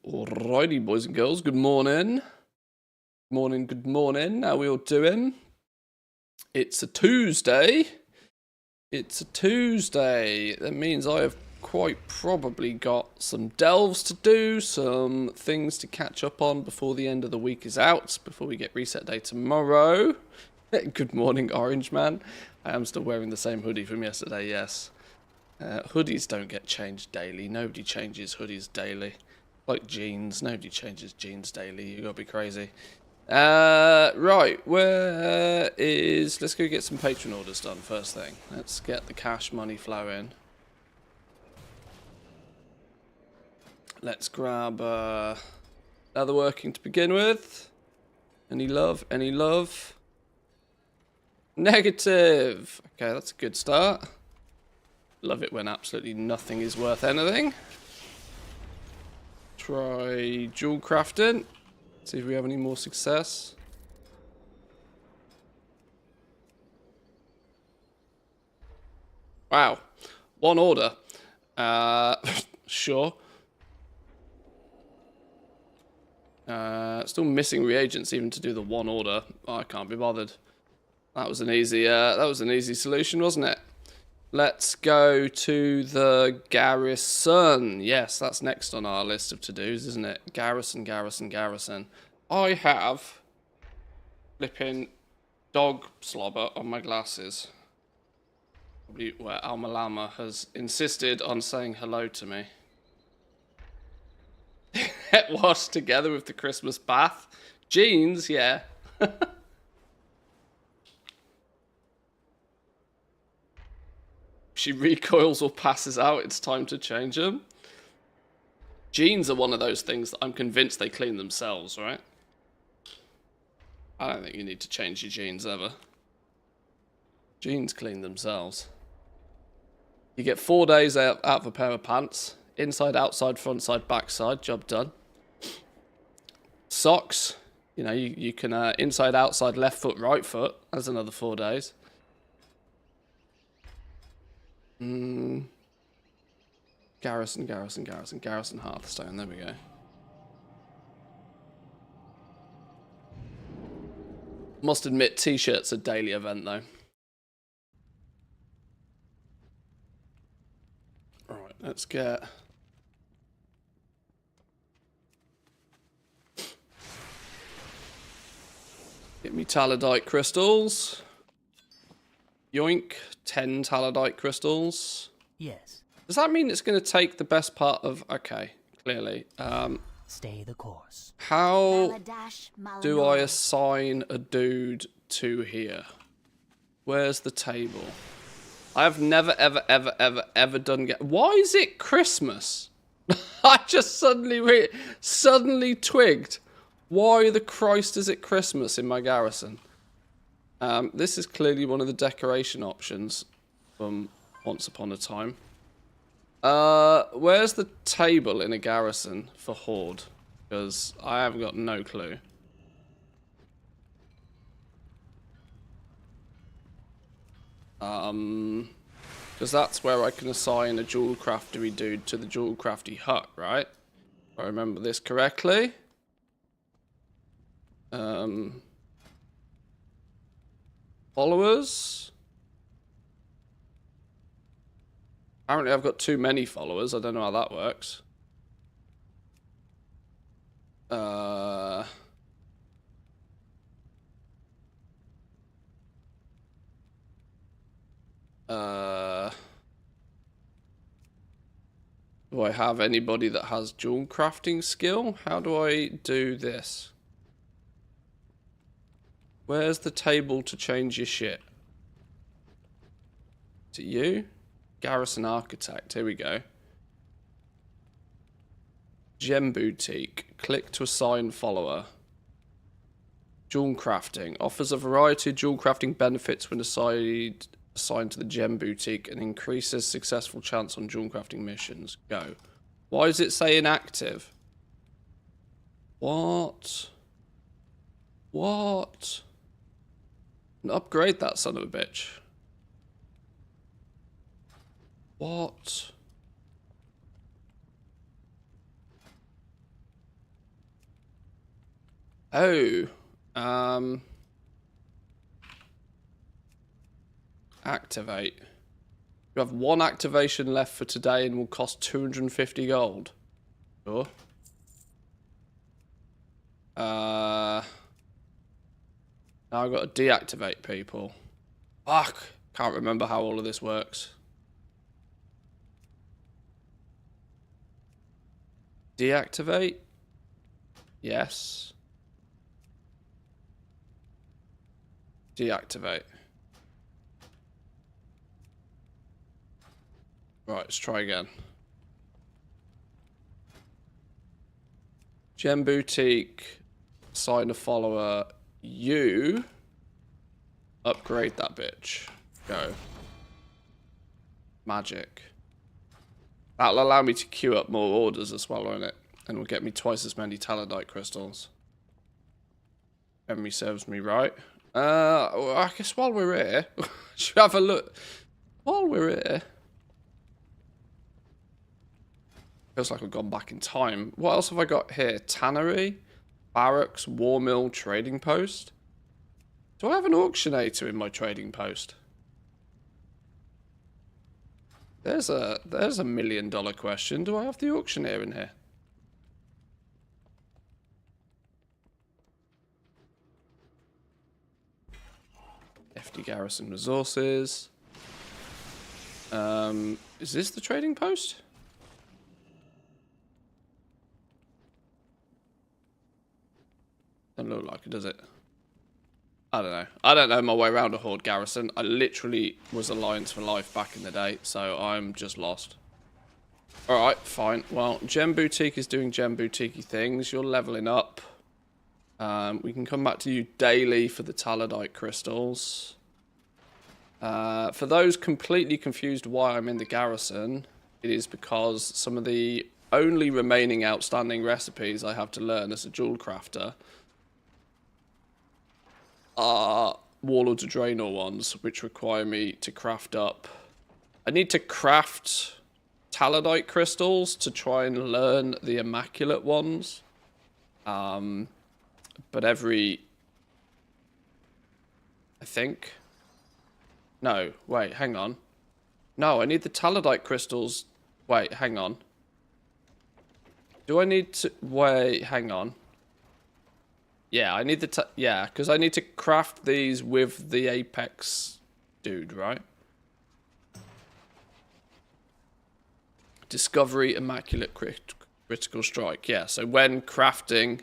Alrighty, boys and girls, good morning. Good morning. How we all doing? It's a Tuesday. That means I have quite probably got some delves to do, some things to catch up on before the end of the week is out, before we get reset day tomorrow. Good morning, Orange Man. I am still wearing the same hoodie from yesterday, yes. Hoodies don't get changed daily. Nobody changes hoodies daily. Like jeans, nobody changes jeans daily. You gotta be crazy. Right, let's go get some patron orders done first thing. Let's get the cash money flowing. Let's grab leatherworking to begin with. Any love? Negative. Okay, that's a good start. Love it when absolutely nothing is worth anything. Try jewel crafting. See if we have any more success. Wow. One order. Sure. Still missing reagents even to do the one order. Oh, I can't be bothered. That was an easy solution, wasn't it? Let's go to the garrison. Yes, that's next on our list of to-dos, isn't it? Garrison. I have flipping dog slobber on my glasses. Probably where Alma Lama has insisted on saying hello to me. Washed together with the Christmas bath. Jeans, yeah. She recoils or passes out, it's time to change them. Jeans are one of those things that I'm convinced they clean themselves, right? I don't think you need to change your jeans ever. Jeans clean themselves. You get 4 days out of a pair of pants. Inside, outside, front side, back side. Job done. Socks. You know, you can inside, outside, left foot, right foot. That's another 4 days. Garrison, Hearthstone. There we go. Must admit, t-shirts a daily event though. Alright, let's get... Get me talladite crystals. Yoink, 10 talladite crystals. Yes. Does that mean it's going to take the best part of... Okay, clearly. Stay the course. How do I assign a dude to here? Where's the table? I have never, ever done... Why is it Christmas? I just suddenly twigged. Why the Christ is it Christmas in my garrison? This is clearly one of the decoration options from Once Upon a Time. Where's the table in a garrison for Horde? Because I haven't got no clue. Because that's where I can assign a jewel craftery dude to the jewel crafty hut, right? If I remember this correctly. Followers. Apparently I've got too many followers. I don't know how that works. Do I have anybody that has jewel crafting skill? How do I do this? Where's the table to change your shit? Is it you? Garrison Architect. Here we go. Gem Boutique. Click to assign follower. Jewel crafting. Offers a variety of jewel crafting benefits when assigned to the Gem Boutique and increases successful chance on jewel crafting missions. Go. Why does it say inactive? What? Upgrade that son of a bitch. What? Oh. Activate. You have one activation left for today and will cost 250 gold. Sure. Now I've got to deactivate people. Fuck. Can't remember how all of this works. Deactivate? Yes. Deactivate. Right, let's try again. Gem Boutique, sign a follower, you upgrade that bitch. Go. Magic. That'll allow me to queue up more orders as well, won't it? And will get me twice as many Talladite crystals. Memory serves me right. Well, I guess while we're here, should we have a look? While we're here. Feels like we've gone back in time. What else have I got here? Tannery, barracks, war mill, trading post. Do I have an auctionator in my trading post? There's a $1 million question. Do I have the auctioneer in here? FD Garrison Resources. Is this the trading post? Doesn't look like it, does it? I don't know. I don't know my way around a Horde garrison. I literally was Alliance for Life back in the day, so I'm just lost. Alright, fine. Well, Gem Boutique is doing Gem Boutique-y things. You're leveling up. We can come back to you daily for the Talladite crystals. For those completely confused why I'm in the garrison, it is because some of the only remaining outstanding recipes I have to learn as a jewel crafter are Warlords of Draenor ones, which require me to craft up. I need to craft Talladite crystals to try and learn the Immaculate ones. But every... I think... No, wait, hang on. No, I need the Talladite crystals. Wait, hang on. Do I need to... Wait, hang on. Yeah, I need the... Yeah, because I need to craft these with the Apex dude, right? Discovery Immaculate Critical Strike. Yeah, so when crafting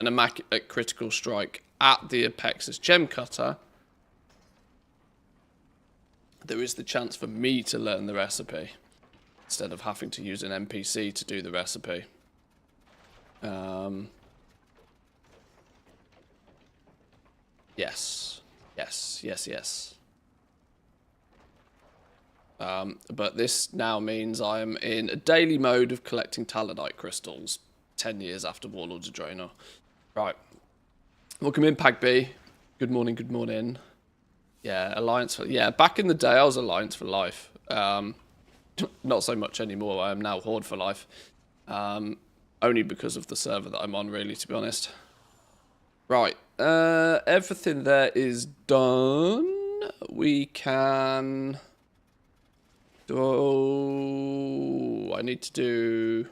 an Immaculate Critical Strike at the Apex's Gem Cutter, there is the chance for me to learn the recipe instead of having to use an NPC to do the recipe. Yes. Yes, yes, yes. But this now means I am in a daily mode of collecting Talladite crystals 10 years after Warlords of Draenor. Right. Welcome in, Pag B. Good morning, good morning. Yeah, Alliance for... Yeah, back in the day, I was Alliance for Life. Not so much anymore. I am now Horde for Life. Only because of the server that I'm on, really, to be honest. Right. Everything there is done. We can... Oh, I need to do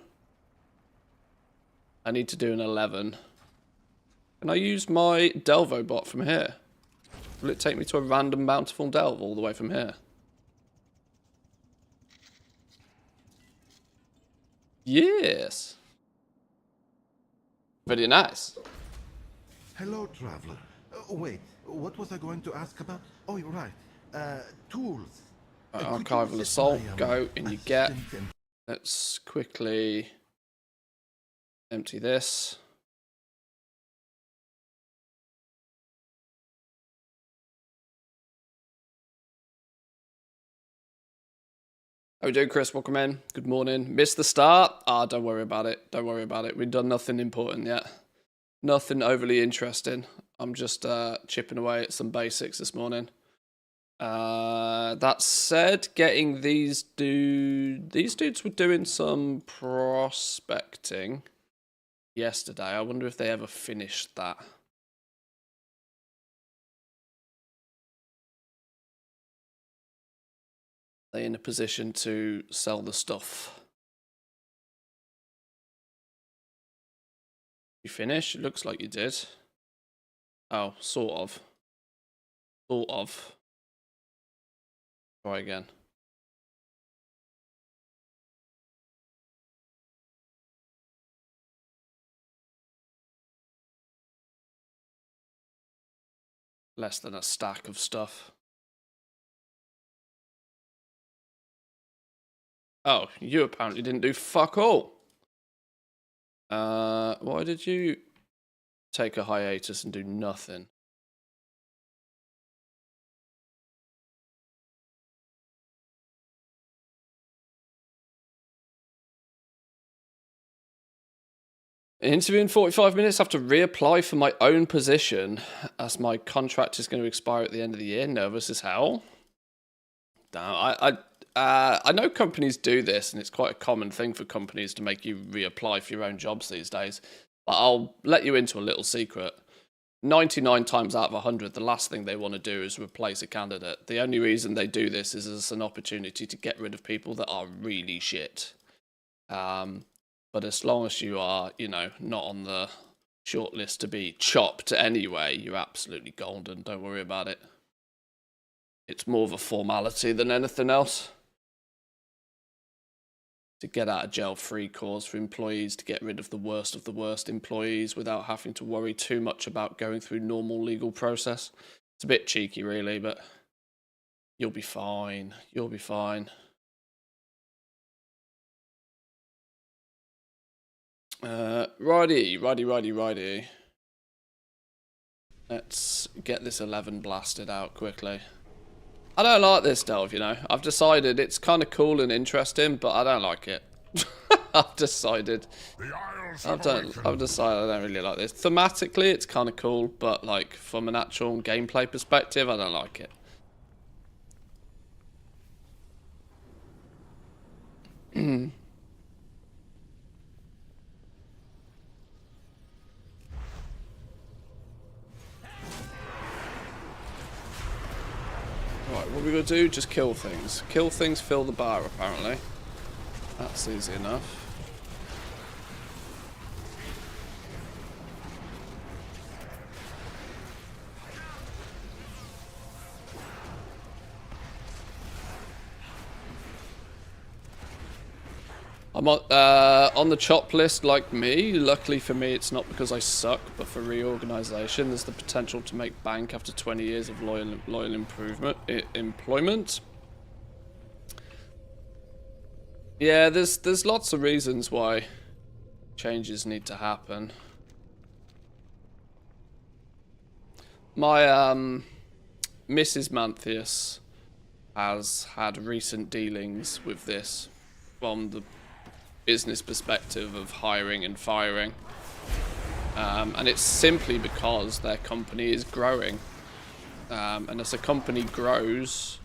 an 11. Can I use my Delvo bot from here? Will it take me to a random bountiful delve all the way from here? Yes. Very nice. Hello, traveler. Wait, what was I going to ask about? Oh, you're right. Tools. Archival Assault, go, and you get. Let's quickly empty this. How we doing, Chris? Welcome in. Good morning. Missed the start? Ah, don't worry about it. Don't worry about it. We've done nothing important yet. Nothing overly interesting. I'm just chipping away at some basics this morning. That said, getting these dudes were doing some prospecting. yesterday. I wonder if they ever finished that. Are they in a position to sell the stuff? You finish? It looks like you did. Oh, sort of. Sort of. Try again. Less than a stack of stuff. Oh, you apparently didn't do fuck all. Why did you take a hiatus and do nothing? Interview in 45 minutes. I have to reapply for my own position as my contract is going to expire at the end of the year. Nervous as hell. No, I know companies do this, and it's quite a common thing for companies to make you reapply for your own jobs these days. But I'll let you into a little secret. 99 times out of 100, the last thing they want to do is replace a candidate. The only reason they do this is as an opportunity to get rid of people that are really shit. But as long as you are, you know, not on the shortlist to be chopped anyway, you're absolutely golden. Don't worry about it. It's more of a formality than anything else. To get out of jail free cause for employees, to get rid of the worst employees without having to worry too much about going through normal legal process. It's a bit cheeky, really, but you'll be fine. You'll be fine. Righty. Let's get this 11 blasted out quickly. I don't like this delve, you know. I've decided it's kind of cool and interesting, but I don't like it. I've decided I don't really like this. Thematically, it's kind of cool, but like from an actual gameplay perspective, I don't like it. Right, what we gotta do? Just kill things. Kill things, fill the bar, apparently. That's easy enough. I'm on the chop list like me. Luckily for me, it's not because I suck, but for reorganization. There's the potential to make bank after 20 years of loyal employment. Yeah, there's lots of reasons why changes need to happen. My Mrs. Manthius has had recent dealings with this from the business perspective of hiring and firing, and it's simply because their company is growing, and as a company grows,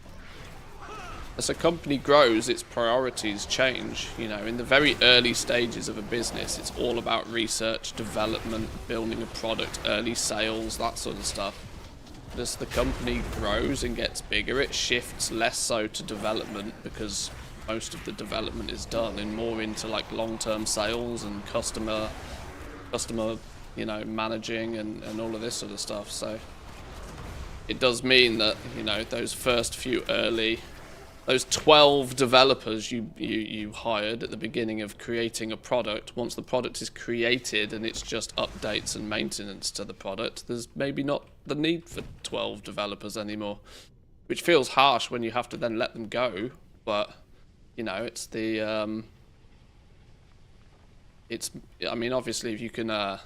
its priorities change. You know, in the very early stages of a business, it's all about research, development, building a product, early sales, that sort of stuff. But as the company grows and gets bigger, it shifts less so to development, because most of the development is done and more into like long-term sales and customer, you know, managing and all of this sort of stuff. So it does mean that, you know, those first few those 12 developers you hired at the beginning of creating a product, once the product is created and it's just updates and maintenance to the product, there's maybe not the need for 12 developers anymore, which feels harsh when you have to then let them go. But you know, it's the, I mean, obviously if you can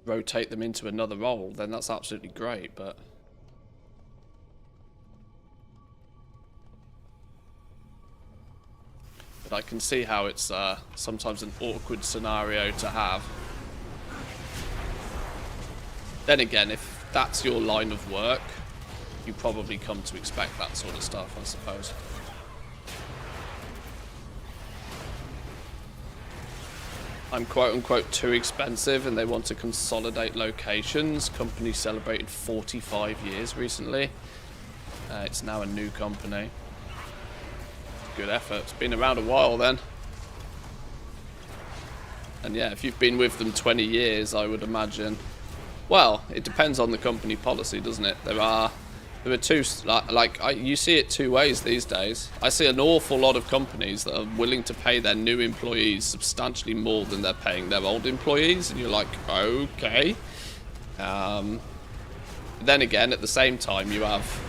rotate them into another role, then that's absolutely great, but I can see how it's sometimes an awkward scenario to have. Then again, if that's your line of work, you probably come to expect that sort of stuff, I suppose. I'm quote-unquote too expensive and they want to consolidate locations. Company celebrated 45 years recently. It's now a new company. Good effort. It's been around a while then. And yeah, if you've been with them 20 years, I would imagine... Well, it depends on the company policy, doesn't it? There are two... you see it two ways these days. I see an awful lot of companies that are willing to pay their new employees substantially more than they're paying their old employees. And you're like, okay. Then again, at the same time, you have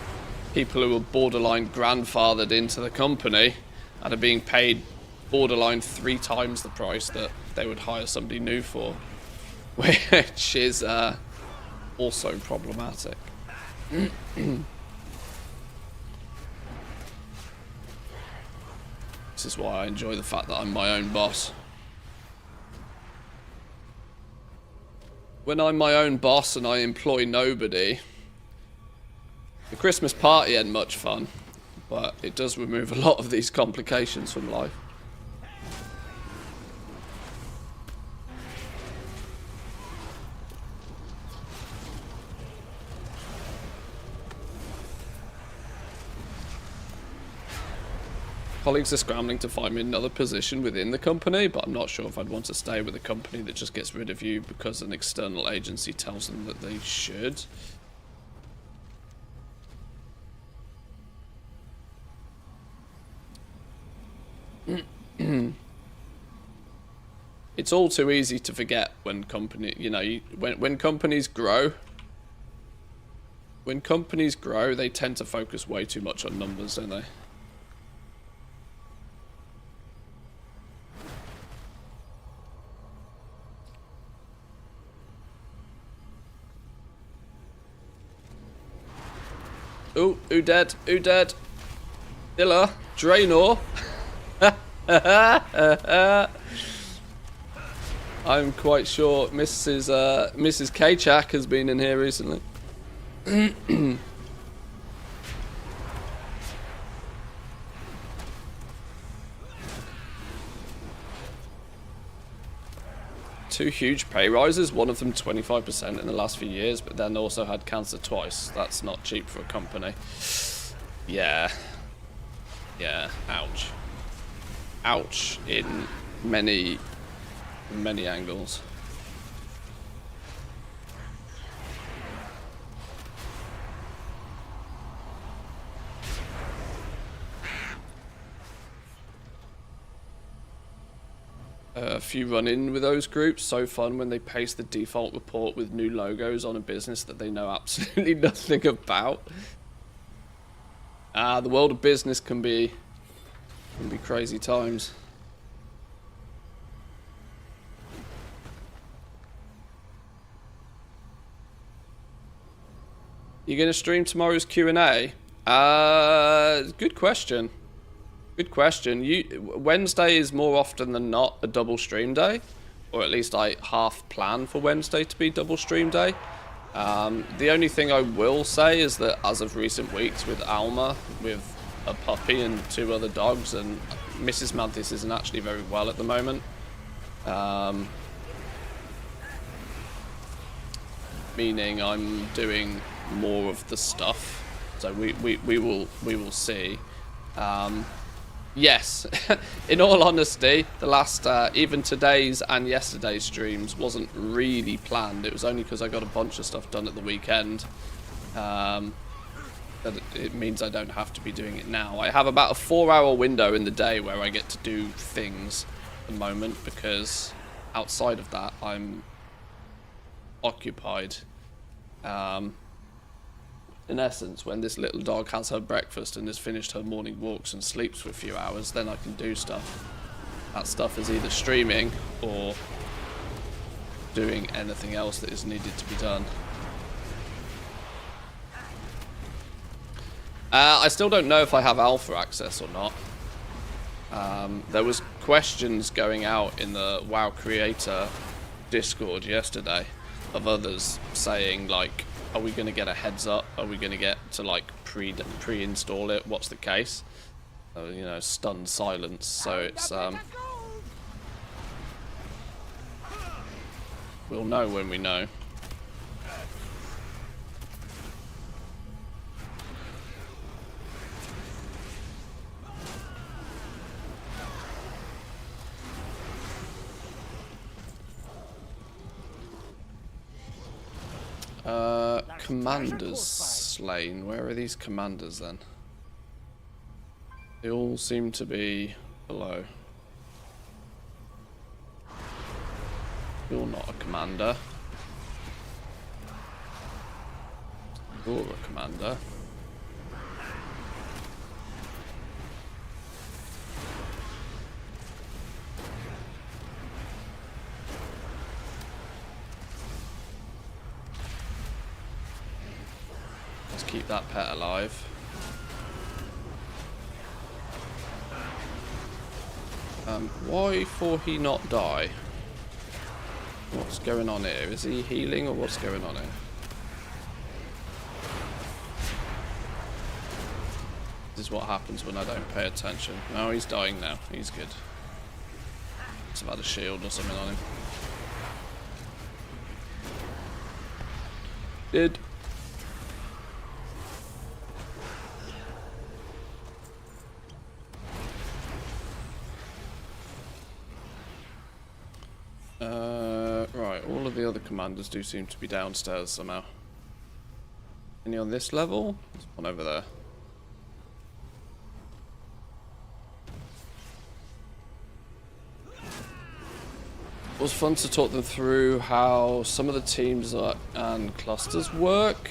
people who are borderline grandfathered into the company and are being paid borderline 3 times the price that they would hire somebody new for, which is also problematic. This is why I enjoy the fact that I'm my own boss. When I'm my own boss and I employ nobody, the Christmas party ain't much fun, but it does remove a lot of these complications from life. Colleagues are scrambling to find me another position within the company, but I'm not sure if I'd want to stay with a company that just gets rid of you because an external agency tells them that they should. It's all too easy to forget when when companies grow. When companies grow, they tend to focus way too much on numbers, don't they? Ooh, who dead? Who dead? Dilla, Draenor. I'm quite sure Mrs. K-Chak has been in here recently. Two huge pay rises, one of them 25% in the last few years, but then also had cancer twice. That's not cheap for a company. Yeah. Yeah, ouch. Ouch in many angles. A few run-in with those groups. So fun when they paste the default report with new logos on a business that they know absolutely nothing about. The world of business can be crazy times. You gonna stream tomorrow's Q&A? Good question. Good question. Wednesday is more often than not a double stream day, or at least I half plan for Wednesday to be double stream day. The only thing I will say is that as of recent weeks with Alma, with a puppy and 2 other dogs, and Mrs. Mantis isn't actually very well at the moment. Meaning I'm doing more of the stuff. So we will see. Yes, in all honesty, the last, even today's and yesterday's streams wasn't really planned. It was only because I got a bunch of stuff done at the weekend. That it means I don't have to be doing it now. I have about a 4-hour window in the day where I get to do things at the moment, because outside of that, I'm occupied. In essence, when this little dog has her breakfast and has finished her morning walks and sleeps for a few hours, then I can do stuff. That stuff is either streaming or doing anything else that is needed to be done. I still don't know if I have alpha access or not. There was questions going out in the WoW Creator Discord yesterday of others saying, like, are we going to get a heads up? Are we going to get to, like, pre-install it? What's the case? You know, stunned silence. So it's We'll know when we know. Commanders slain. Where are these commanders then? They all seem to be below. You're not a commander. You're a commander. Let's keep that pet alive. Why for he not die? What's going on here? Is he healing or what's going on here? This is what happens when I don't pay attention. No, he's dying now. He's good. Must have had a shield or something on him. Did. Right, all of the other commanders do seem to be downstairs somehow. Any on this level? There's one over there. It was fun to talk them through how some of the teams and clusters work.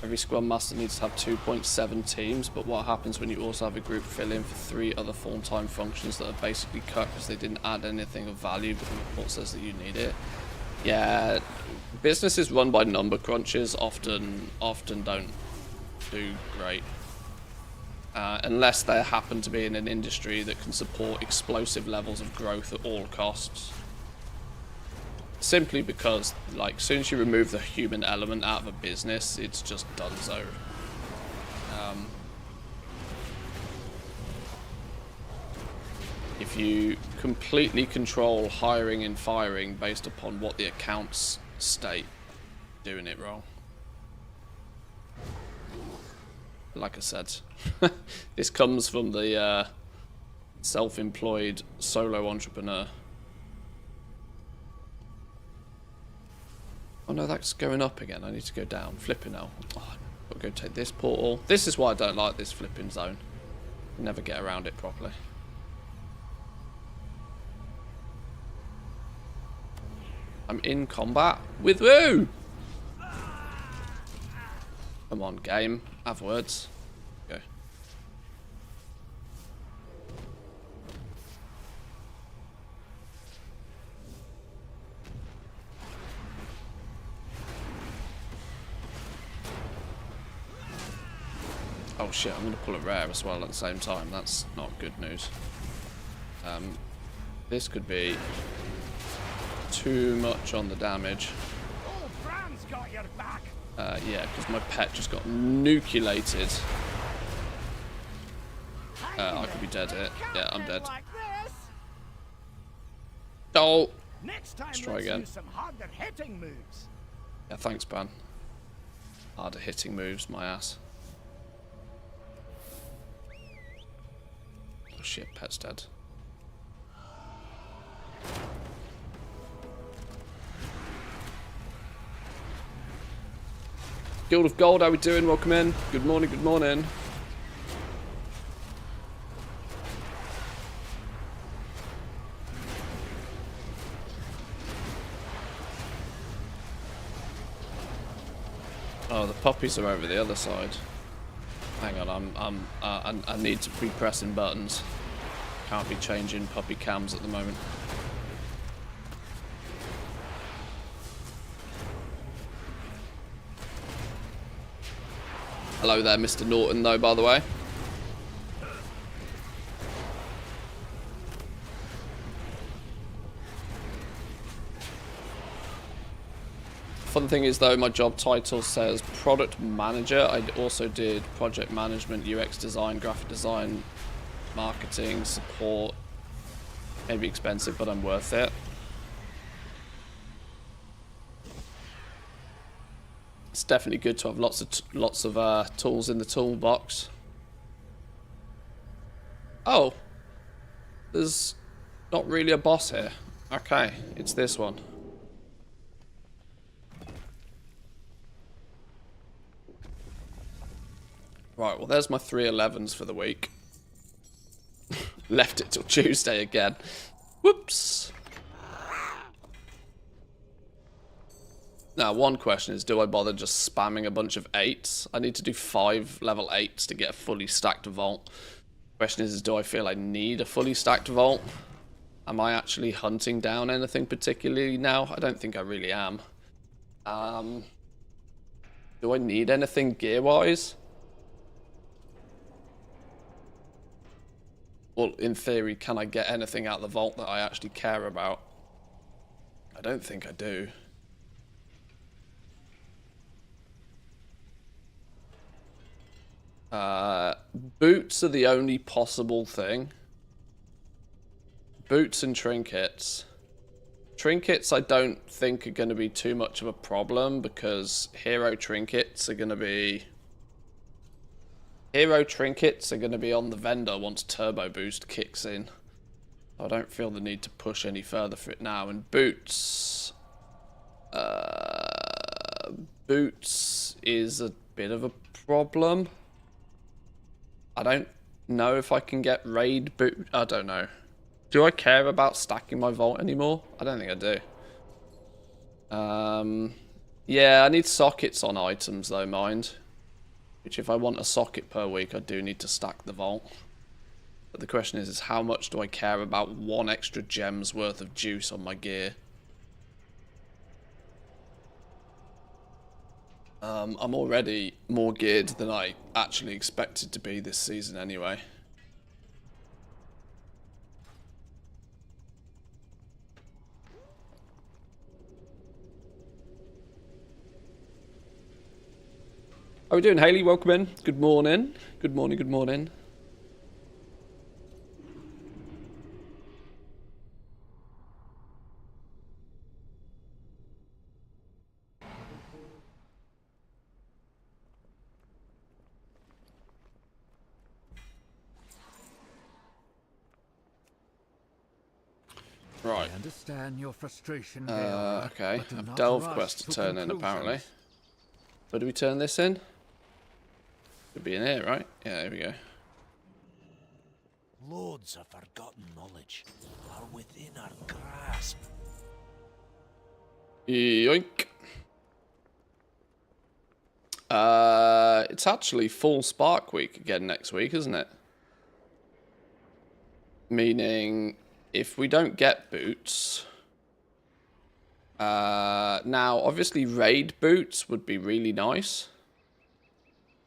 Every Scrum Master needs to have 2.7 teams, but what happens when you also have a group fill in for 3 other full-time functions that are basically cut because they didn't add anything of value, but the report says that you need it? Yeah, businesses run by number crunches often don't do great. Unless they happen to be in an industry that can support explosive levels of growth at all costs. Simply because, like, as soon as you remove the human element out of a business, it's just donezo. If you completely control hiring and firing based upon what the accounts state, doing it wrong. Like I said, this comes from the self-employed solo entrepreneur. Oh no, that's going up again. I need to go down. Flipping now. Oh, I've got to go take this portal. This is why I don't like this flipping zone. Never get around it properly. I'm in combat with who? Come on, game. Have words. Go. Oh shit, I'm going to pull a rare as well at the same time. That's not good news. This could be too much on the damage. Yeah, because my pet just got nucleated. I could be dead here. Yeah, I'm dead. Oh! Let's try again. Yeah, thanks, Ban. Harder hitting moves, my ass. Oh shit, pet's dead. Guild of Gold, how we doing? Welcome in. Good morning, good morning. Oh, the puppies are over the other side. Hang on, I need to be pressing buttons. Can't be changing puppy cams at the moment. Hello there, Mr. Norton, though, by the way. Fun thing is, though, my job title says product manager. I also did project management, UX design, graphic design, marketing, support. Maybe expensive, but I'm worth it. It's definitely good to have lots of tools in the toolbox. Oh, there's not really a boss here. Okay, it's this one. Right, well there's my 311s for the week. Left it till Tuesday again. Whoops. Now, one question is, do I bother just spamming a bunch of 8s? I need to do 5 level 8s to get a fully stacked vault. Question is do I feel I need a fully stacked vault? Am I actually hunting down anything particularly now? I don't think I really am. Do I need anything gear-wise? Well, in theory, can I get anything out of the vault that I actually care about? I don't think I do. Boots are the only possible thing. Boots and trinkets. Trinkets I don't think are going to be too much of a problem because hero trinkets are going to be on the vendor once turbo boost kicks in. I don't feel the need to push any further for it now. And boots is a bit of a problem. I don't know if I can get raid boot. I don't know. Do I care about stacking my vault anymore? I don't think I do. Yeah, I need sockets on items though, mind. Which if I want a socket per week, I do need to stack the vault. But the question is how much do I care about 1 extra gem's worth of juice on my gear? I'm already more geared than I actually expected to be this season anyway. How are we doing, Haley? Welcome in. Good morning. Good morning, good morning. Right. I understand your frustration, okay. A delve quest to turn in, apparently. Where do we turn this in? Should be in here, right? Yeah, here we go. Loads of forgotten knowledge are within our grasp. Yoink. It's actually full Spark Week again next week, isn't it? Meaning, if we don't get boots... now, obviously, raid boots would be really nice.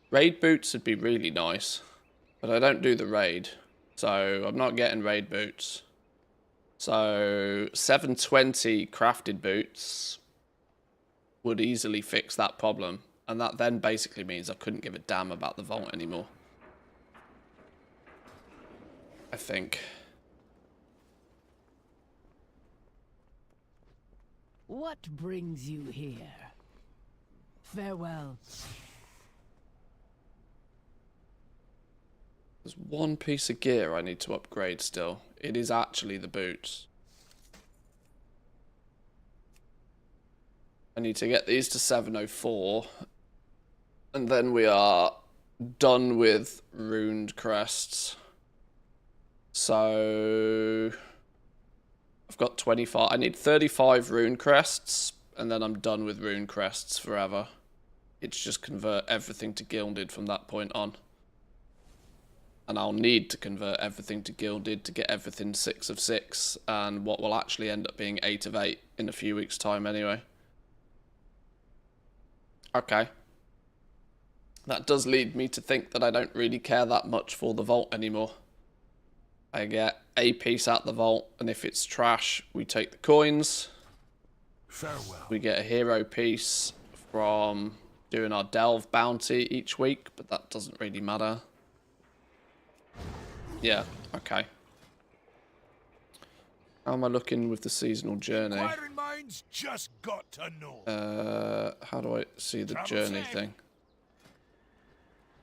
Raid boots would be really nice. But I don't do the raid. So, I'm not getting raid boots. So, 720 crafted boots would easily fix that problem. And that then basically means I couldn't give a damn about the vault anymore. I think. What brings you here? Farewell. There's one piece of gear I need to upgrade still. It is actually the boots. I need to get these to 704. And then we are done with runed crests. So... I've got 25. I need 35 rune crests, and then I'm done with rune crests forever. It's just convert everything to gilded from that point on. And I'll need to convert everything to gilded to get everything 6 of 6, and what will actually end up being 8 of 8 in a few weeks' time anyway. Okay. That does lead me to think that I don't really care that much for the vault anymore. I get a piece out the vault, and if it's trash, we take the coins. Farewell. We get a hero piece from doing our delve bounty each week, but that doesn't really matter. Yeah, okay. How am I looking with the seasonal journey? Firing my mind's just got to know. How do I see the Travel journey safe. thing?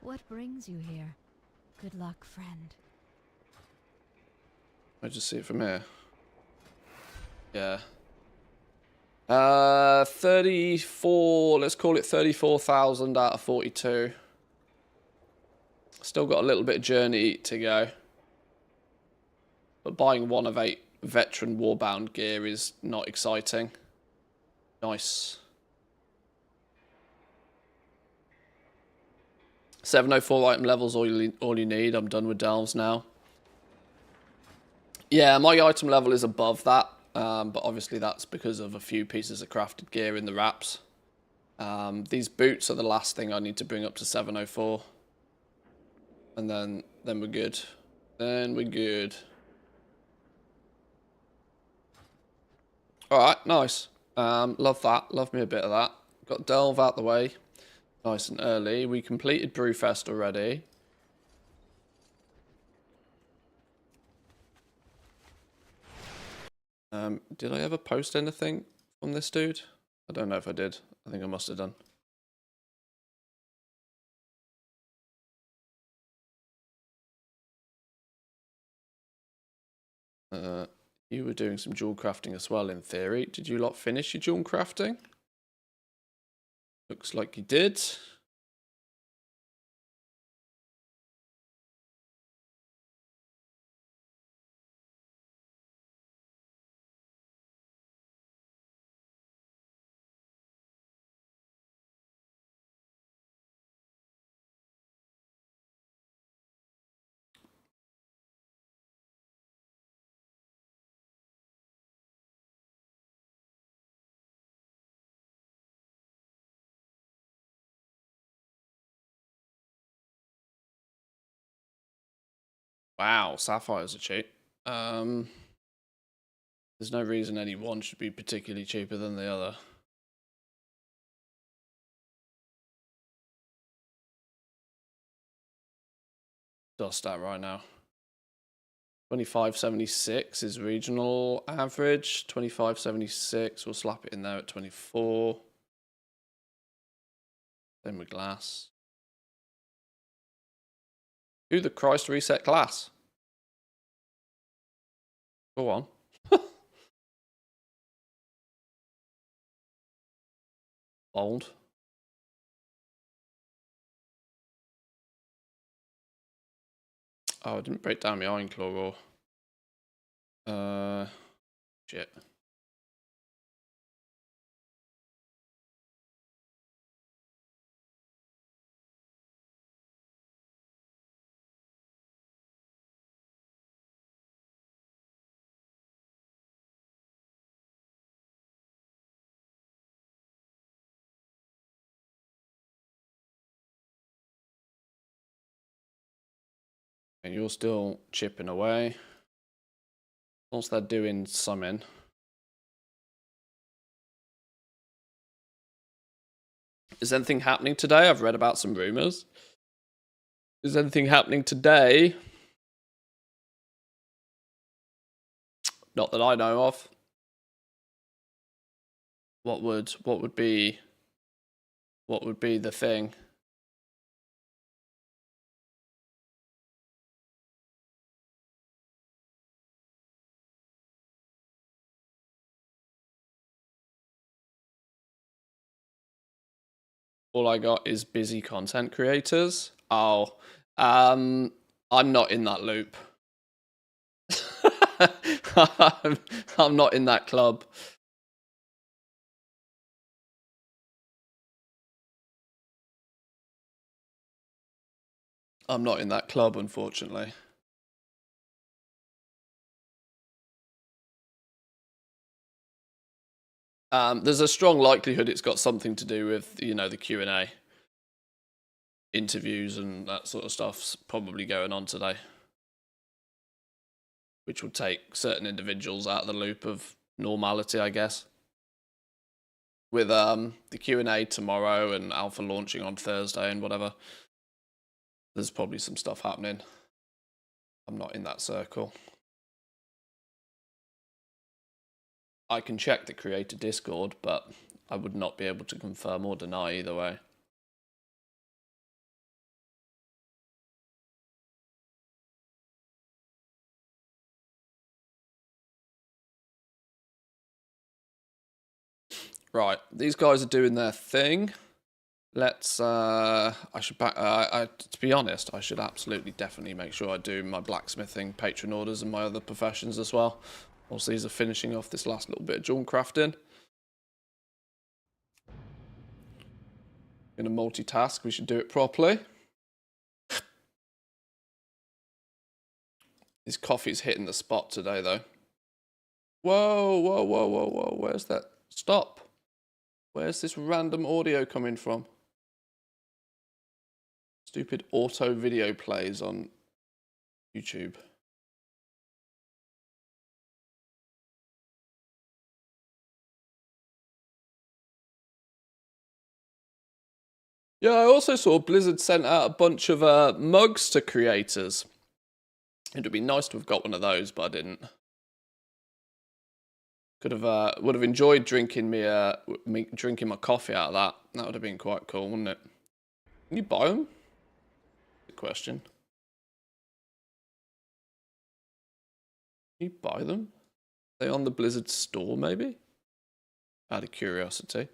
What brings you here? Good luck, friend. I just see it from here. Yeah. 34, let's call it 34,000 out of 42. Still got a little bit of journey to go. But buying 1 of 8 veteran warbound gear is not exciting. Nice. 704 item levels, all you need. I'm done with delves now. Yeah, my item level is above that. But obviously that's because of a few pieces of crafted gear in the wraps. These boots are the last thing I need to bring up to 704. And then we're good. Then we're good. Alright, nice. Love that. Love me a bit of that. Got delve out the way. Nice and early. We completed Brewfest already. Did I ever post anything from this dude? I don't know if I did. I think I must have done. You were doing some jewel crafting as well, in theory. Did you lot finish your jewel crafting? Looks like you did. Wow, sapphires are cheap. There's no reason any one should be particularly cheaper than the other. Dust that right now. 25.76 is regional average. 25.76, we'll slap it in there at 24. Then with glass. Who the Christ reset glass? Go on. Bold. Oh, I didn't break down my iron claw raw. Shit. And you're still chipping away. Once they're doing summon. Is anything happening today? I've read about some rumors. Is anything happening today? Not that I know of. What would be the thing? All I got is busy content creators. Oh, I'm not in that loop. I'm not in that club. I'm not in that club, unfortunately. There's a strong likelihood it's got something to do with, you know, the Q&A. Interviews and that sort of stuff's probably going on today. Which will take certain individuals out of the loop of normality, I guess. With the Q&A tomorrow and Alpha launching on Thursday and whatever. There's probably some stuff happening. I'm not in that circle. I can check the creator Discord, but I would not be able to confirm or deny either way. Right, these guys are doing their thing. Let's, I should back, to be honest, I should absolutely definitely make sure I do my blacksmithing, patron orders, and my other professions as well. Also, these are finishing off this last little bit of jewel crafting. Gonna multitask, we should do it properly. This coffee's hitting the spot today, though. Whoa, whoa, whoa, whoa, whoa, where's that? Stop. Where's this random audio coming from? Stupid auto video plays on YouTube. Yeah, I also saw Blizzard sent out a bunch of mugs to creators. It'd be nice to have got one of those, but I didn't. Could have, would have enjoyed drinking drinking my coffee out of that. That would have been quite cool, wouldn't it? Can you buy them? Good question. Can you buy them? Are they on the Blizzard store, maybe? Out of curiosity.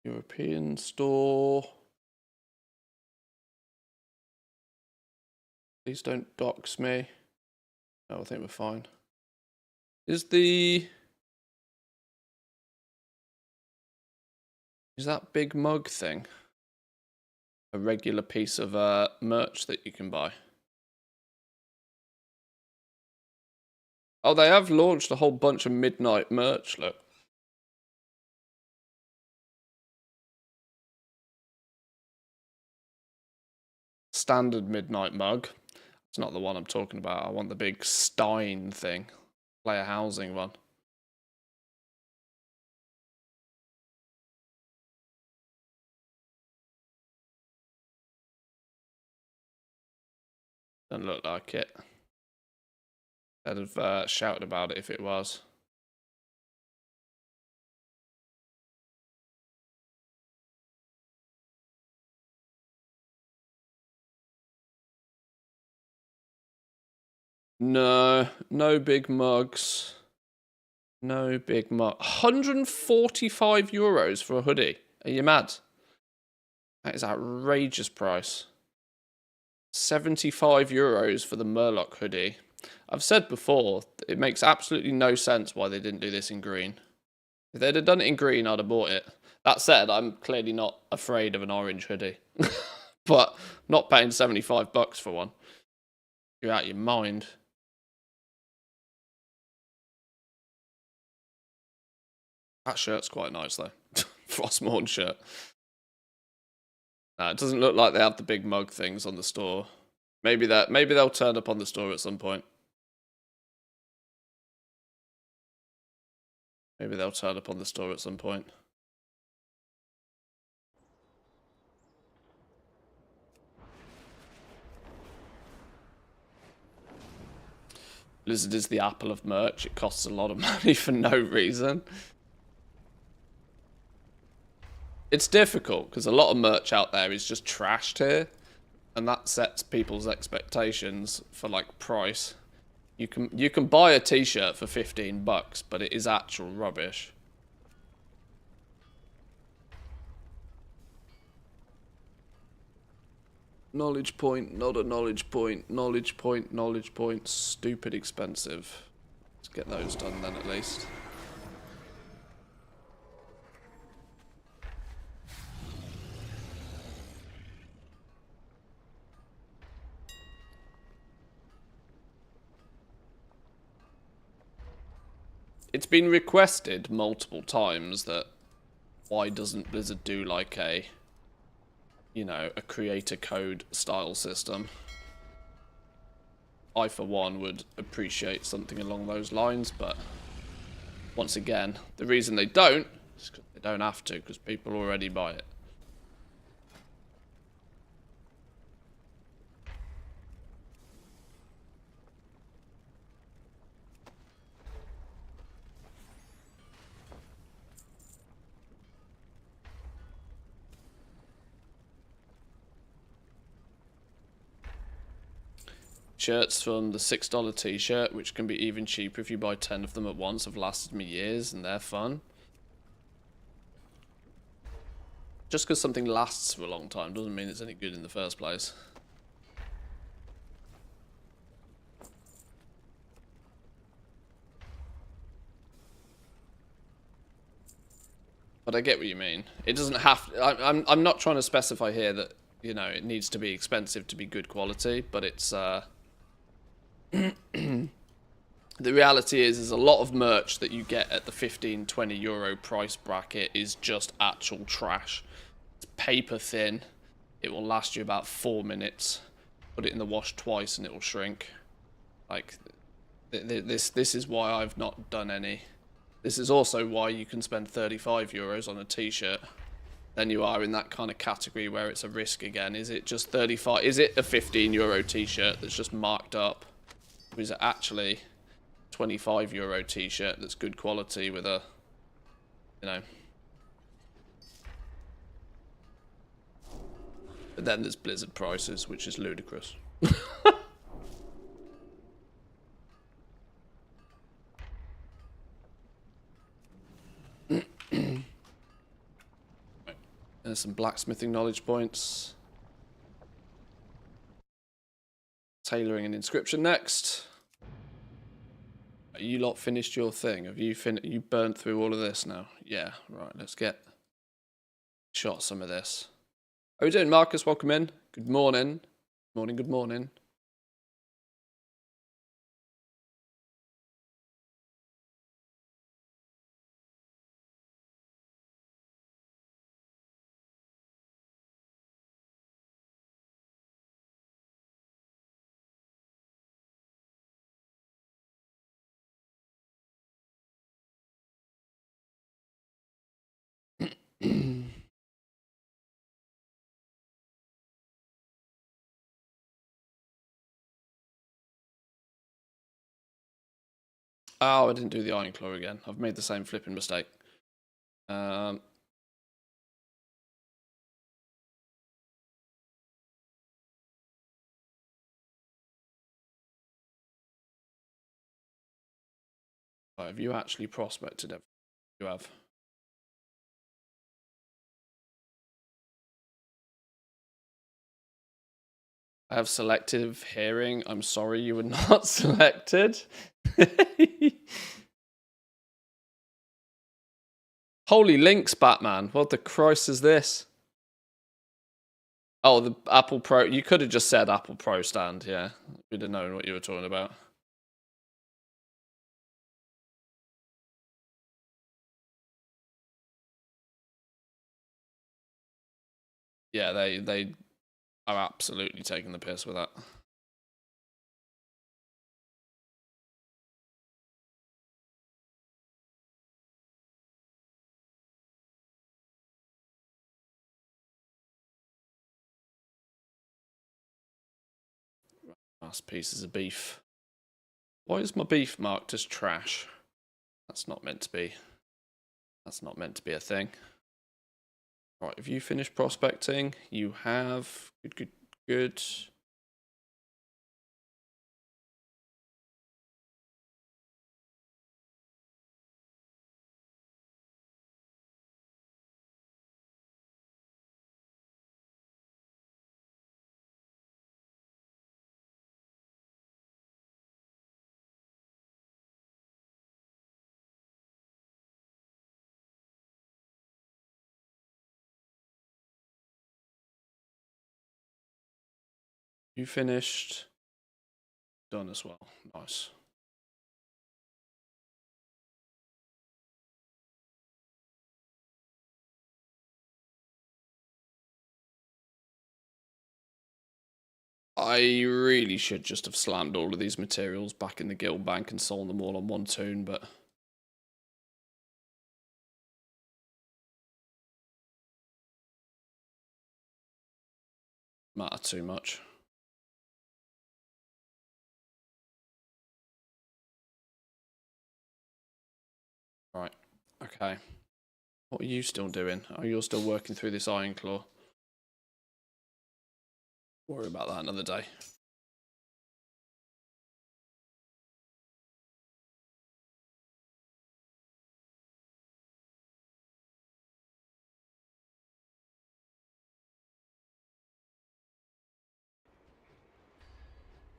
European store. Please don't dox me. No, I think we're fine. Is that big mug thing a regular piece of merch that you can buy? Oh, they have launched a whole bunch of midnight merch, look. Standard midnight mug. It's not the one I'm talking about. I want the big Stein thing. Player housing one. Doesn't look like it. I'd have shouted about it if it was. No, no big mugs. No big mug. 145 euros for a hoodie. Are you mad? That is outrageous price. 75 euros for the Murloc hoodie. I've said before, it makes absolutely no sense why they didn't do this in green. If they'd have done it in green, I'd have bought it. That said, I'm clearly not afraid of an orange hoodie. But not paying 75 bucks for one. You're out of your mind. That shirt's quite nice though. Frostmourne shirt. No, it doesn't look like they have the big mug things on the store. Maybe they'll turn up on the store at some point. Maybe they'll turn up on the store at some point. Blizzard is the apple of merch. It costs a lot of money for no reason. It's difficult because a lot of merch out there is just trashed here, and that sets people's expectations for like price. You can buy a t-shirt for 15 bucks, but it is actual rubbish. Knowledge point, not a knowledge point, knowledge point, knowledge point, stupid expensive. Let's get those done then at least. It's been requested multiple times that why doesn't Blizzard do like a, you know, a creator code style system. I for one would appreciate something along those lines, but once again, the reason they don't It's 'cause they don't have to, because people already buy it. Shirts from the $6 t-shirt, which can be even cheaper if you buy 10 of them at once, have lasted me years and they're fun. Just because something lasts for a long time doesn't mean it's any good in the first place. But I get what you mean. It doesn't have to, I'm not trying to specify here that, you know, it needs to be expensive to be good quality, but it's the reality is a lot of merch that you get at the 15-20 euro price bracket is just actual trash. It's paper thin. It will last you about 4 minutes. Put it in the wash twice and it will shrink. Like, this is why I've not done any. This is also why you can spend 35 euros on a t-shirt. Then you are in that kind of category where it's a risk again. Is it just 35? Is it a 15 euro t-shirt that's just marked up? Or is it actually 25 euro t-shirt that's good quality with a, you know. But then there's Blizzard prices, which is ludicrous. There's some blacksmithing knowledge points. Tailoring and inscription next. You lot finished your thing. Have you you burnt through all of this now? Yeah, right, let's get shot some of this. How are you doing, Marcus? Welcome in. Good morning. Morning, good morning. Oh, I didn't do the Iron Claw again. I've made the same flipping mistake. Have you actually prospected everything? You have. I have selective hearing. I'm sorry you were not selected. Holy links, Batman. What the Christ is this? Oh, the Apple Pro. You could have just said Apple Pro stand, yeah. We'd have known what you were talking about. Yeah, they are absolutely taking the piss with that. Last pieces of beef. Why is my beef marked as trash? That's not meant to be. That's not meant to be a thing. Right, have you finished prospecting? You have. Good, good, good. You finished. Done as well. Nice. I really should just have slammed all of these materials back in the guild bank and sold them all on one tune, but matter too much. Right. Okay. What are you still doing? Oh, you're still working through this Iron Claw. Worry about that another day.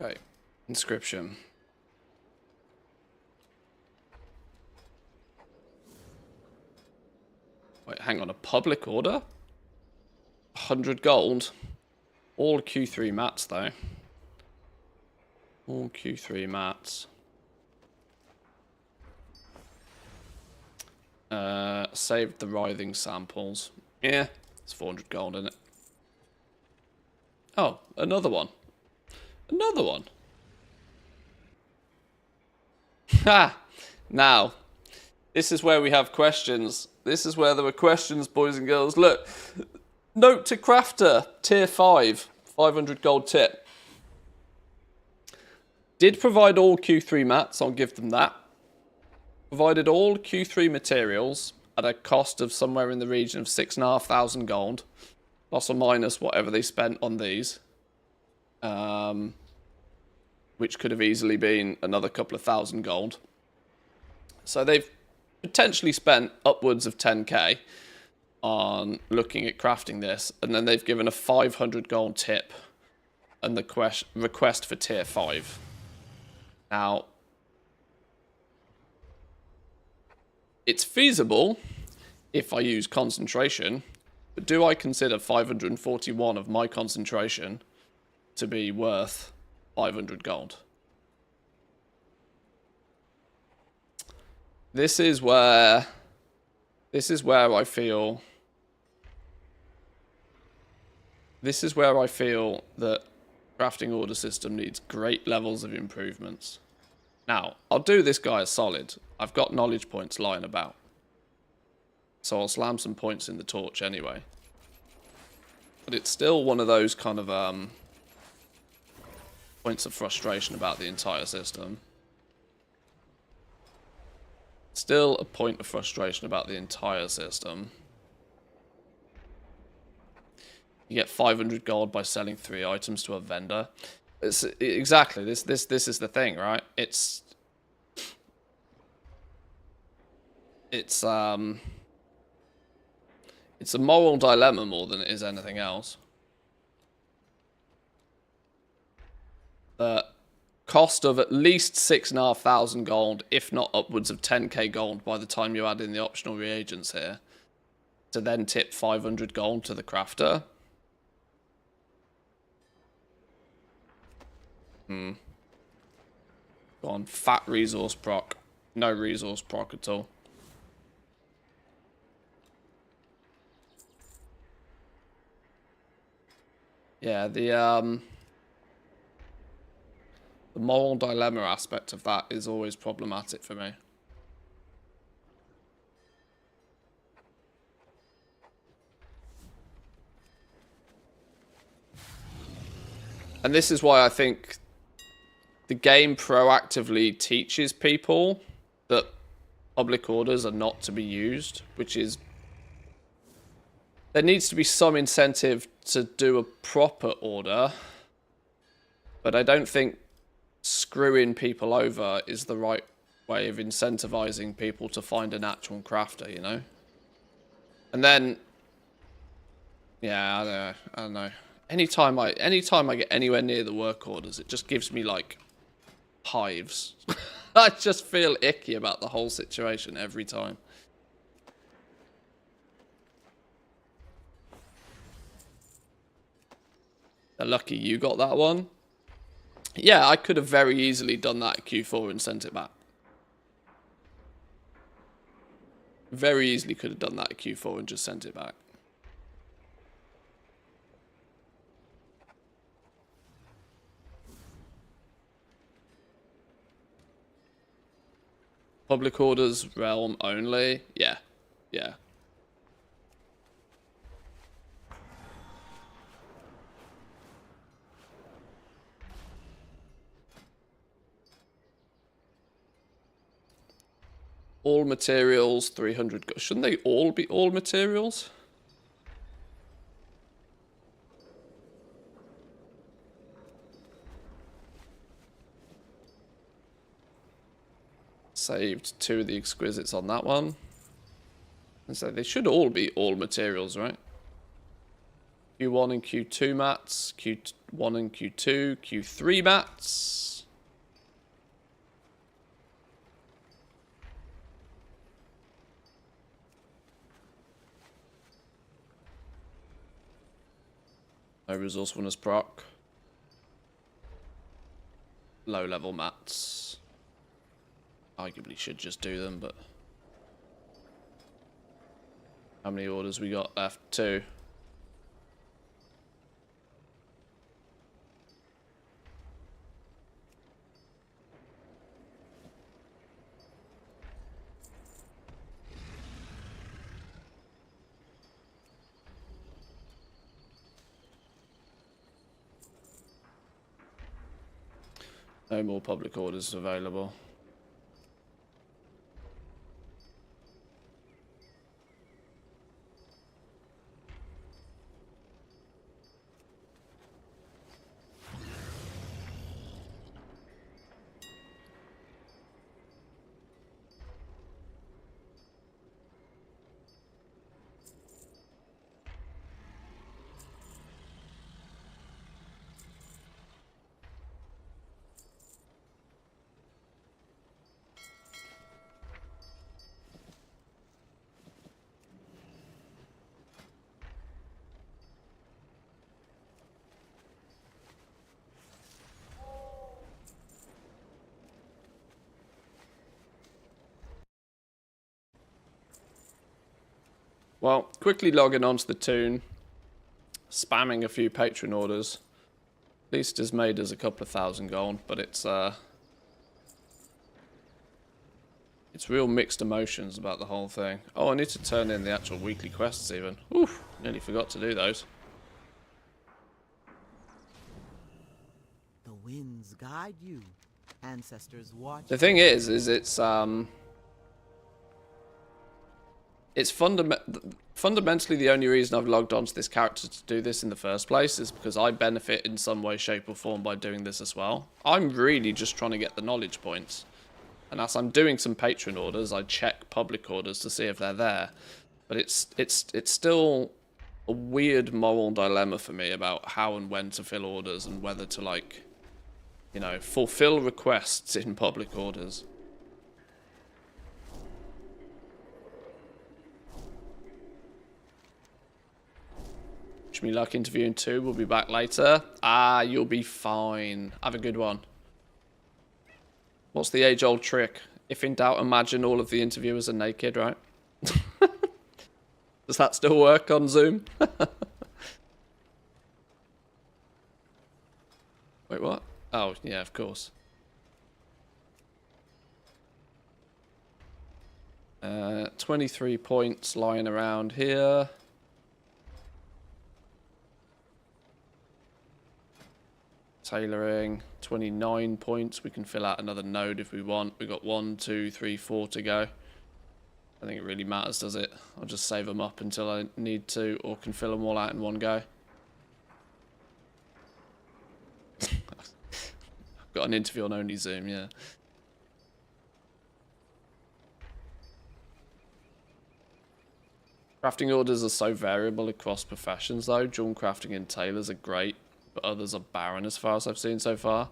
Okay. Inscription. Wait, hang on. A public order? 100 gold. All Q3 mats, though. All Q3 mats. Saved the writhing samples. Yeah, it's 400 gold, isn't it? Oh, another one. Another one. Ha! Now, this is where we have questions. This is where there were questions, boys and girls. Look, note to crafter, tier 5, 500 gold tip. Did provide all Q3 mats, I'll give them that. Provided all Q3 materials at a cost of somewhere in the region of 6,500 gold, plus or minus whatever they spent on these. Which could have easily been another couple of thousand gold. So they've potentially spent upwards of 10k on looking at crafting this, and then they've given a 500 gold tip and the request for tier 5. Now, it's feasible if I use concentration, but do I consider 541 of my concentration to be worth 500 gold? This is where I feel that crafting order system needs great levels of improvements. Now, I'll do this guy a solid. I've got knowledge points lying about, so I'll slam some points in the torch anyway. But it's still one of those kind of points of frustration about the entire system. Still a point of frustration about the entire system. You get 500 gold by selling 3 items to a vendor. It's exactly this is the thing, right? It's a moral dilemma more than it is anything else. Cost of at least 6,500 gold, if not upwards of 10k gold by the time you add in the optional reagents here, to then tip 500 gold to the crafter. Go on, fat resource proc. No resource proc at all. Yeah, the moral dilemma aspect of that is always problematic for me. And this is why I think the game proactively teaches people that public orders are not to be used, which is there needs to be some incentive to do a proper order, but I don't think screwing people over is the right way of incentivizing people to find an actual crafter, you know? And then, yeah, I don't know. Anytime I get anywhere near the work orders, it just gives me like hives. I just feel icky about the whole situation every time. Lucky you got that one. Yeah, I could have very easily done that at Q4 and sent it back. Very easily could have done that at Q4 and just sent it back. Public orders, realm only. Yeah. Yeah. All materials, 300. Shouldn't they all be all materials? Saved 2 of the exquisites on that one. And so they should all be all materials, right? Q1 and Q2 mats, Q1 and Q2, Q3 mats. No resourcefulness proc. Low level mats. Arguably should just do them, but how many orders we got left? 2. No more public orders available. Well, quickly logging onto the toon, spamming a few patron orders. At least has made us a couple of thousand gold, but it's real mixed emotions about the whole thing. Oh, I need to turn in the actual weekly quests even. Oof, nearly forgot to do those. The winds guide you. Ancestors watch. The thing is it's fundamentally the only reason I've logged onto this character to do this in the first place is because I benefit in some way, shape or form by doing this as well. I'm really just trying to get the knowledge points. And as I'm doing some patron orders, I check public orders to see if they're there. But it's still a weird moral dilemma for me about how and when to fill orders and whether to, like, you know, fulfill requests in public orders. Wish me luck interviewing 2. We'll be back later. Ah, you'll be fine. Have a good one. What's the age-old trick? If in doubt, imagine all of the interviewers are naked, right? Does that still work on Zoom? Wait, what? Oh, yeah, of course. 23 points lying around here. Tailoring, 29 points. We can fill out another node if we want. We've got 1, 2, 3, 4 to go. I think it really matters, does it? I'll just save them up until I need to, or can fill them all out in one go. I've got an interview on only Zoom, yeah. Crafting orders are so variable across professions, though. Jewel crafting and tailors are great, but others are barren as far as I've seen so far.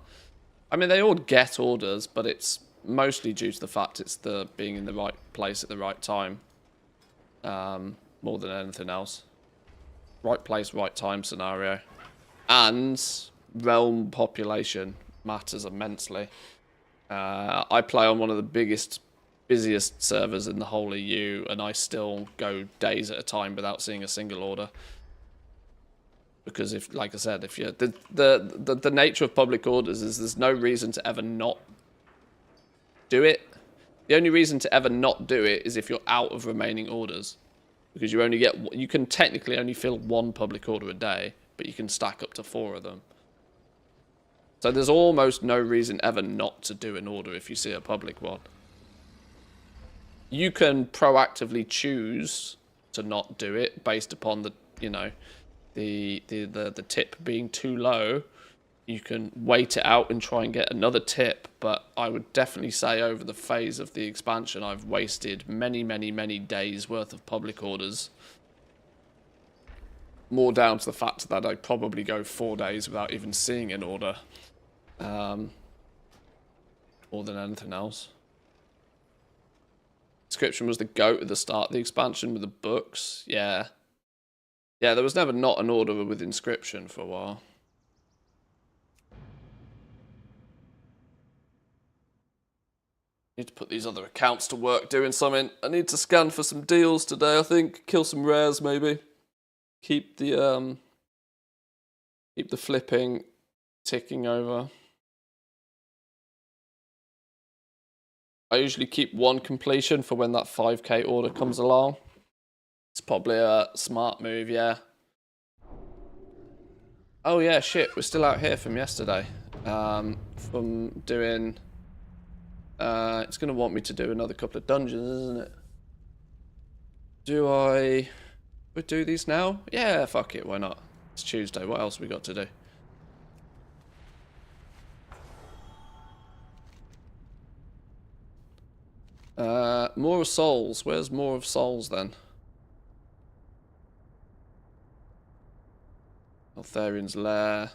I mean, they all get orders, but it's mostly due to the fact it's the being in the right place at the right time, more than anything else. Right place, right time scenario. And realm population matters immensely. I play on one of the busiest servers in the whole EU, and I still go days at a time without seeing a single order. Because if, like I said, if you the nature of public orders is there's no reason to ever not do it. The only reason to ever not do it is if you're out of remaining orders, because you can technically only fill 1 public order a day, but you can stack up to 4 of them. So there's almost no reason ever not to do an order if you see a public one. you can proactively choose to not do it based upon the, you know, the tip being too low. You can wait it out and try and get another tip, but I would definitely say over the phase of the expansion, I've wasted many days worth of public orders. More down to the fact that I'd probably go 4 days without even seeing an order. More than anything else. Inscription was the goat at the start of the expansion with the books. Yeah. Yeah, there was never not an order with Inscription for a while. Need to put these other accounts to work doing something. I need to scan for some deals today, I think. Kill some rares, maybe. Keep the flipping ticking over. I usually keep one completion for when that 5k order comes along. It's probably a smart move, yeah. Oh yeah, shit, we're still out here from yesterday. From doing... it's going to want me to do another couple of dungeons, isn't it? Do I... we do these now? Yeah, fuck it, why not? It's Tuesday, what else we got to do? More of Souls. Where's More of Souls then? Altharian's Lair.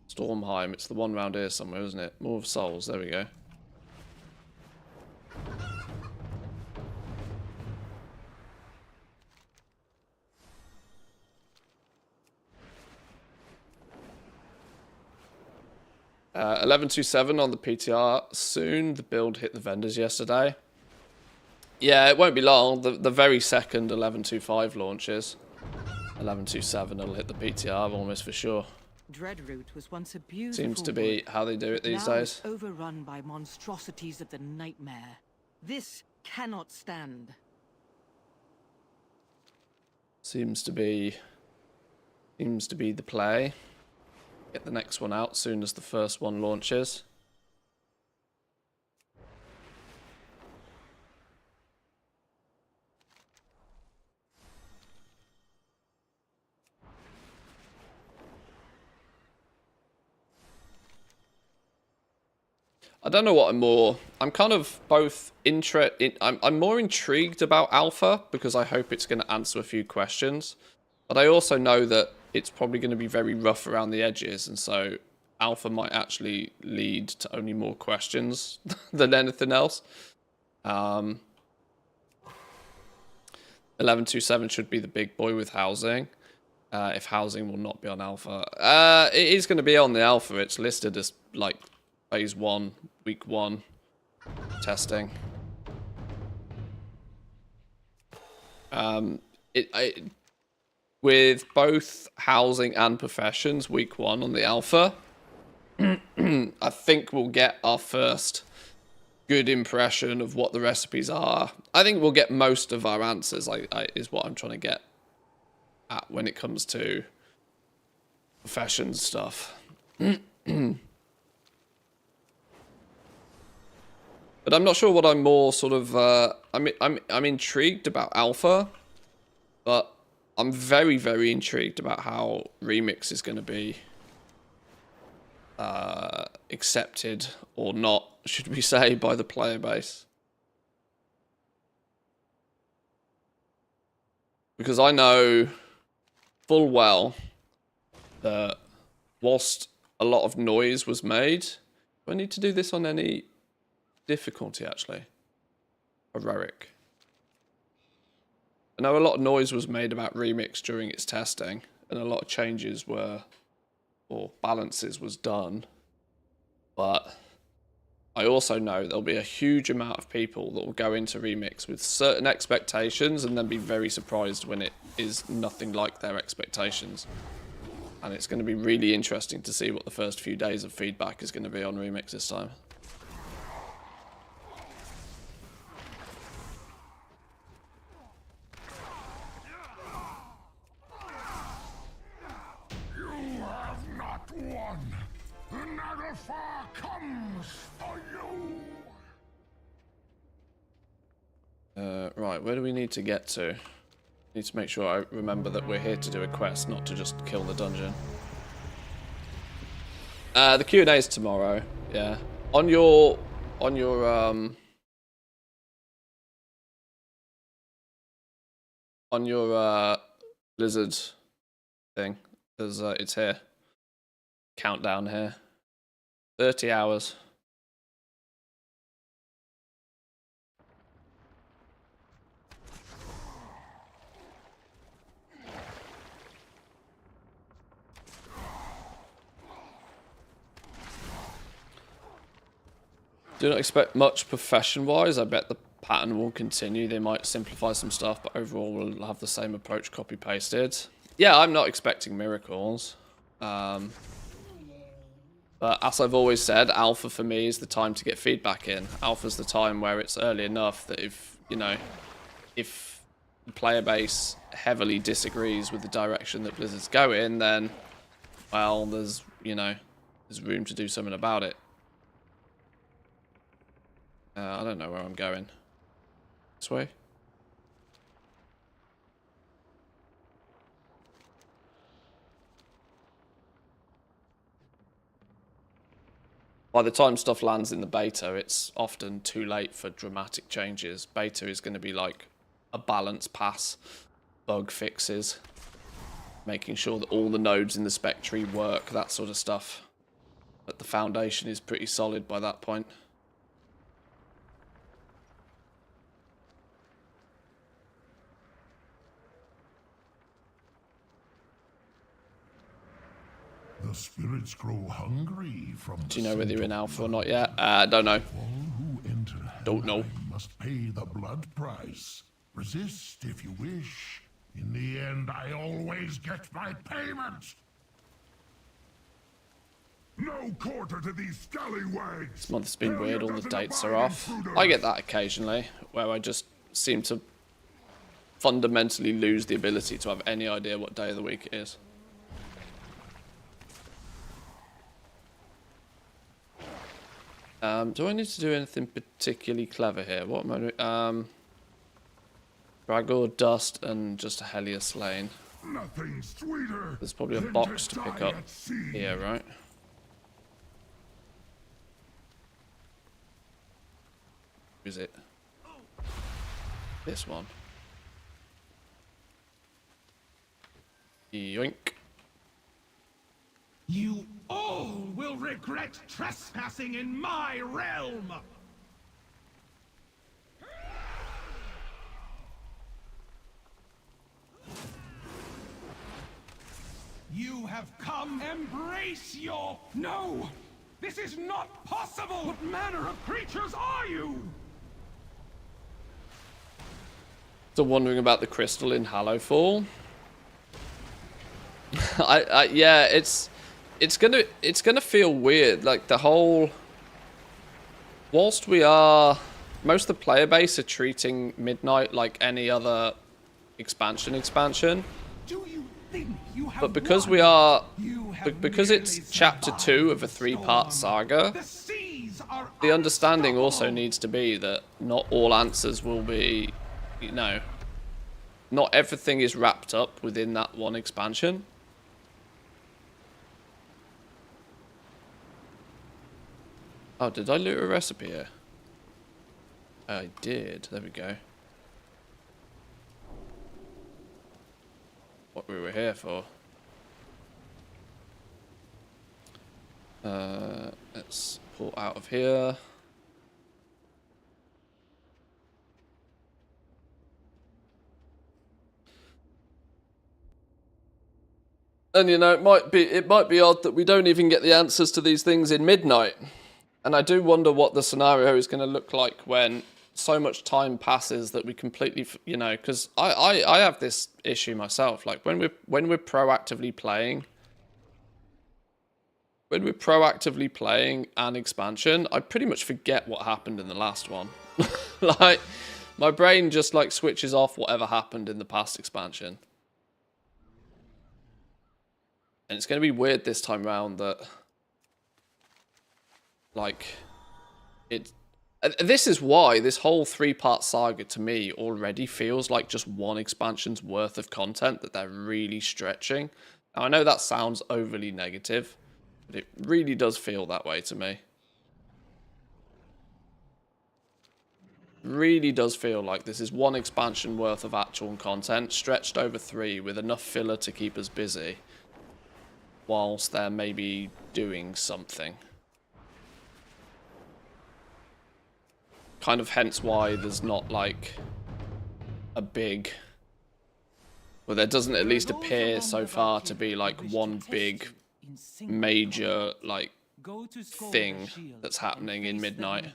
Stormheim. It's the one round here somewhere, isn't it? More of Souls. There we go. Uh, 11.27 on the PTR soon. The build hit the vendors yesterday. Yeah, it won't be long. The very second 11.25 launches. 11.27 it'll hit the PTR almost for sure. Dreadroot was once a beautiful Seems to be wood. how they do it these Now days. it's overrun by monstrosities of the nightmare. This cannot stand. Seems to be the play. Get the next one out soon as the first one launches. I don't know what I'm kind of both I'm more intrigued about Alpha because I hope it's going to answer a few questions. But I also know that it's probably going to be very rough around the edges, and so Alpha might actually lead to only more questions than anything else. 11.27 should be the big boy with housing. If housing will not be on Alpha. It is going to be on the Alpha. It's listed as like phase 1, week 1 testing. With both housing and professions, week 1 on the Alpha, I think we'll get our first good impression of what the recipes are. I think we'll get most of our answers, is what I'm trying to get at when it comes to professions stuff. But I'm not sure what I'm more sort of... I'm intrigued about Alpha, but I'm very, very intrigued about how Remix is going to be accepted or not, should we say, by the player base. Because I know full well that whilst a lot of noise was made... Do I need to do this on any difficulty, actually? Heroic. I know a lot of noise was made about Remix during its testing, and a lot of changes were, or balances was done, but I also know there'll be a huge amount of people that will go into Remix with certain expectations and then be very surprised when it is nothing like their expectations. And it's going to be really interesting to see what the first few days of feedback is going to be on Remix this time. Naglfar comes for you! Right, where do we need to get to? Need to make sure I remember that we're here to do a quest, not to just kill the dungeon. The Q&A is tomorrow. Yeah, on your Blizzard thing, there's it's here. Countdown here. 30 hours. Do not expect much profession-wise. I bet the pattern will continue. They might simplify some stuff, but overall we'll have the same approach copy-pasted. Yeah, I'm not expecting miracles. But as I've always said, alpha for me is the time to get feedback in. Alpha's the time where it's early enough that if the player base heavily disagrees with the direction that Blizzard's going, then, well, there's room to do something about it. I don't know where I'm going. This way? By the time stuff lands in the beta, it's often too late for dramatic changes. Beta is going to be like a balance pass, bug fixes, making sure that all the nodes in the spec tree work, that sort of stuff. But the foundation is pretty solid by that point. The spirits grow hungry from Do you know whether you're in alpha or not yet? Don't know. all who enter Don't know. Helheim must pay the blood price. Resist if you wish. In the end, I always get my payment. No quarter to these scallywags. This month's been Failure weird, all the doesn't dates are abide off. intruders. I get that occasionally, where I just seem to fundamentally lose the ability to have any idea what day of the week it is. Do I need to do anything particularly clever here? What am I doing? Dragor, Dust, and just a Hellier Slain. Nothing sweeter. There's probably a than box to pick die up at sea. here, right? Is it? This one. Yoink. You all will regret trespassing in my realm! You have come. Embrace your... No! This is not possible! What manner of creatures are you? Still wondering about the crystal in Hallowfall. Yeah, it's gonna feel weird. Like the whole, whilst we are, most of the player base are treating Midnight like any other expansion. Do you think you have But because we won? are, You have because it's merely chapter 2 survived of a the 3-part storm. saga, The seas are the understanding also unstoppable. needs to be that not all answers will be, not everything is wrapped up within that one expansion. Oh, did I loot a recipe here? I did. There we go. What we were here for. Let's pull out of here. And it might be odd that we don't even get the answers to these things in Midnight. And I do wonder what the scenario is going to look like when so much time passes that we completely, because I have this issue myself. Like when we're proactively playing an expansion, I pretty much forget what happened in the last one. Like my brain just like switches off whatever happened in the past expansion. And it's going to be weird this time round that Like, this is why this whole 3-part saga to me already feels like just one expansion's worth of content that they're really stretching. Now, I know that sounds overly negative, but it really does feel that way to me. Really does feel like this is one expansion worth of actual content stretched over 3 with enough filler to keep us busy whilst they're maybe doing something. Kind of hence why there's not like a big, well, there doesn't at least appear so far to be like one big major like thing that's happening in Midnight.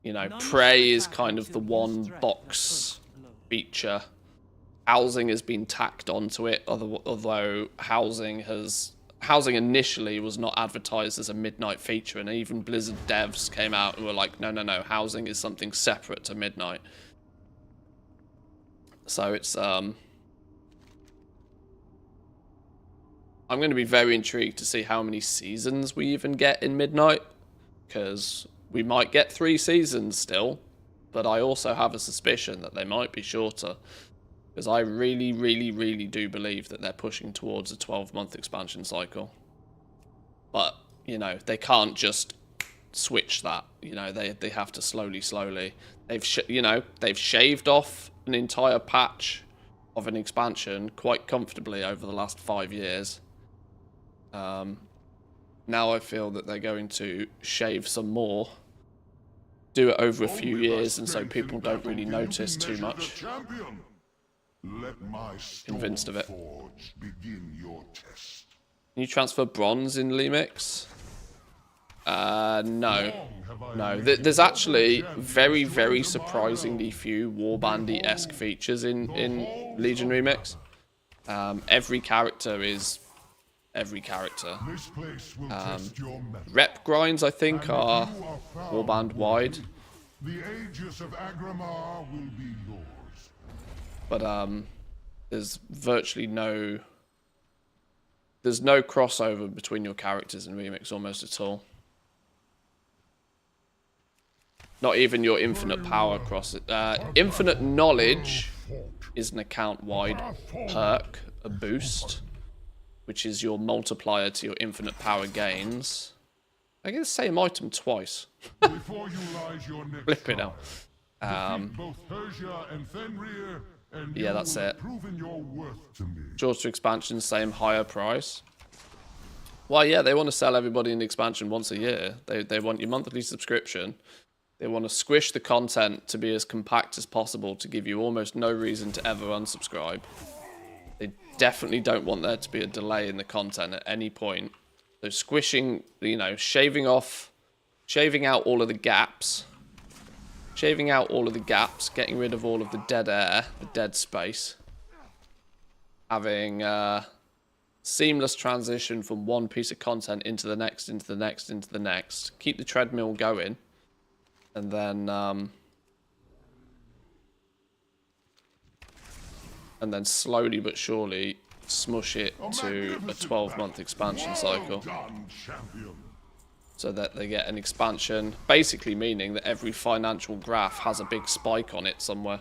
You know, Prey is kind of the one box feature. Housing has been tacked onto it, although housing initially was not advertised as a Midnight feature, and even Blizzard devs came out and were like, no, housing is something separate to Midnight. So it's I'm going to be very intrigued to see how many seasons we even get in Midnight, because we might get 3 seasons still, but I also have a suspicion that they might be shorter, because I really, really, really do believe that they're pushing towards a 12-month expansion cycle. But, you know, they can't just switch that. You know, they have to slowly. They've shaved off an entire patch of an expansion quite comfortably over the last 5 years. Now I feel that they're going to shave some more, do it over a few years, and so people don't really notice too much. Convinced of it. Can you transfer bronze in Lemix? No. There's actually very, very surprisingly few Warbandy-esque features in Legion Remix. Every character is every character. Rep grinds, I think, are warband wide. The Aegis of Agramar will be yours. But there's virtually no crossover between your characters in Remix almost at all. Not even your infinite power cross it. Infinite knowledge is an account-wide perk, a boost, which is your multiplier to your infinite power gains. I get the same item twice. Flip it out. Yeah, that's it. Shorter expansion, same higher price. Well, yeah, they want to sell everybody an expansion once a year. They want your monthly subscription. They want to squish the content to be as compact as possible to give you almost no reason to ever unsubscribe. They definitely don't want there to be a delay in the content at any point. So squishing, you know, shaving out all of the gaps. Shaving out all of the gaps, getting rid of all of the dead air, the dead space. Having seamless transition from one piece of content into the next, into the next, into the next. Keep the treadmill going. And then slowly but surely smush it to a 12-month expansion cycle. So that they get an expansion, basically meaning that every financial graph has a big spike on it somewhere.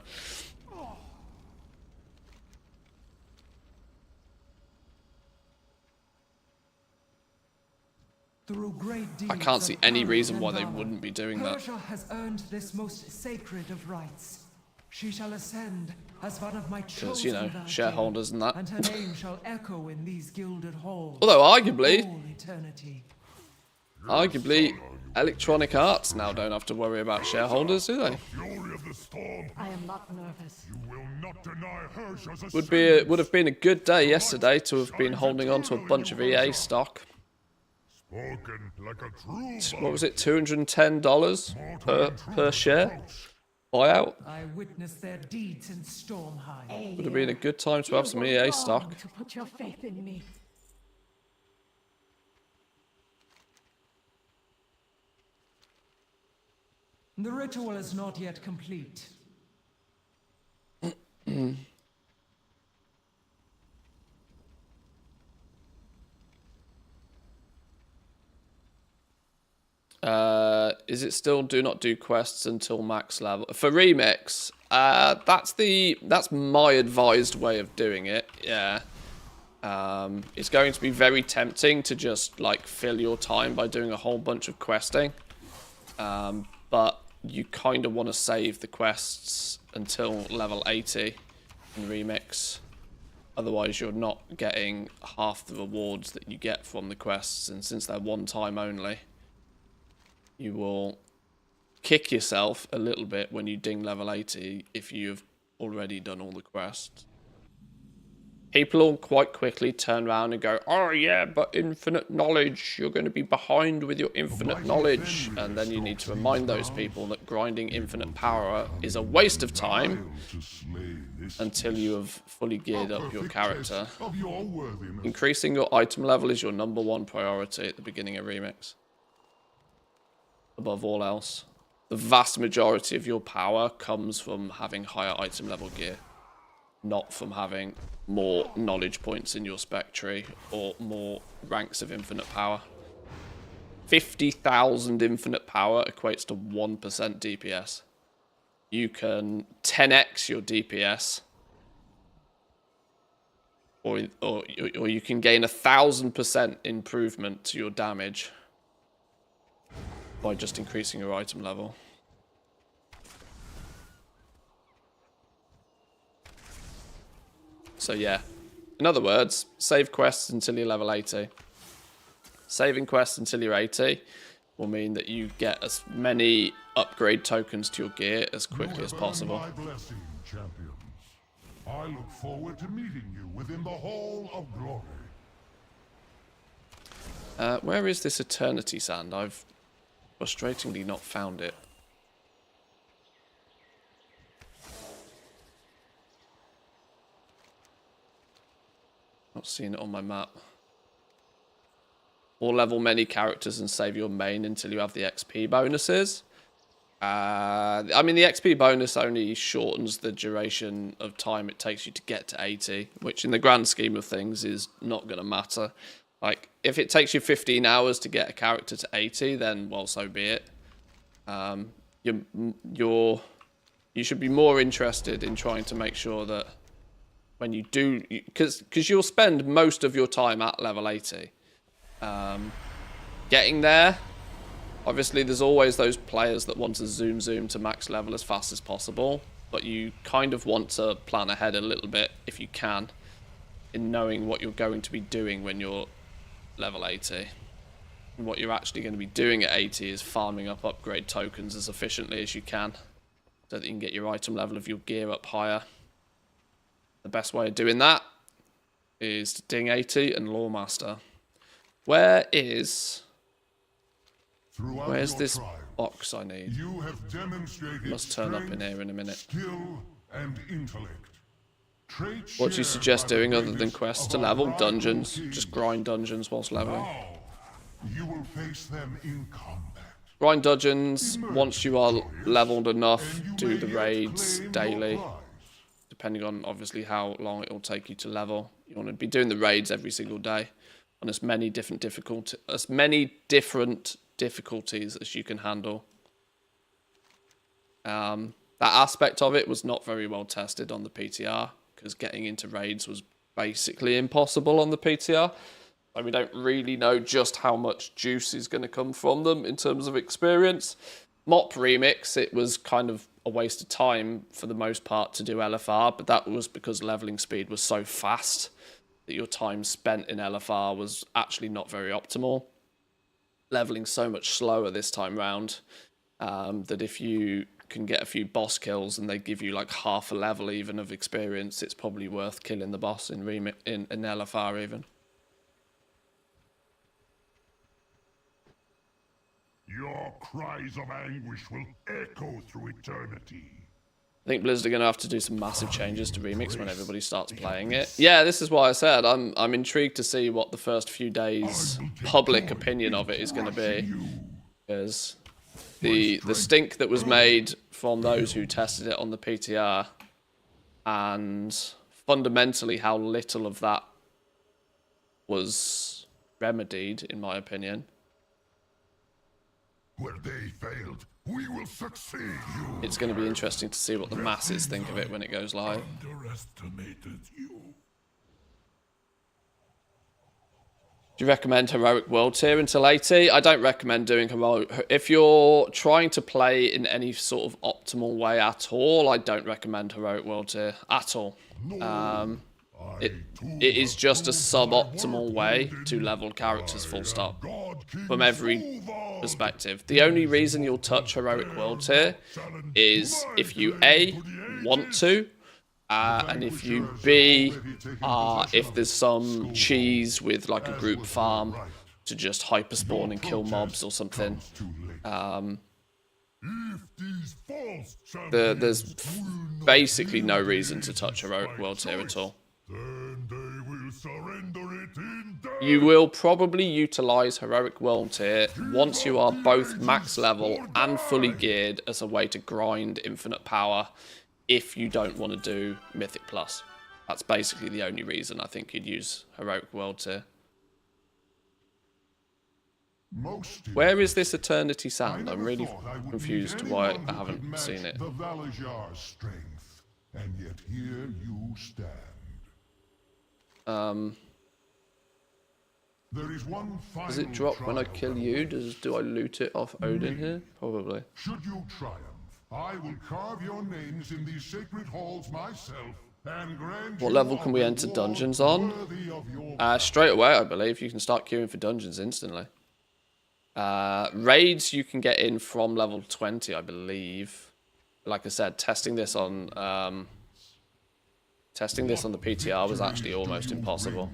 I can't see any reason why they wouldn't be doing that. Persia has earned this most sacred of rights. She shall ascend as one of my chosen, because, you know, shareholders and that. And her name shall echo in these gilded halls. Although arguably, eternity. Electronic Arts now don't have to worry about shareholders, do they? I am not nervous. Would have been a good day yesterday to have been holding on to a bunch of EA stock. What was it, $210 per share? Buyout? I witnessed their deeds in Stormheim. Would have been a good time to have some EA stock. To put your faith in me. The ritual is not yet complete. Is it still do not do quests until max level? For Remix, that's my advised way of doing it, yeah. It's going to be very tempting to just, like, fill your time by doing a whole bunch of questing. But you kind of want to save the quests until level 80 in Remix. Otherwise, you're not getting half the rewards that you get from the quests. And since they're one time only, you will kick yourself a little bit when you ding level 80 if you've already done all the quests. People will quite quickly turn around and go, oh yeah, but infinite knowledge, you're going to be behind with your infinite knowledge. And then you need to remind those people that grinding infinite power is a waste of time until you have fully geared up your character. Increasing your item level is your #1 priority at the beginning of Remix. Above all else. The vast majority of your power comes from having higher item level gear, not from having more knowledge points in your spec tree or more ranks of infinite power. 50,000 infinite power equates to 1% DPS. You can 10x your DPS, or you can gain 1,000% improvement to your damage by just increasing your item level. So yeah, in other words, save quests until you're level 80. Saving quests until you're 80 will mean that you get as many upgrade tokens to your gear as quickly as possible. My blessing, champions. I look forward to meeting you within the Hall of Glory. Where is this Eternity Sand? I've frustratingly not found it. Not seeing it on my map. Or level many characters and save your main until you have the XP bonuses. I mean, the XP bonus only shortens the duration of time it takes you to get to 80, which in the grand scheme of things is not going to matter. Like, if it takes you 15 hours to get a character to 80, then, well, so be it. You should be more interested in trying to make sure that when you do, because you'll spend most of your time at level 80. Getting there, obviously there's always those players that want to zoom to max level as fast as possible, but you kind of want to plan ahead a little bit, if you can, in knowing what you're going to be doing when you're level 80. And what you're actually going to be doing at 80 is farming up upgrade tokens as efficiently as you can, so that you can get your item level of your gear up higher. The best way of doing that is to ding 80 and Lore Master. Where's this box I need? You have demonstrated Must turn up in here in a minute. skill and intellect. What do you suggest doing other than quests to level? Dungeons. Just grind dungeons whilst leveling. Now, you will face them in combat. Grind dungeons. Once you are leveled enough, do the raids daily. Depending on, obviously, how long it will take you to level. You want to be doing the raids every single day on as many different difficulties as you can handle. That aspect of it was not very well tested on the PTR, because getting into raids was basically impossible on the PTR. Like, we don't really know just how much juice is going to come from them in terms of experience. Mop Remix, it was kind of a waste of time for the most part to do LFR, but that was because leveling speed was so fast that your time spent in LFR was actually not very optimal. Leveling so much slower this time round that if you can get a few boss kills and they give you like half a level even of experience, it's probably worth killing the boss in LFR even. Your cries of anguish will echo through eternity. I think Blizzard are going to have to do some massive changes to Remix when everybody starts playing it. Yeah, this is why I said I'm intrigued to see what the first few days' public opinion of it is going to be. Because the stink that was made from those who tested it on the PTR, and fundamentally how little of that was remedied, in my opinion, Where they failed, we will succeed. You It's going to be interesting to see what the masses think of it when it goes live. underestimated you. Do you recommend Heroic World Tier until 80? I don't recommend doing Heroic. If you're trying to play in any sort of optimal way at all, I don't recommend Heroic World Tier at all. It is just a suboptimal way to level characters, full stop, from every perspective. The only reason you'll touch Heroic World Tier is if you A, want to, and if you B, if there's some cheese with like a group farm to just hyper spawn and kill mobs or something. There's basically no reason to touch Heroic World Tier at all. You will probably utilize Heroic World Tier once you are both max level and fully geared as a way to grind infinite power if you don't want to do Mythic Plus. That's basically the only reason I think you'd use Heroic World Tier. Where is this Eternity Sand? I'm really confused why I haven't seen it. The Valajar's strength, and yet here you stand. There is one final Does it drop when I kill you? Do I loot it off Odin here? Probably. Should you triumph, I will carve your names in these sacred halls myself and grant What level can we enter dungeons on? Straight away, I believe. You can start queuing for dungeons instantly. Raids you can get in from level 20, I believe. Like I said, testing this on the PTR was actually almost impossible.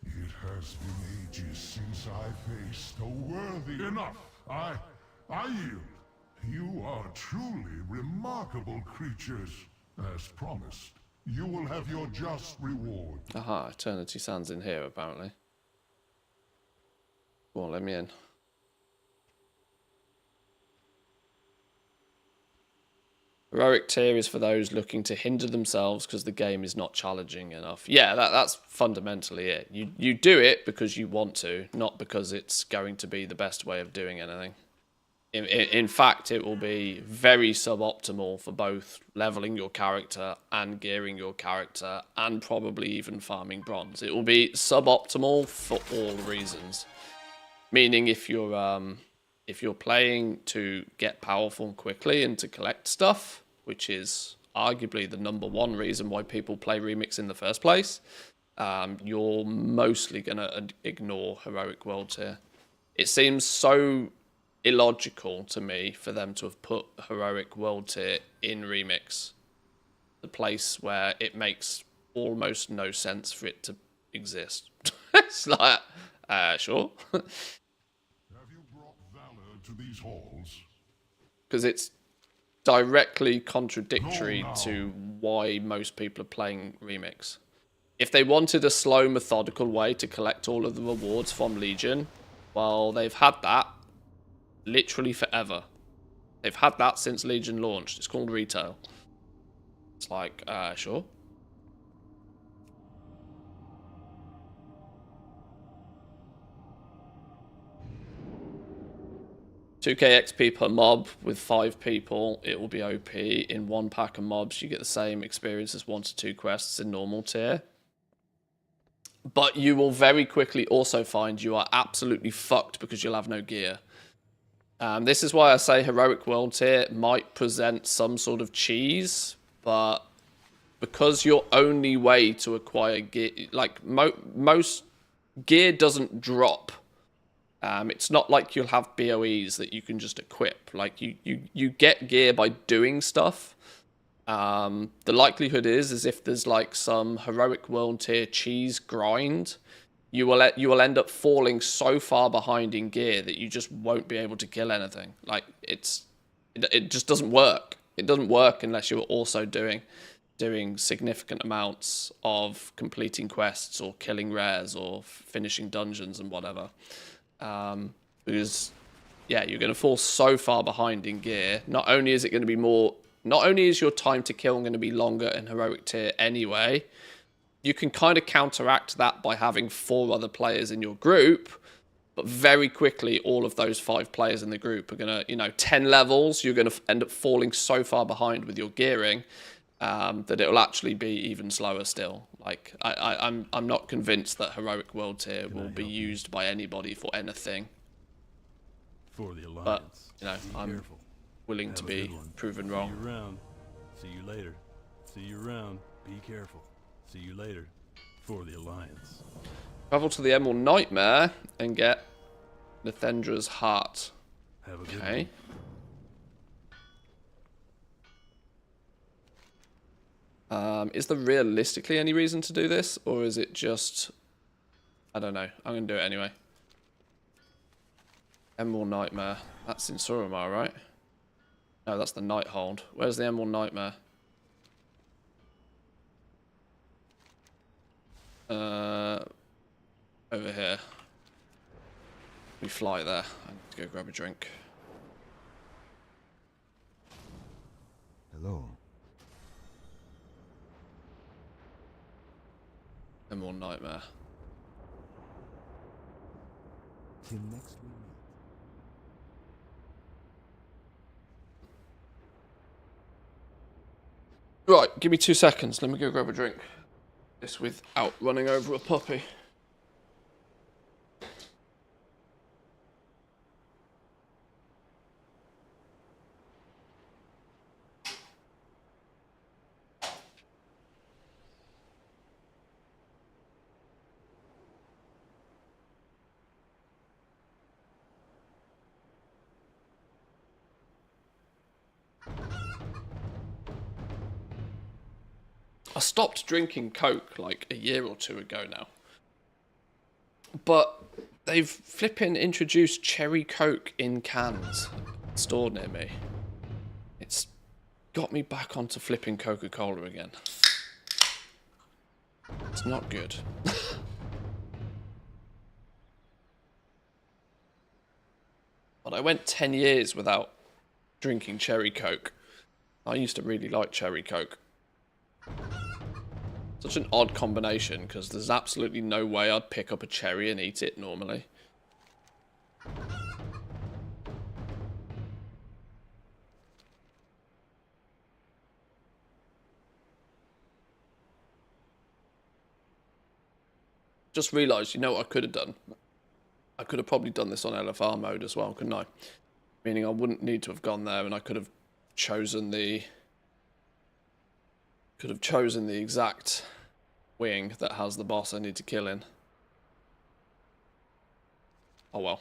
It has been ages since I faced a worthy enough. I yield. You are truly remarkable creatures. As promised, you will have your just reward. Aha, Eternity Sand's in here apparently. Come on, let me in. Heroic Tier is for those looking to hinder themselves because the game is not challenging enough. Yeah, that's fundamentally it. You do it because you want to, not because it's going to be the best way of doing anything. In fact, it will be very suboptimal for both leveling your character and gearing your character and probably even farming bronze. It will be suboptimal for all reasons. Meaning if you're playing to get powerful quickly and to collect stuff, which is arguably the #1 reason why people play Remix in the first place, you're mostly going to ignore Heroic World Tier. It seems so illogical to me for them to have put Heroic World Tier in Remix, the place where it makes almost no sense for it to exist. It's like, sure. Have you brought valor to these halls? Because it's directly contradictory to why most people are playing Remix. If they wanted a slow, methodical way to collect all of the rewards from Legion, well, they've had that literally forever. They've had that since Legion launched. It's called retail. It's like, sure. $2k XP per mob with 5 people. It will be OP. In 1 pack of mobs, you get the same experience as 1 to 2 quests in normal tier. But you will very quickly also find you are absolutely fucked because you'll have no gear. This is why I say Heroic World Tier might present some sort of cheese, but because your only way to acquire gear, like most gear doesn't drop. It's not like you'll have BOEs that you can just equip. Like you get gear by doing stuff. The likelihood is if there's like some Heroic World Tier cheese grind, you will end up falling so far behind in gear that you just won't be able to kill anything. Like it just doesn't work. It doesn't work unless you're also doing significant amounts of completing quests or killing rares or finishing dungeons and whatever. Because yeah, you're going to fall so far behind in gear. Not only is your time to kill going to be longer in Heroic Tier anyway, you can kind of counteract that by having 4 other players in your group But very quickly, all of those 5 players in the group are going to, 10 levels, you're going to end up falling so far behind with your gearing that it will actually be even slower still. Like, I'm not convinced that Heroic World Tier will be used by anybody for anything. For the Alliance. But, I'm willing to be proven wrong. See you around. See you later. See you around. Be careful. See you later. For the Alliance. Travel to the Emerald Nightmare and get Nathendra's heart. Have a good Okay. Is there realistically any reason to do this? Or is it just... I don't know. I'm going to do it anyway. Emerald Nightmare. That's in Suramar, right? No, that's the Nighthold. Where's the Emerald Nightmare? Over here. We fly there. I need to go grab a drink. Hello. Emerald Nightmare. Till next we meet. Right, give me 2 seconds. Let me go grab a drink. This without running over a puppy. I stopped drinking Coke like a year or 2 ago now. But they've flipping introduced cherry Coke in cans stored near me. It's got me back onto flipping Coca-Cola again. It's not good. But I went 10 years without drinking cherry Coke. I used to really like cherry Coke. Such an odd combination, because there's absolutely no way I'd pick up a cherry and eat it normally. Just realised, you know what I could have done? I could have probably done this on LFR mode as well, couldn't I? Meaning I wouldn't need to have gone there, and I could have chosen the... exact wing that has the boss I need to kill in. Oh well.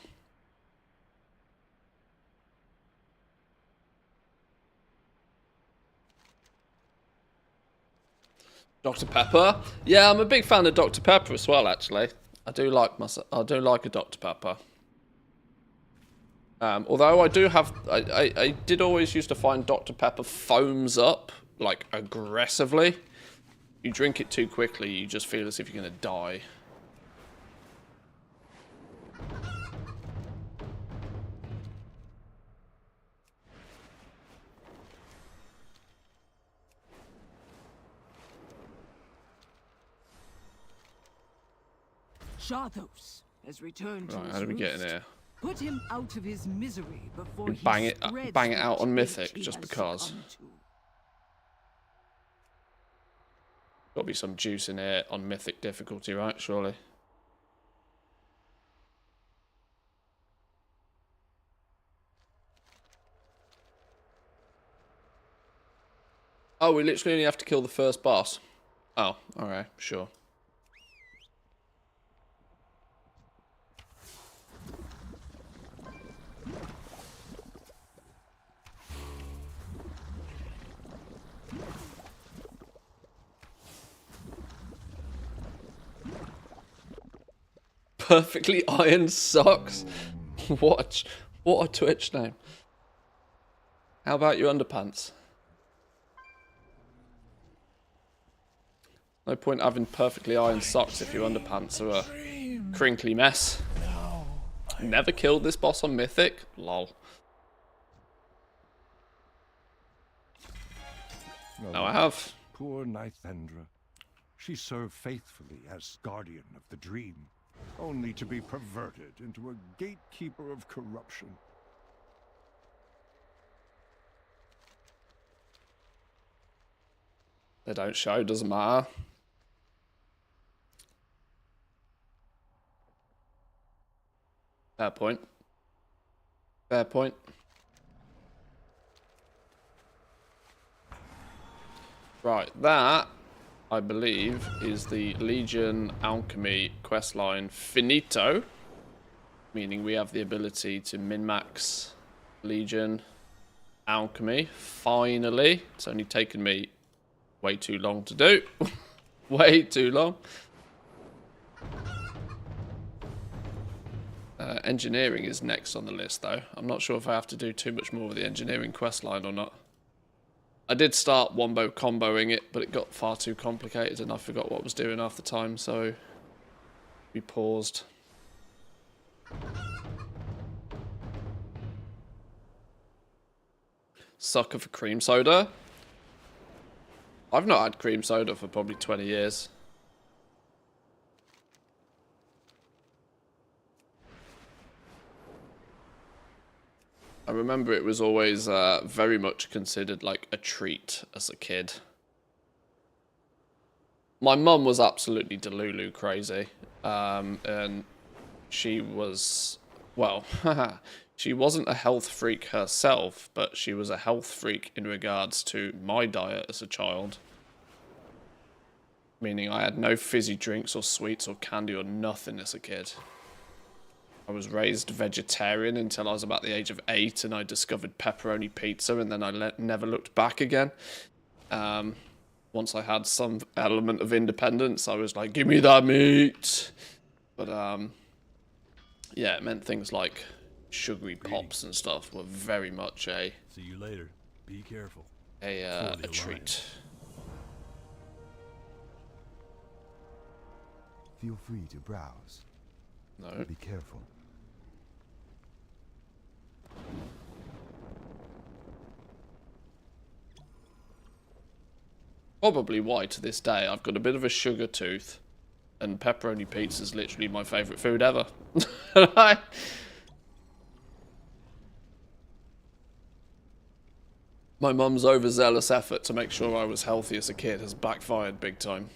Dr. Pepper? Yeah, I'm a big fan of Dr. Pepper as well, actually. I do like a Dr. Pepper. Although I do have... I did always used to find Dr. Pepper foams up, like, aggressively. You drink it too quickly, you just feel as if you're going to die. Sharthos has returned to Right, his how do we get in roost. here? Put him out of his misery before he Bang it spreads out the on hate Mythic, he just has because. succumbed to. Got to be some juice in here on Mythic difficulty, right? Surely. Oh, we literally only have to kill the first boss. Oh, alright, sure. Perfectly Ironed Socks. What a Twitch name. How about your underpants? No point having perfectly ironed socks if your underpants are a crinkly mess. Never killed this boss on Mythic? Lol. No, I have. Poor Nythendra. She served faithfully as guardian of the dream. only to be perverted into a gatekeeper of corruption. They don't show, doesn't matter. Fair point. Fair point. Right, that, I believe, is the Legion Alchemy questline finito. Meaning we have the ability to min-max Legion Alchemy. Finally. It's only taken me way too long to do. Way too long. Engineering is next on the list, though. I'm not sure if I have to do too much more with the engineering questline or not. I did start wombo comboing it, but it got far too complicated and I forgot what I was doing half the time, so we paused. Sucker for cream soda. I've not had cream soda for probably 20 years. I remember it was always very much considered like a treat as a kid. My mum was absolutely Delulu crazy. And she was, well, she wasn't a health freak herself, but she was a health freak in regards to my diet as a child. Meaning I had no fizzy drinks or sweets or candy or nothing as a kid. I was raised vegetarian until I was about the age of 8 and I discovered pepperoni pizza and then I never looked back again. Once I had some element of independence, I was like, give me that meat. But yeah, it meant things like sugary pops and stuff were very much a... See you later. Be careful. A treat. Feel free to browse. No. Be careful. Probably why to this day I've got a bit of a sugar tooth and pepperoni pizza is literally my favourite food ever. My mum's overzealous effort to make sure I was healthy as a kid has backfired big time.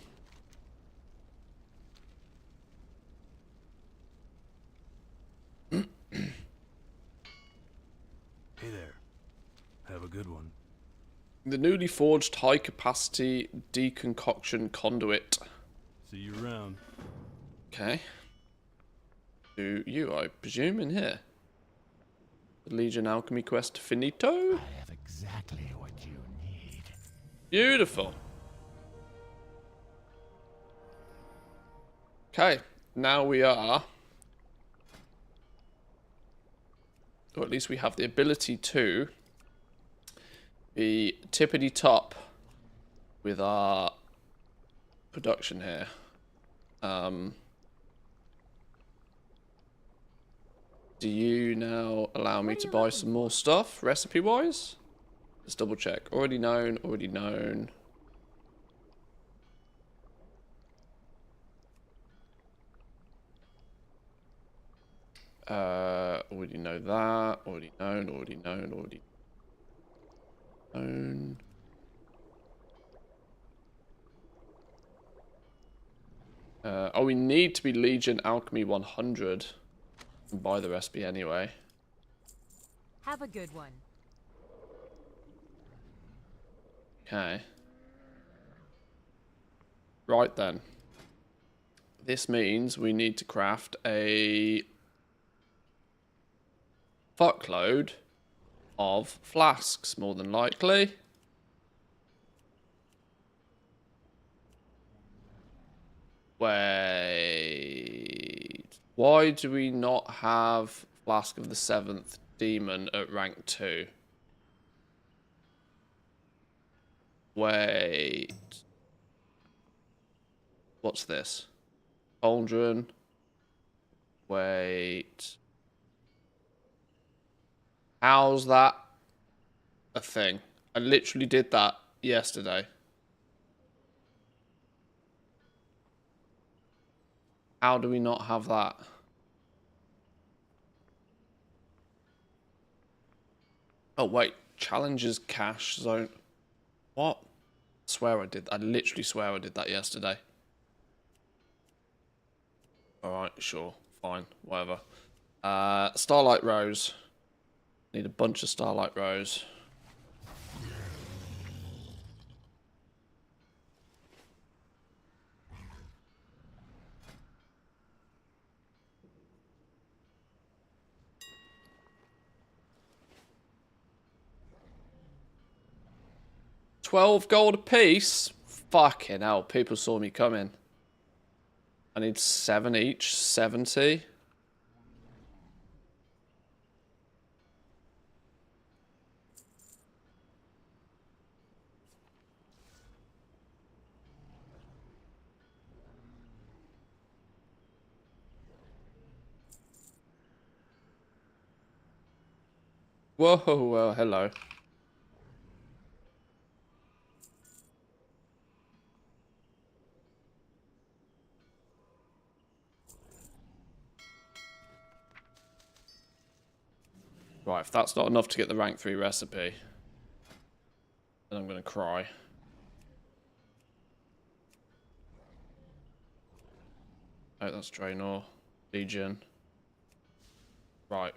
Hey there. Have a good one. The newly forged high-capacity deconcoction conduit. See you around. Okay. Do you, I presume, in here? The Legion Alchemy Quest finito? I have exactly what you need. Beautiful. Okay, now we are... or at least we have the ability to be tippity top with our production here. Do you now allow me to buy some more stuff, recipe-wise? Let's double check. Already known, already known. Already know that. Already known, already known, already known. Oh, we need to be Legion Alchemy 100 and buy the recipe anyway. Have a good one. Okay. Right then. This means we need to craft a fuckload of flasks, more than likely. Wait. Why do we not have Flask of the 7th Demon at rank 2? Wait. What's this? Cauldron. Wait. How's that a thing? I literally did that yesterday. How do we not have that? Oh, wait. Challenges cache zone. What? I literally swear I did that yesterday. Alright, sure. Fine. Whatever. Starlight Rose. Need a bunch of Starlight Rose. $12 gold a piece? Fucking hell, people saw me coming. I need 7 each, 70. Whoa, well, hello. Right, if that's not enough to get the rank 3 recipe, then I'm going to cry. Oh, that's Draenor. Legion. Right.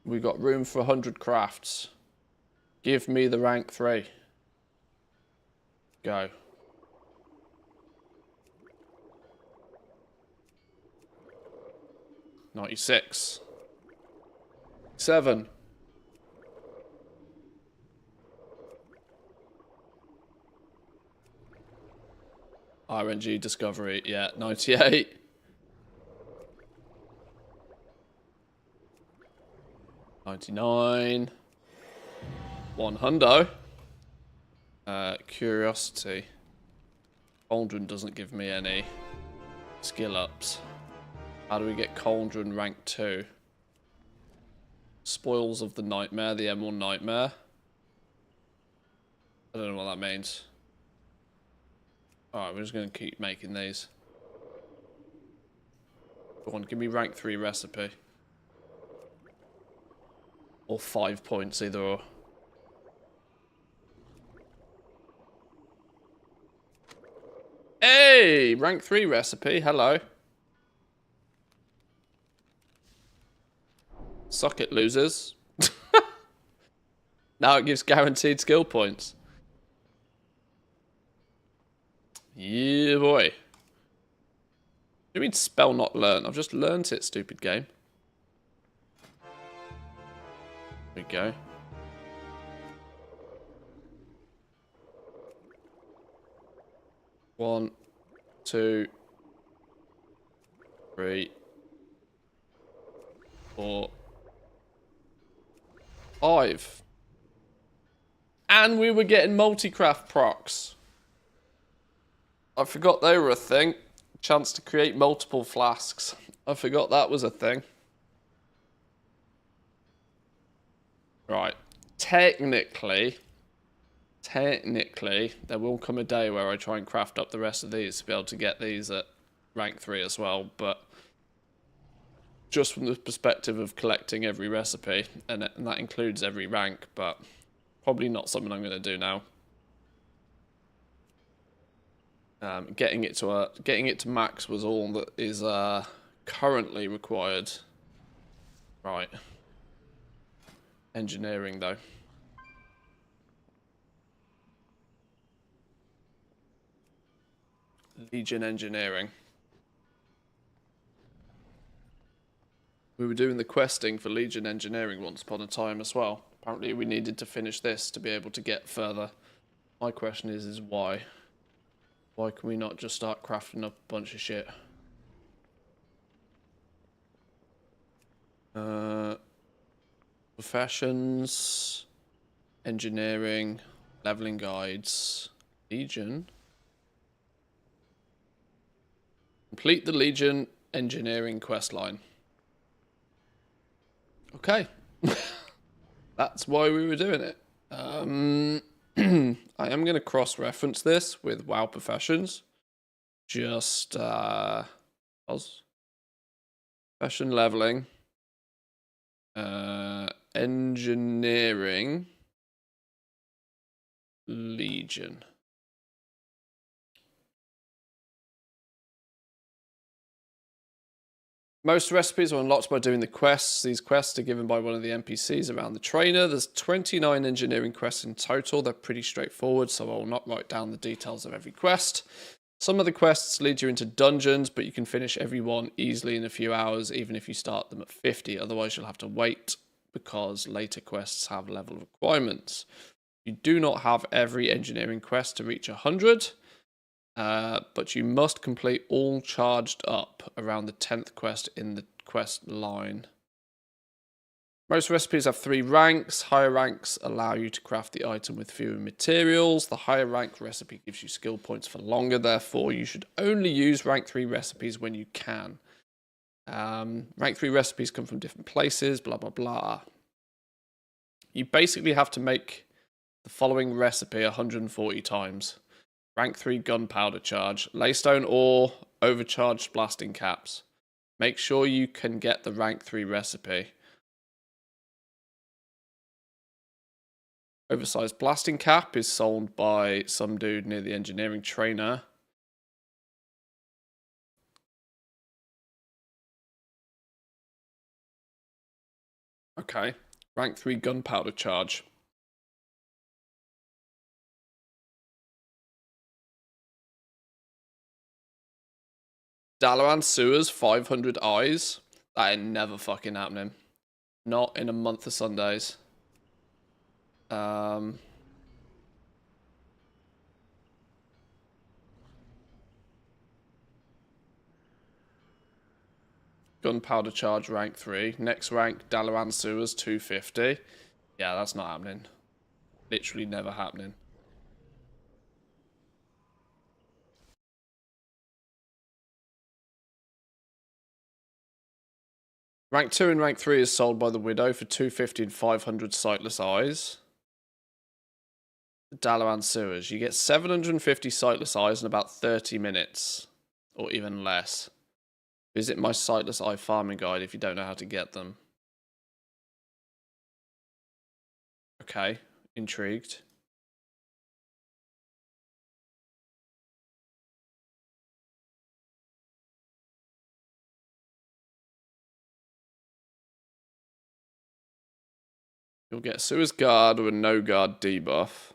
We got room for 100 crafts. Give me the rank 3. Go. $96. 7. RNG Discovery, yeah, 98. 99. 100. Curiosity. Cauldron doesn't give me any skill ups. How do we get Cauldron rank 2? Spoils of the Nightmare, the Emerald Nightmare. I don't know what that means. Alright, we're just going to keep making these. Go on, give me rank 3 recipe. Or 5 points, either or. Hey! Rank 3 recipe, hello. Suck it, losers. Now it gives guaranteed skill points. Yeah, boy. What do you mean spell not learn? I've just learnt it, stupid game. There we go. One, 2, 3, 4, 5. And we were getting multi-craft procs. I forgot they were a thing. Chance to create multiple flasks. I forgot that was a thing. Right. Technically, there will come a day where I try and craft up the rest of these to be able to get these at rank 3 as well, but just from the perspective of collecting every recipe, and that includes every rank, but probably not something I'm going to do now. Getting it to max was all that is currently required. Right. Engineering though. Legion engineering. We were doing the questing for Legion engineering once upon a time as well. Apparently we needed to finish this to be able to get further. My question is why? Why can we not just start crafting up a bunch of shit? Professions, engineering, leveling guides, Legion. Complete the Legion engineering questline. Okay. That's why we were doing it. I am going to cross-reference this with WoW Professions, just profession leveling, engineering, Legion. Most recipes are unlocked by doing the quests. These quests are given by one of the NPCs around the trainer. There's 29 engineering quests in total. They're pretty straightforward, so I will not write down the details of every quest. Some of the quests lead you into dungeons, but you can finish every one easily in a few hours, even if you start them at 50. Otherwise, you'll have to wait, because later quests have level requirements. You do not have every engineering quest to reach 100. But you must complete all charged up around the 10th quest in the quest line. Most recipes have 3 ranks. Higher ranks allow you to craft the item with fewer materials. The higher rank recipe gives you skill points for longer, therefore you should only use rank 3 recipes when you can. Rank 3 recipes come from different places, blah blah blah. You basically have to make the following recipe 140 times. Rank 3 gunpowder charge, laystone ore, overcharged blasting caps. Make sure you can get the rank 3 recipe. Oversized blasting cap is sold by some dude near the engineering trainer. Okay, rank 3 gunpowder charge. Dalaran sewers, 500 eyes. That ain't never fucking happening. Not in a month of Sundays. Gunpowder charge rank 3. Next rank, Dalaran sewers, 250. Yeah, that's not happening. Literally never happening. Rank 2 and rank 3 is sold by the Widow for 250 and 500 sightless eyes. Dalaran sewers. You get 750 sightless eyes in about 30 minutes. Or even less. Visit my sightless eye farming guide if you don't know how to get them. Okay, intrigued. You'll get Sewer's Guard or a No Guard debuff.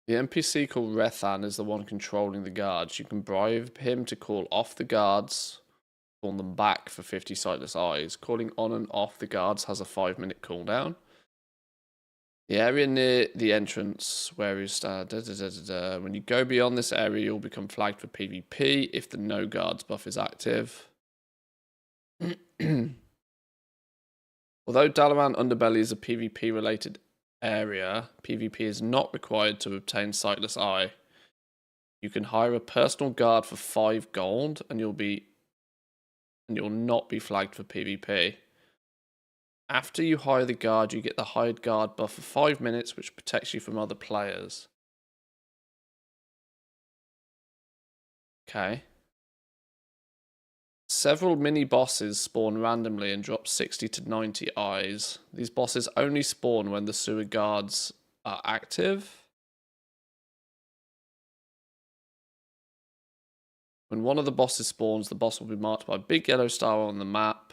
The NPC called Rethan is the one controlling the guards. You can bribe him to call off the guards, call them back for 50 sightless eyes. Calling on and off the guards has a 5-minute cooldown. The area near the entrance where you stand. When you go beyond this area, you'll become flagged for PvP if the no guards buff is active. Although Dalaran Underbelly is a PvP related area, PvP is not required to obtain Sightless Eye. You can hire a personal guard for 5 gold and you'll not be flagged for PvP. After you hire the guard, you get the hired guard buff for 5 minutes, which protects you from other players. Okay. Several mini-bosses spawn randomly and drop 60 to 90 eyes. These bosses only spawn when the sewer guards are active. When one of the bosses spawns, the boss will be marked by a big yellow star on the map.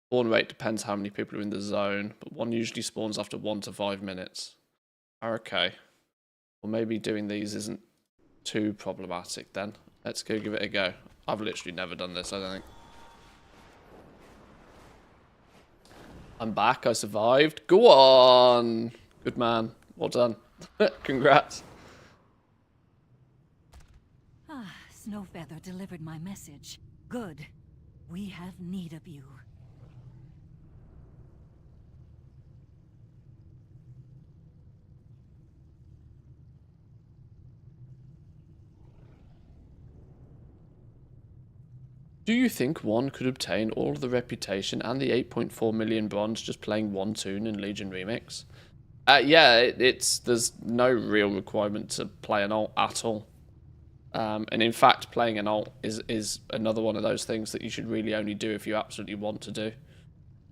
Spawn rate depends how many people are in the zone, but one usually spawns after 1 to 5 minutes. Okay. Well, maybe doing these isn't too problematic then. Let's go give it a go. I've literally never done this, I don't think. I'm back, I survived. Go on! Good man. Well done. Congrats. Ah, Snowfeather delivered my message. Good. We have need of you. Do you think one could obtain all of the reputation and the 8.4 million bronze just playing one tune in Legion Remix? Yeah, there's no real requirement to play an alt at all. And in fact, playing an alt is another one of those things that you should really only do if you absolutely want to do.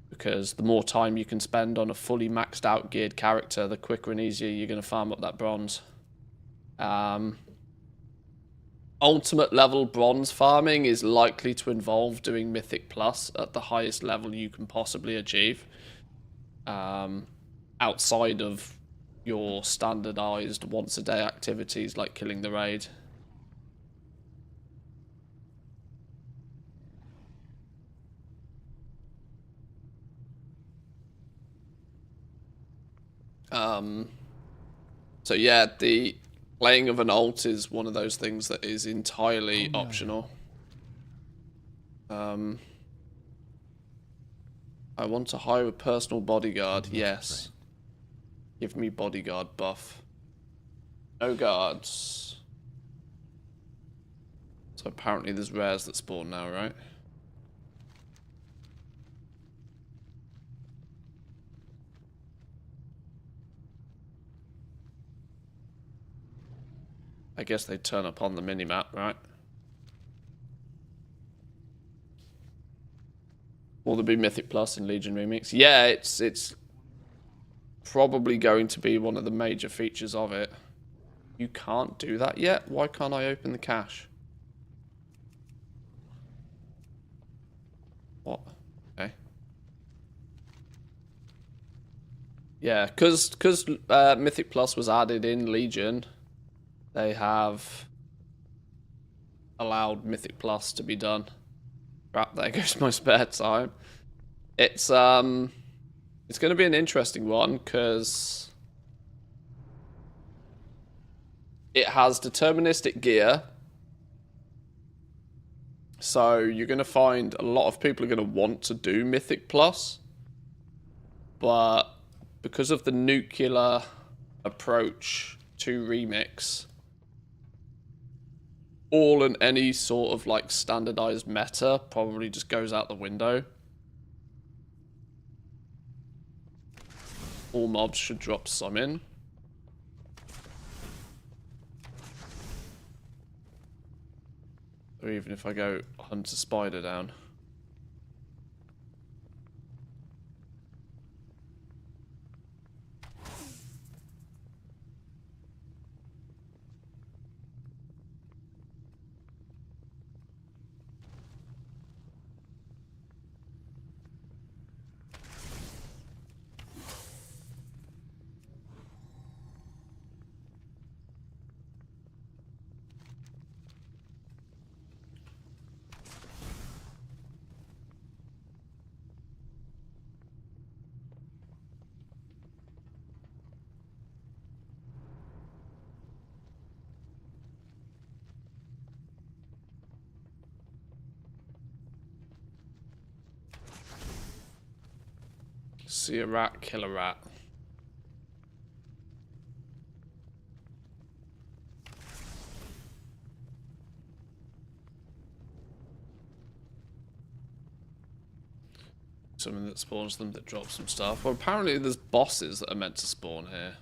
Because the more time you can spend on a fully maxed out geared character, the quicker and easier you're going to farm up that bronze. Ultimate level bronze farming is likely to involve doing Mythic Plus at the highest level you can possibly achieve. Outside of your standardized once a day activities like killing the raid. So yeah, the playing of an alt is one of those things that is entirely optional. I want to hire a personal bodyguard. Yes. Give me bodyguard buff. No guards. So apparently there's rares that spawn now, right? I guess they turn up on the minimap, right? Will there be Mythic Plus in Legion Remix? Yeah, it's probably going to be one of the major features of it. You can't do that yet? Why can't I open the cache? What? Okay. Yeah, because Mythic Plus was added in Legion, they have allowed Mythic Plus to be done. Crap, there goes my spare time. It's going to be an interesting one because it has deterministic gear. So you're going to find a lot of people are going to want to do Mythic Plus. But because of the nuclear approach to Remix, all and any sort of like standardized meta probably just goes out the window. All mobs should drop summon. Or even if I go hunt a spider down. See a rat, kill a rat. Something that spawns them that drops some stuff. Well, apparently there's bosses that are meant to spawn here.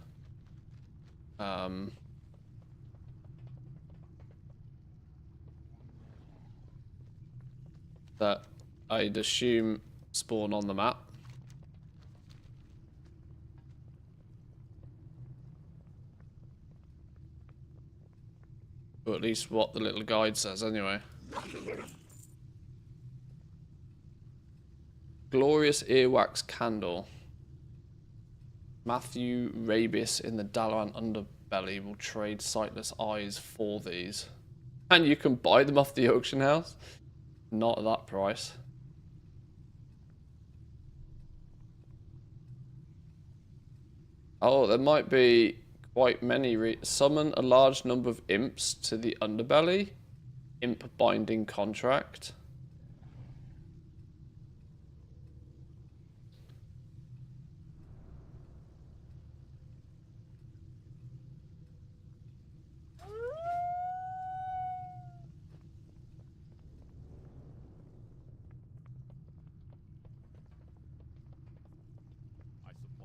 That I'd assume spawn on the map. Or at least what the little guide says anyway. Glorious earwax candle. Matthew Rabius in the Dalaran underbelly will trade sightless eyes for these. And you can buy them off the auction house. Not at that price. Oh, there might be quite many. Summon a large number of imps to the underbelly. Imp binding contract.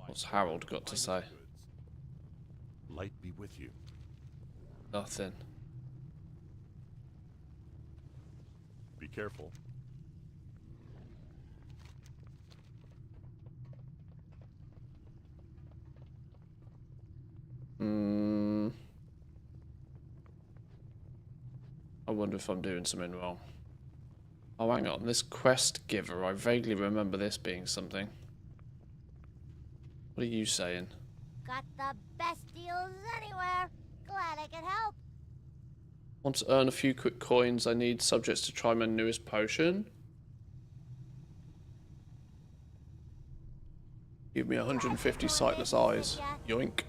What's Harold got to say? with you? Nothing. Be careful. I wonder if I'm doing something wrong. Oh, hang on. This quest giver, I vaguely remember this being something. What are you saying? Got the best deals anywhere. Glad I could help. Want to earn a few quick coins I need subjects to try my newest potion? Give me 150 sightless eyes. Yoink.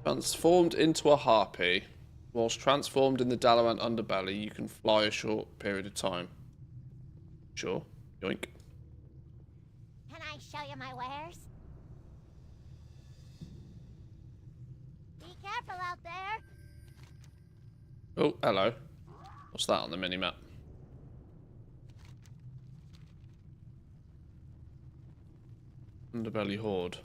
Transformed into a harpy. Whilst transformed in the Dalaran underbelly, you can fly a short period of time. Sure. Yoink. Can I show you my wares? Be careful out there. Oh, hello. What's that on the minimap? Underbelly Horde.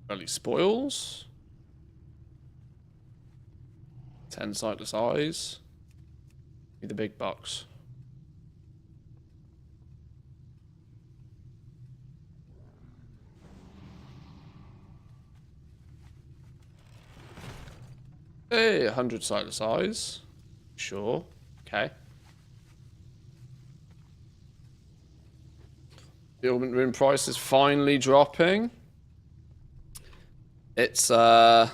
Belly spoils. 10 sightless eyes. Be the big box. Hey, 100 sightless eyes. Sure. Okay. The augment rune price is finally dropping. It's yeah,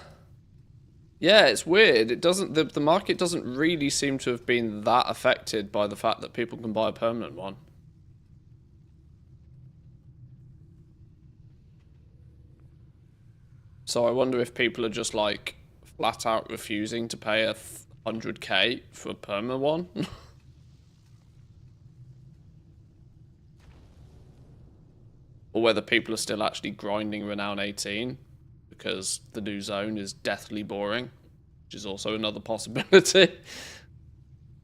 it's weird. It doesn't the market doesn't really seem to have been that affected by the fact that people can buy a permanent one. So I wonder if people are just like flat out refusing to pay 100k for a permanent one. Or whether people are still actually grinding Renown 18 because the new zone is deathly boring, which is also another possibility.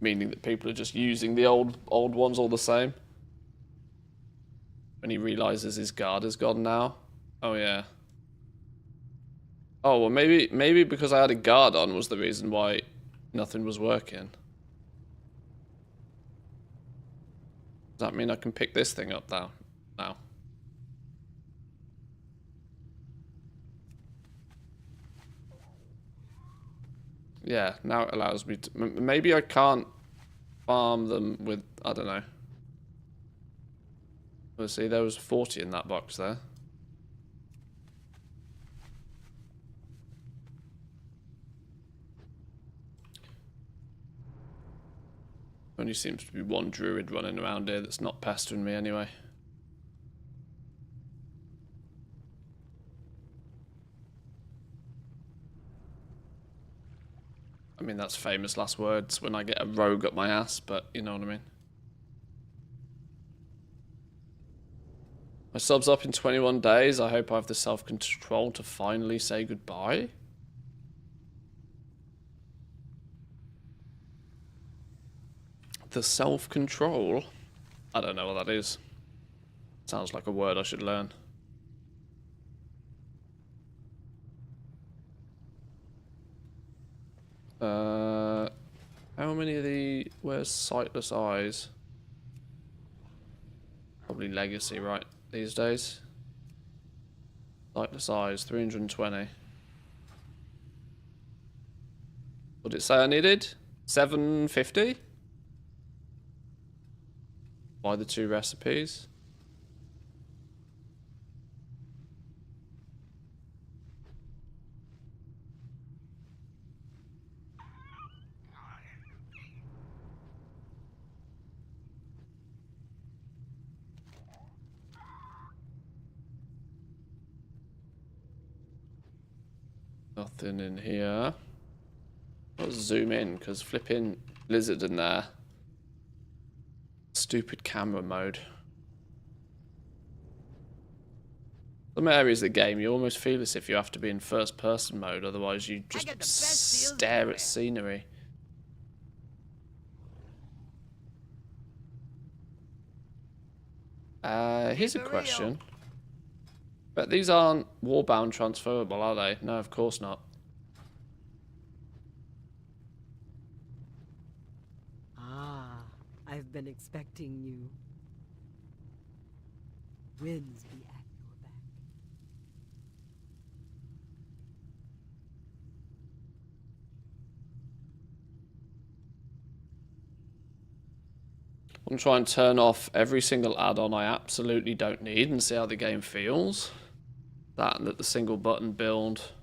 Meaning that people are just using the old ones all the same. When he realizes his guard is gone now. Oh yeah. Oh well, maybe because I had a guard on was the reason why nothing was working. Does that mean I can pick this thing up now? Now. Yeah, now it allows me to... Maybe I can't farm them with... I don't know. Let's see, there was 40 in that box there. Only seems to be one druid running around here that's not pestering me anyway. I mean, that's famous last words when I get a rogue up my ass, but you know what I mean. My sub's up in 21 days. I hope I have the self-control to finally say goodbye. The self-control? I don't know what that is. Sounds like a word I should learn. How many of the... Where's sightless eyes? Probably legacy, right, these days. Sightless eyes, 320. What did it say I needed? 750? Buy the 2 recipes. Nothing in here. Let's zoom in, because flipping lizard in there. Stupid camera mode. Some areas of the game, you almost feel as if you have to be in first person mode, otherwise you just stare at scenery. Here's a question. But these aren't warbound transferable, are they? No, of course not. Ah, I've been expecting you. Winds be at your back. I'm trying try and turn off every single add-on I absolutely don't need and see how the game feels. That and that the single button build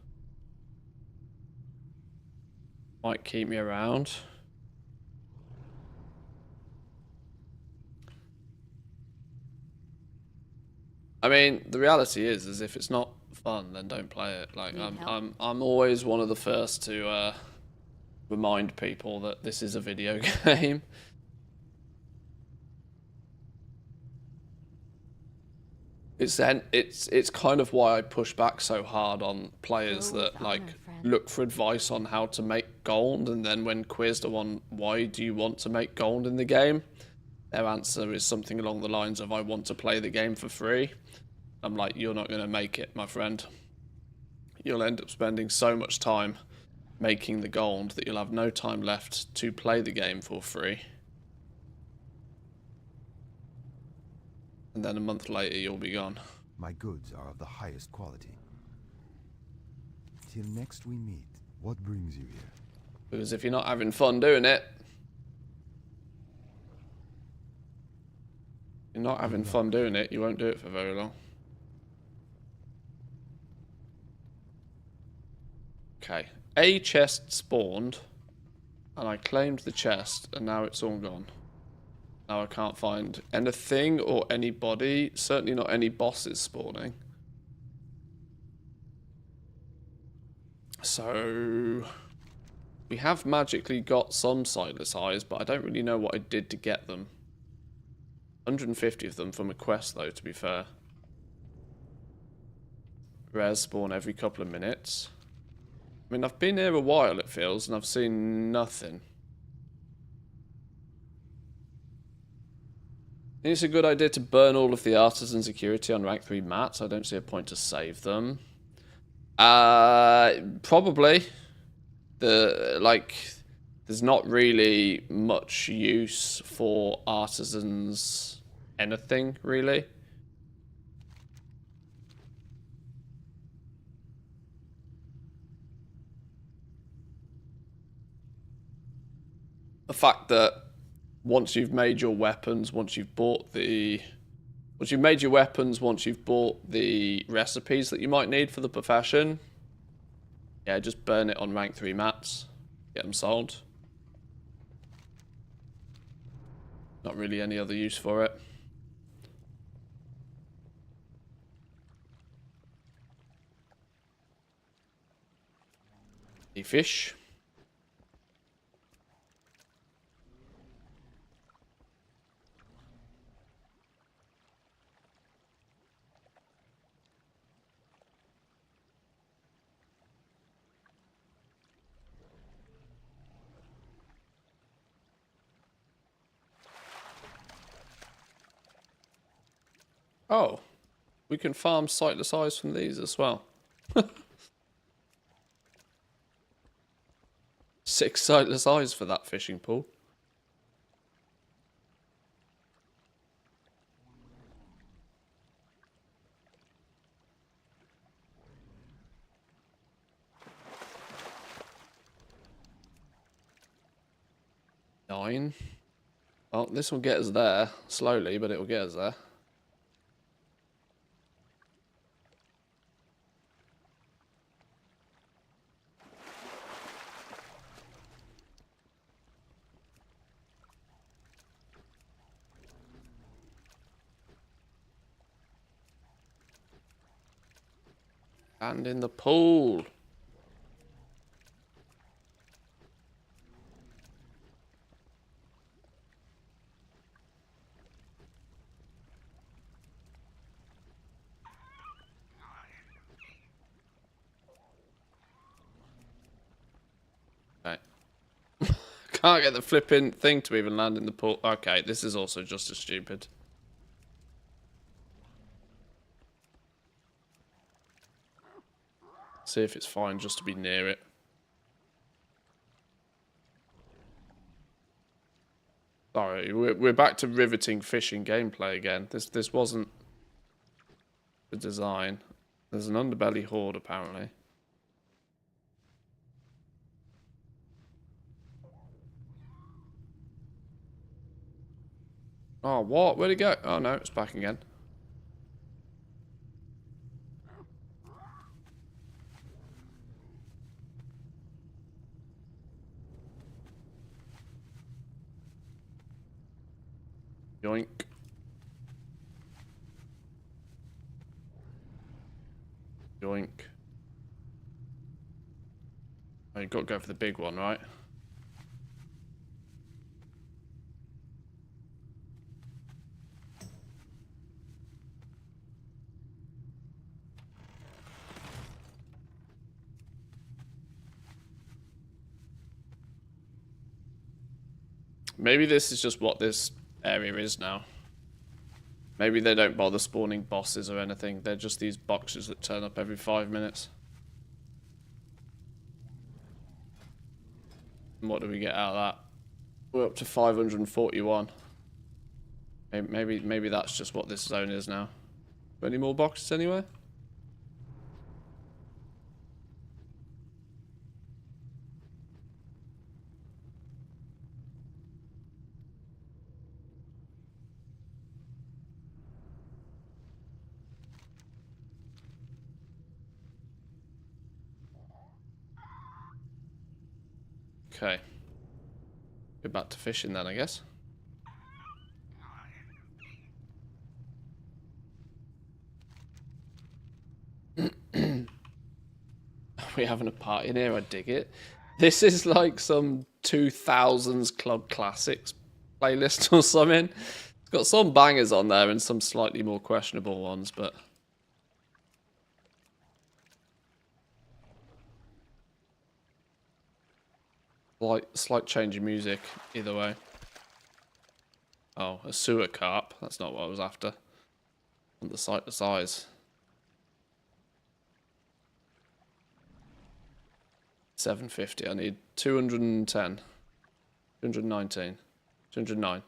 might keep me around. I mean, the reality is if it's not fun, then don't play it. Like I'm always one of the first to remind people that this is a video game. It's kind of why I push back so hard on players that like look for advice on how to make gold, and then when quizzed on why do you want to make gold in the game, their answer is something along the lines of I want to play the game for free. I'm like, you're not going to make it, my friend. You'll end up spending so much time making the gold that you'll have no time left to play the game for free. And then a month later, you'll be gone. My goods are of the highest quality. Till next we meet, what brings you here? Because if you're not having fun doing it, you won't do it for very long. Okay, a chest spawned, and I claimed the chest, and now it's all gone. Now I can't find anything or anybody, certainly not any bosses spawning. So we have magically got some sightless eyes, but I don't really know what I did to get them. 150 of them from a quest though, to be fair. Rares spawn every couple of minutes. I mean, I've been here a while, it feels, and I've seen nothing. It's a good idea to burn all of the artisan security on rank 3 mats. I don't see a point to save them. Probably. There's not really much use for artisans anything, really. The fact that once you've made your weapons, once you've bought the recipes that you might need for the profession, yeah, just burn it on rank 3 mats, get them sold. Not really any other use for it. A fish. Oh, we can farm sightless eyes from these as well. 6 sightless eyes for that fishing pool. Nine. Well, this will get us there slowly, but it will get us there. And in the pool. Okay. Can't get the flipping thing to even land in the pool. Okay, this is also just as stupid. See if it's fine just to be near it. Sorry, we're back to riveting fishing gameplay again. This wasn't the design. There's an underbelly horde apparently. Oh, what? Where'd it go? Oh no, it's back again. Yoink. Yoink. Oh, you've got to go for the big one, right? Maybe this is just what this area is now. Maybe they don't bother spawning bosses or anything. They're just these boxes that turn up every 5 minutes. And what do we get out of that? We're up to 541. Maybe that's just what this zone is now. Any more boxes anywhere? Okay. Go back to fishing then, I guess. We having a party in here, I dig it. This is like some 2000s Club Classics playlist or something. It's got some bangers on there and some slightly more questionable ones, but... Slight change in music, either way. Oh, a sewer carp. That's not what I was after. On the size. 750. I need 210. 219. 209.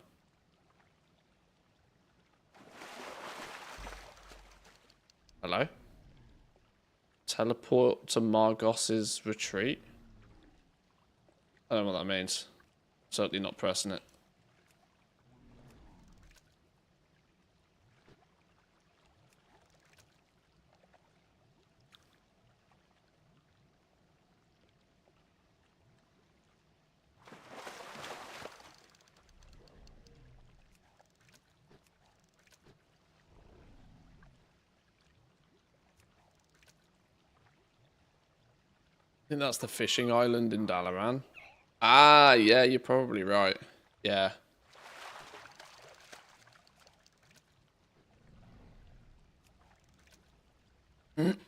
Hello? Teleport to Margos's retreat? I don't know what that means. Certainly not pressing it. I think that's the fishing island in Dalaran. Ah, yeah, you're probably right. Yeah. Thought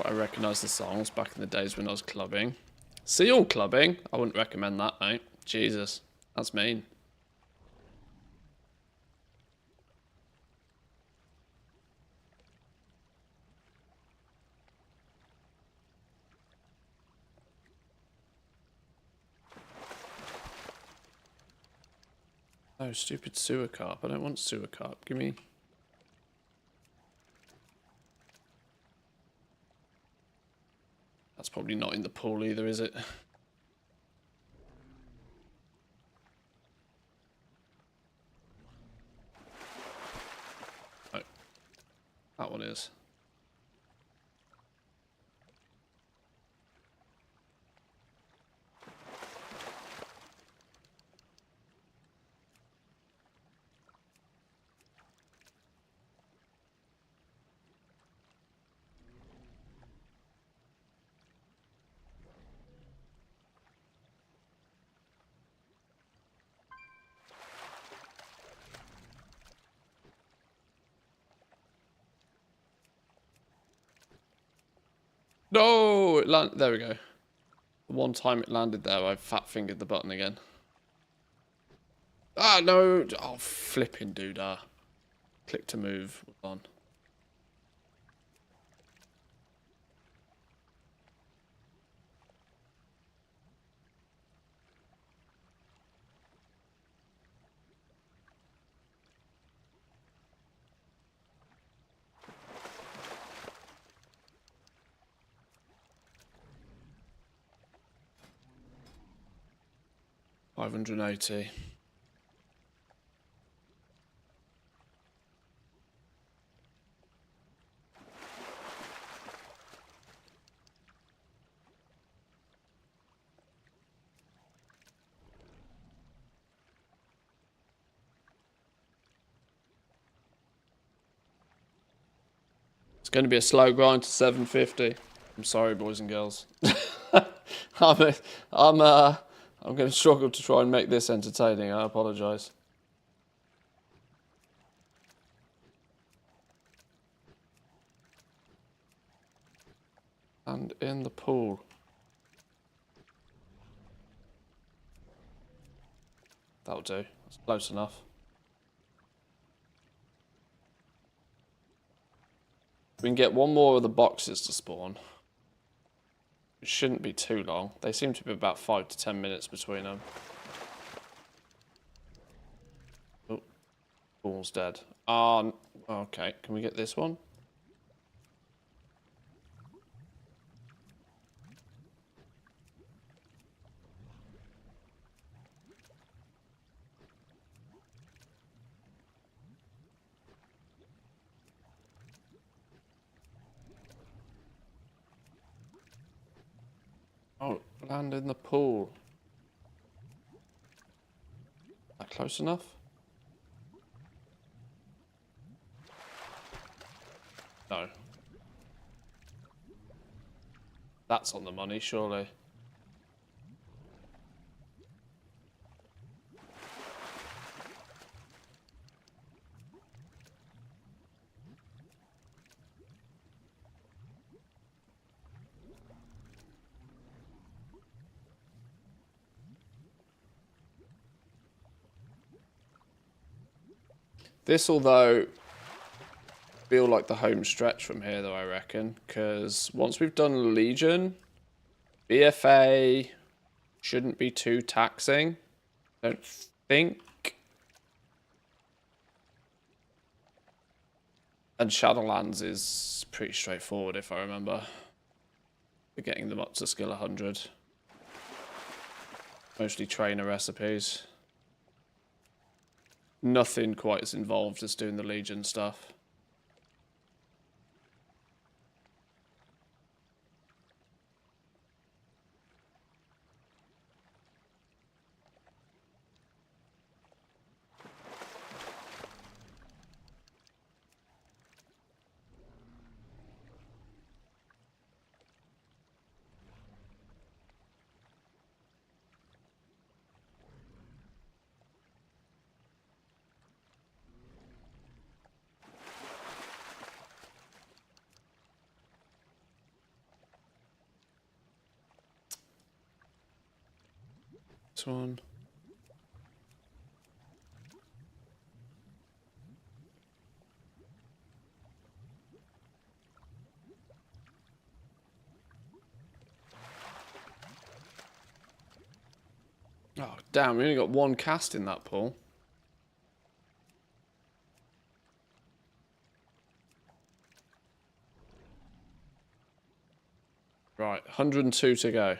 I recognised the songs back in the days when I was clubbing. Seal clubbing? I wouldn't recommend that, mate. Jesus, that's mean. Oh, stupid sewer carp. I don't want sewer carp. Give me... That's probably not in the pool either, is it? Oh. That one is. No! There we go. The one time it landed there, I fat-fingered the button again. Ah, no! Oh, flipping doodah. Click to move was on. $580. It's going to be a slow grind to 750. I'm sorry, boys and girls. I'm going to struggle to try and make this entertaining. I apologise. And in the pool. That'll do. That's close enough. We can get one more of the boxes to spawn. It shouldn't be too long. They seem to be about 5 to 10 minutes between them. Oh, pool's dead. Okay. Can we get this one? Oh, land in the pool. That close enough? No. That's on the money, surely. This, although, feel like the home stretch from here, though, I reckon. Because once we've done Legion, BFA shouldn't be too taxing. I don't think. And Shadowlands is pretty straightforward, if I remember. We're getting them up to skill 100. Mostly trainer recipes. Nothing quite as involved as doing the Legion stuff. This one. Oh, damn, we only got one cast in that pool. Right, 102 to go.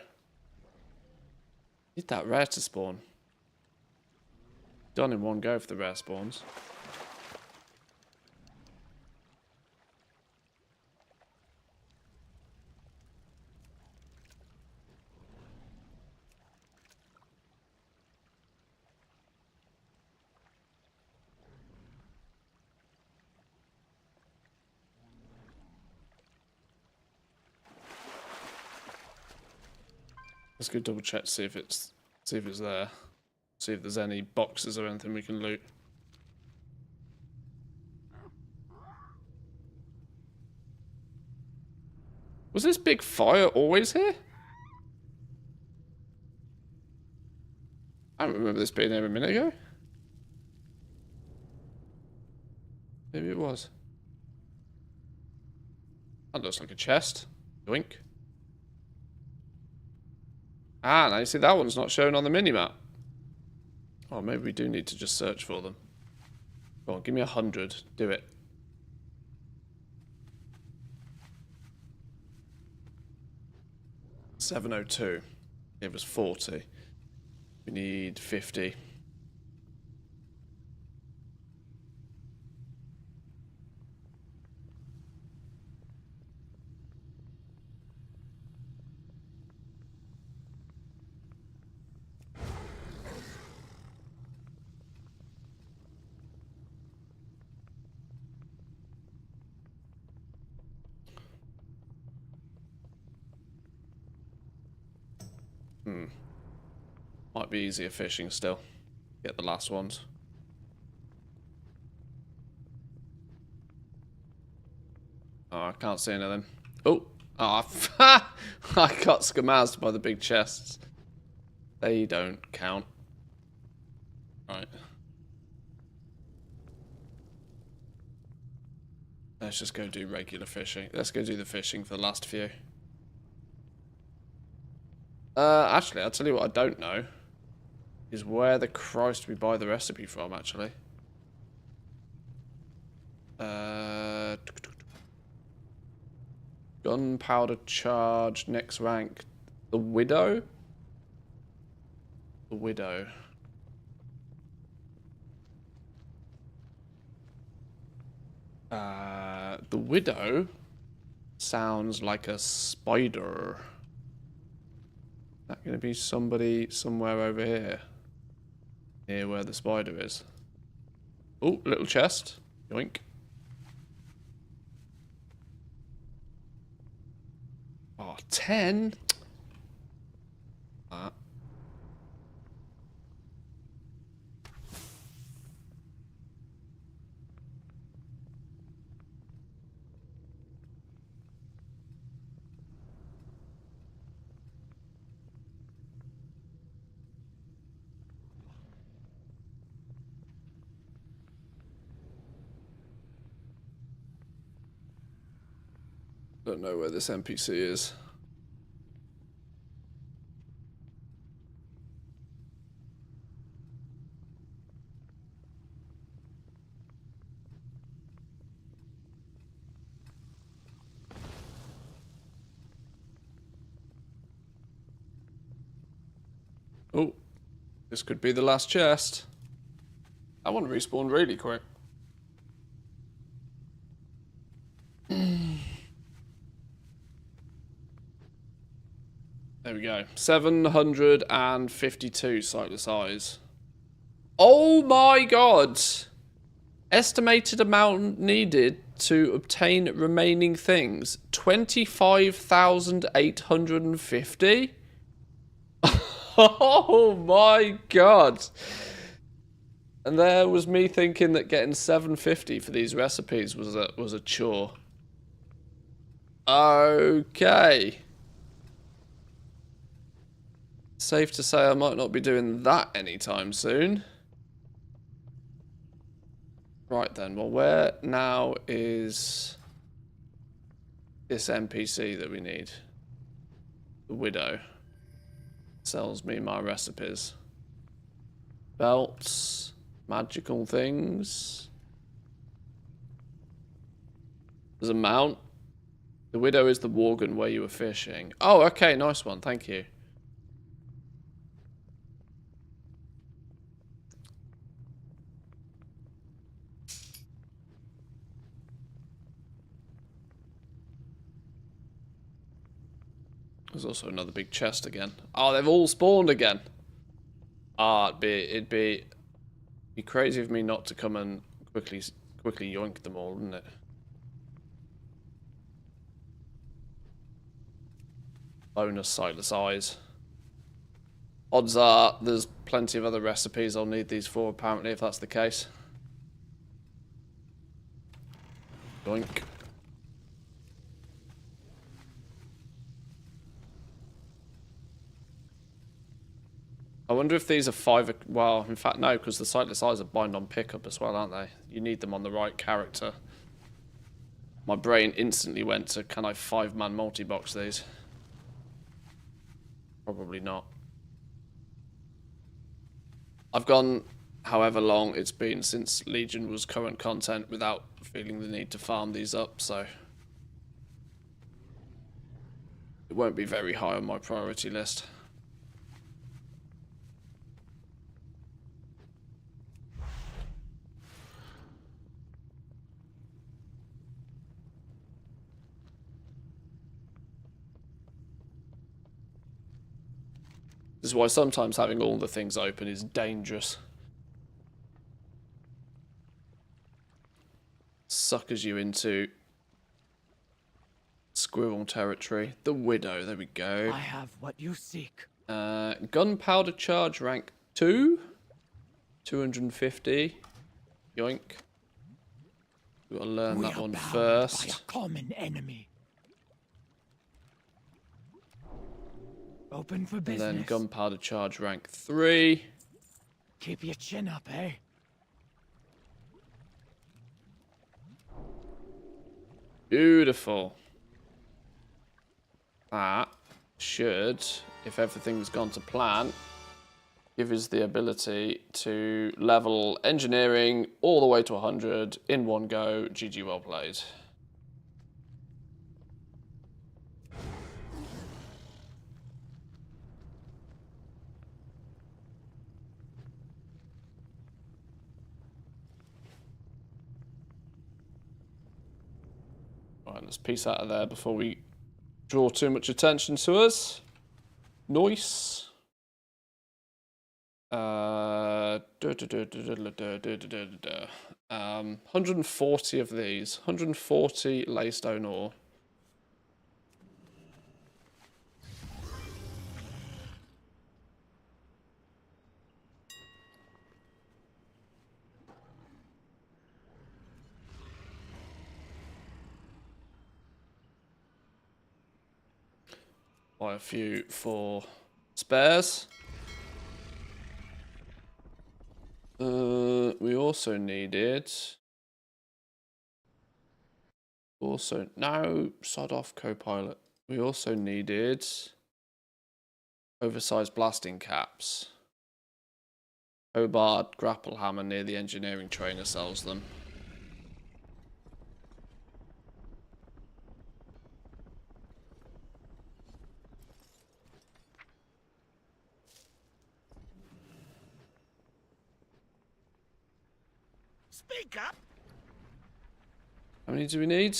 Need that rare to spawn. Done in one go for the rare spawns. Let's go double check, see if it's there. See if there's any boxes or anything we can loot. Was this big fire always here? I don't remember this being here a minute ago. Maybe was. That looks like a chest. Yoink. Ah, now you see that one's not shown on the minimap. Oh, maybe we do need to just search for them. Go on, give me 100. Do it. $702. Gave us 40. We need 50. Might be easier fishing still. Get the last ones. Oh, I can't see any of them. Oh, I got skamazed by the big chests. They don't count. Right. Let's just go do regular fishing. Let's go do the fishing for the last few. Actually, I'll tell you what I don't know. Is where the Christ we buy the recipe from, actually. Gunpowder charge, next rank. The Widow? The Widow. The Widow sounds like a spider. Is that going to be somebody somewhere over here? Near where the spider is. Oh, little chest. Yoink. Oh, 10? Don't know where this NPC is. Oh, this could be the last chest. I want to respawn really quick. There we go. 752 sightless eyes. Oh my god! Estimated amount needed to obtain remaining things. 25,850? Oh my god! And there was me thinking that getting 750 for these recipes was a chore. Okay. Safe to say I might not be doing that anytime soon. Right then, well, where now is this NPC that we need? The Widow. Sells me my recipes. Belts. Magical things. There's a mount. The Widow is the Worgen where you were fishing. Oh, okay, nice one, thank you. There's also another big chest again. Oh, they've all spawned again. Ah, it'd be crazy of me not to come and quickly yoink them all, wouldn't it? Bonus sightless eyes. Odds are there's plenty of other recipes I'll need these for, apparently, if that's the case. Yoink. I wonder if these are well, in fact, no, because the sightless eyes are bind on pickup as well, aren't they? You need them on the right character. My brain instantly went to, can I 5-man multi-box these? Probably not. I've gone however long it's been since Legion was current content without feeling the need to farm these up, so it won't be very high on my priority list. This is why sometimes having all the things open is dangerous. Suckers you into squirrel territory. The Widow, there we go. I have what you seek. Gunpowder charge rank 2. 250. Yoink. We've got to learn that one first. By a common enemy. Open for business. And then gunpowder charge rank 3. Keep your chin up, eh? Beautiful. That should, if everything's gone to plan, give us the ability to level engineering all the way to 100 in one go. GG, well played. Right, let's piece out of there before we draw too much attention to us. Nice. 140 of these. 140 laystone ore. Buy a few for spares. We also needed... No, sod off co-pilot. We also needed oversized blasting caps. Hobart grapple hammer near the engineering trainer sells them. Speak up. How many do we need?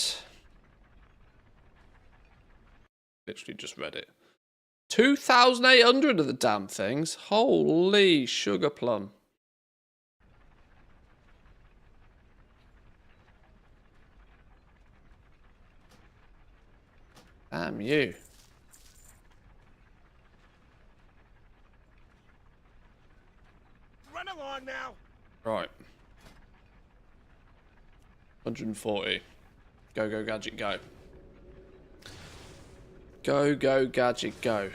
Literally just read it. 2,800 of the damn things. Holy sugar plum. Damn you. Run along now. Right. 140. Go, go, gadget, go. Go, go, gadget, go.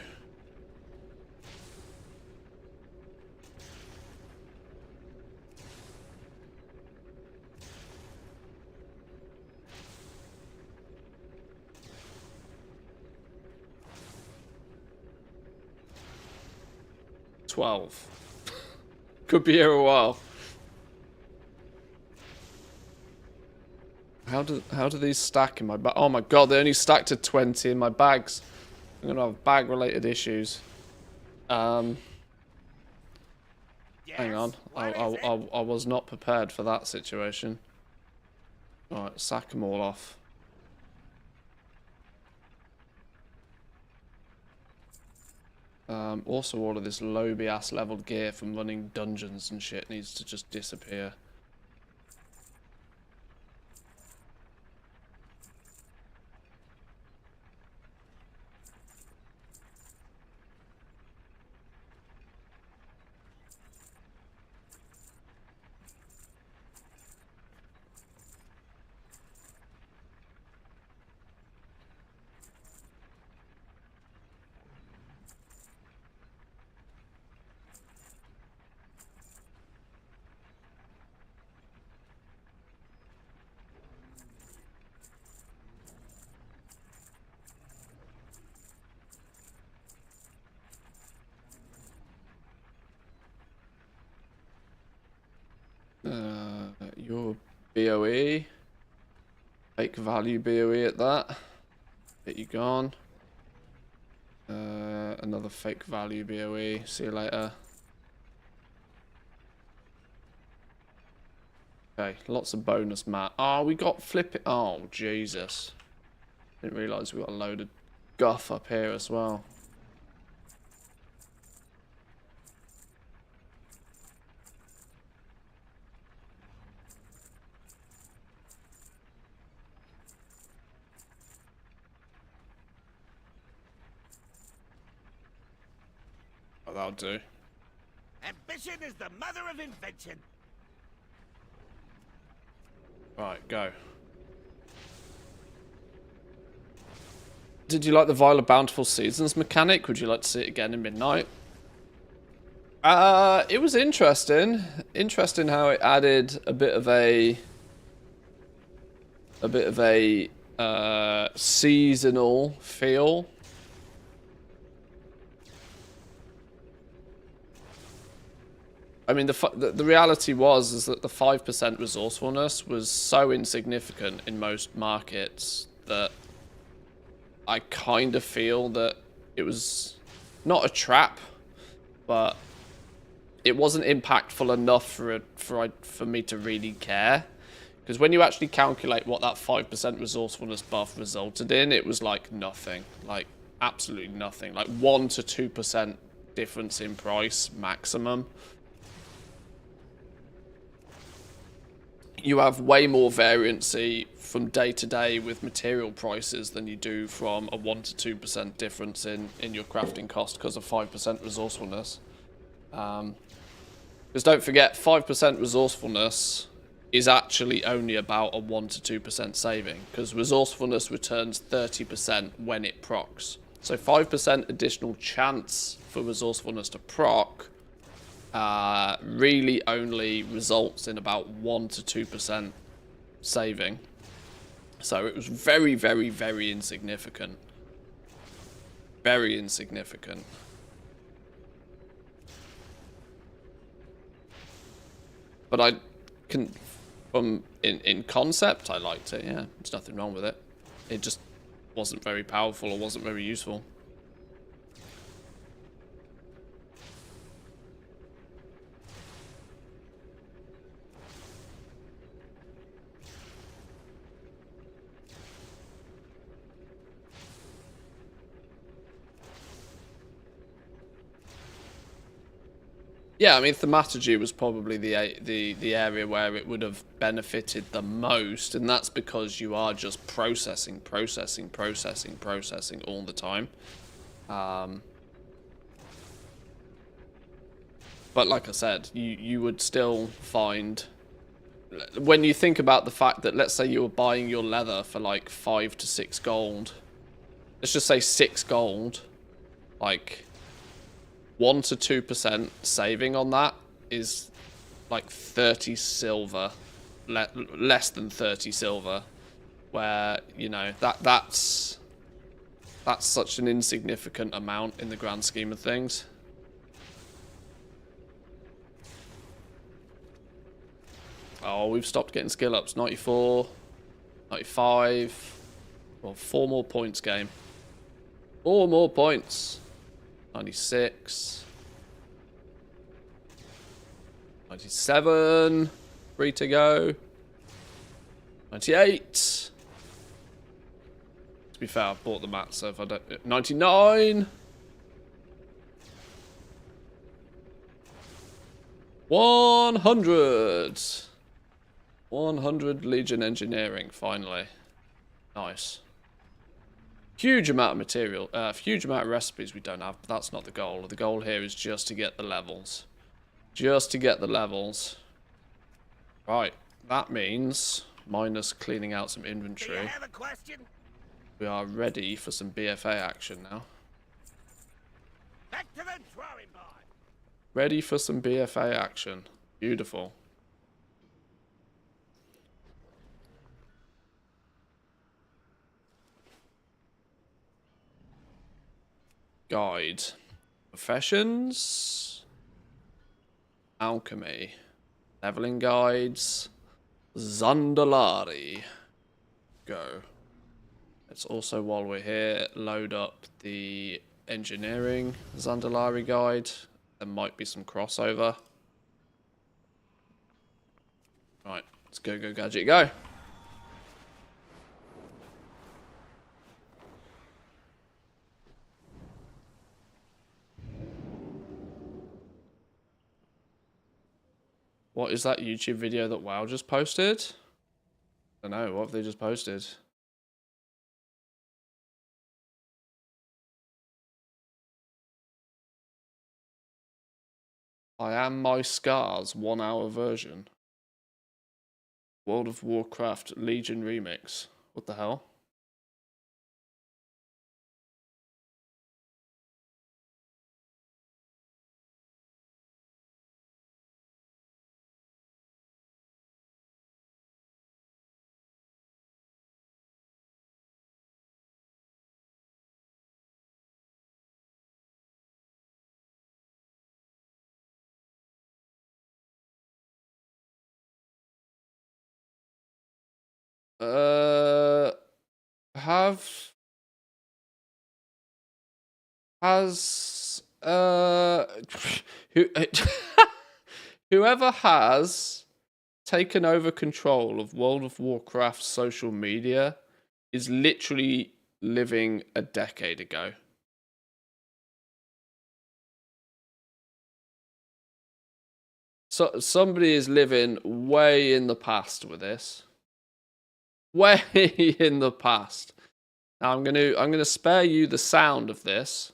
$12. Could be here a while. How do these stack in my bag? Oh my god, they only stack to 20 in my bags. I'm gonna have bag related issues. Hang on. I was not prepared for that situation. Alright, sack them all off. Also, all of this lowby ass leveled gear from running dungeons and shit needs to just disappear. BOE. Fake value BOE at that. Get you gone. Another fake value BOE. See you later. Okay, lots of bonus mat. Oh, we got flip it. Oh, Jesus. Didn't realise we got a load of guff up here as well. Oh, that'll do. Ambition is the mother of invention. Right, go. Did you like the Vial of Bountiful Seasons mechanic? Would you like to see it again in Midnight? It was interesting. Interesting how it added a bit of a seasonal feel. I mean, the reality is that the 5% resourcefulness was so insignificant in most markets that I kind of feel that it was not a trap, but it wasn't impactful enough for me to really care. Because when you actually calculate what that 5% resourcefulness buff resulted in, it was like nothing, like absolutely nothing, like 1 to 2% difference in price maximum. You have way more variancy from day to day with material prices than you do from a 1 to 2% difference in your crafting cost because of 5% resourcefulness. Because don't forget, 5% resourcefulness is actually only about a 1 to 2% saving, because resourcefulness returns 30% when it procs. So 5% additional chance for resourcefulness to proc really only results in about 1 to 2% saving. So it was very, very, very insignificant. Very insignificant. But I can, in concept, I liked it, yeah. There's nothing wrong with it. It just wasn't very powerful or wasn't very useful. Yeah, I mean, thaumaturgy was probably the area where it would have benefited the most, and that's because you are just processing all the time. But like I said, you would still find, when you think about the fact that, let's say you were buying your leather for like 5 to 6 gold, let's just say 6 gold, like 1 to 2% saving on that is like 30 silver, less than 30 silver, where, you know, that's such an insignificant amount in the grand scheme of things. Oh, we've stopped getting skill ups. 94, 95. Well, 4 more points, game. 4 more points. 96. 97. 3 to go. 98. To be fair, I've bought the mat, so if I don't... 99. 100. 100 Legion Engineering, finally. Nice. Huge amount of material, huge amount of recipes we don't have, but that's not the goal. The goal here is just to get the levels. Just to get the levels. Right, that means, minus cleaning out some inventory, Do you have a question? we are ready for some BFA action now. Back to the drawing board. Ready for some BFA action. Beautiful. Guide. Professions. Alchemy. Leveling guides. Zandalari. Go. Let's also, while we're here, load up the engineering Zandalari guide. There might be some crossover. Right, let's go, gadget, go. What is that YouTube video that WoW just posted? I don't know, what have they just posted? I Am My Scars 1 hour version. World of Warcraft Legion remix. What the hell? Has who whoever has taken over control of World of Warcraft's social media is literally living a decade ago. So somebody is living way in the past with this. Way in the past. Now I'm gonna spare you the sound of this.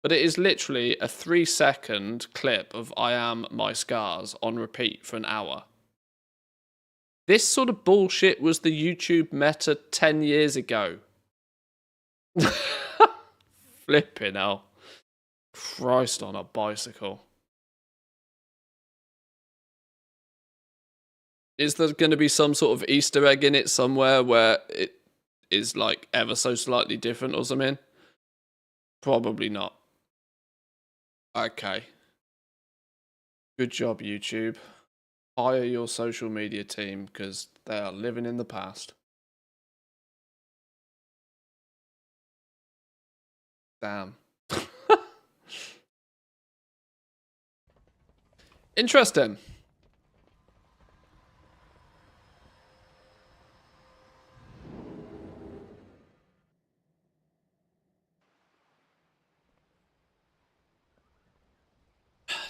But it is literally a 3-second clip of I Am My Scars on repeat for an hour. This sort of bullshit was the YouTube meta 10 years ago. Flipping hell. Christ on a bicycle. Is there going to be some sort of Easter egg in it somewhere where it is like ever so slightly different or something? Probably not. Okay. Good job, YouTube. Hire your social media team because they are living in the past. Damn. Interesting.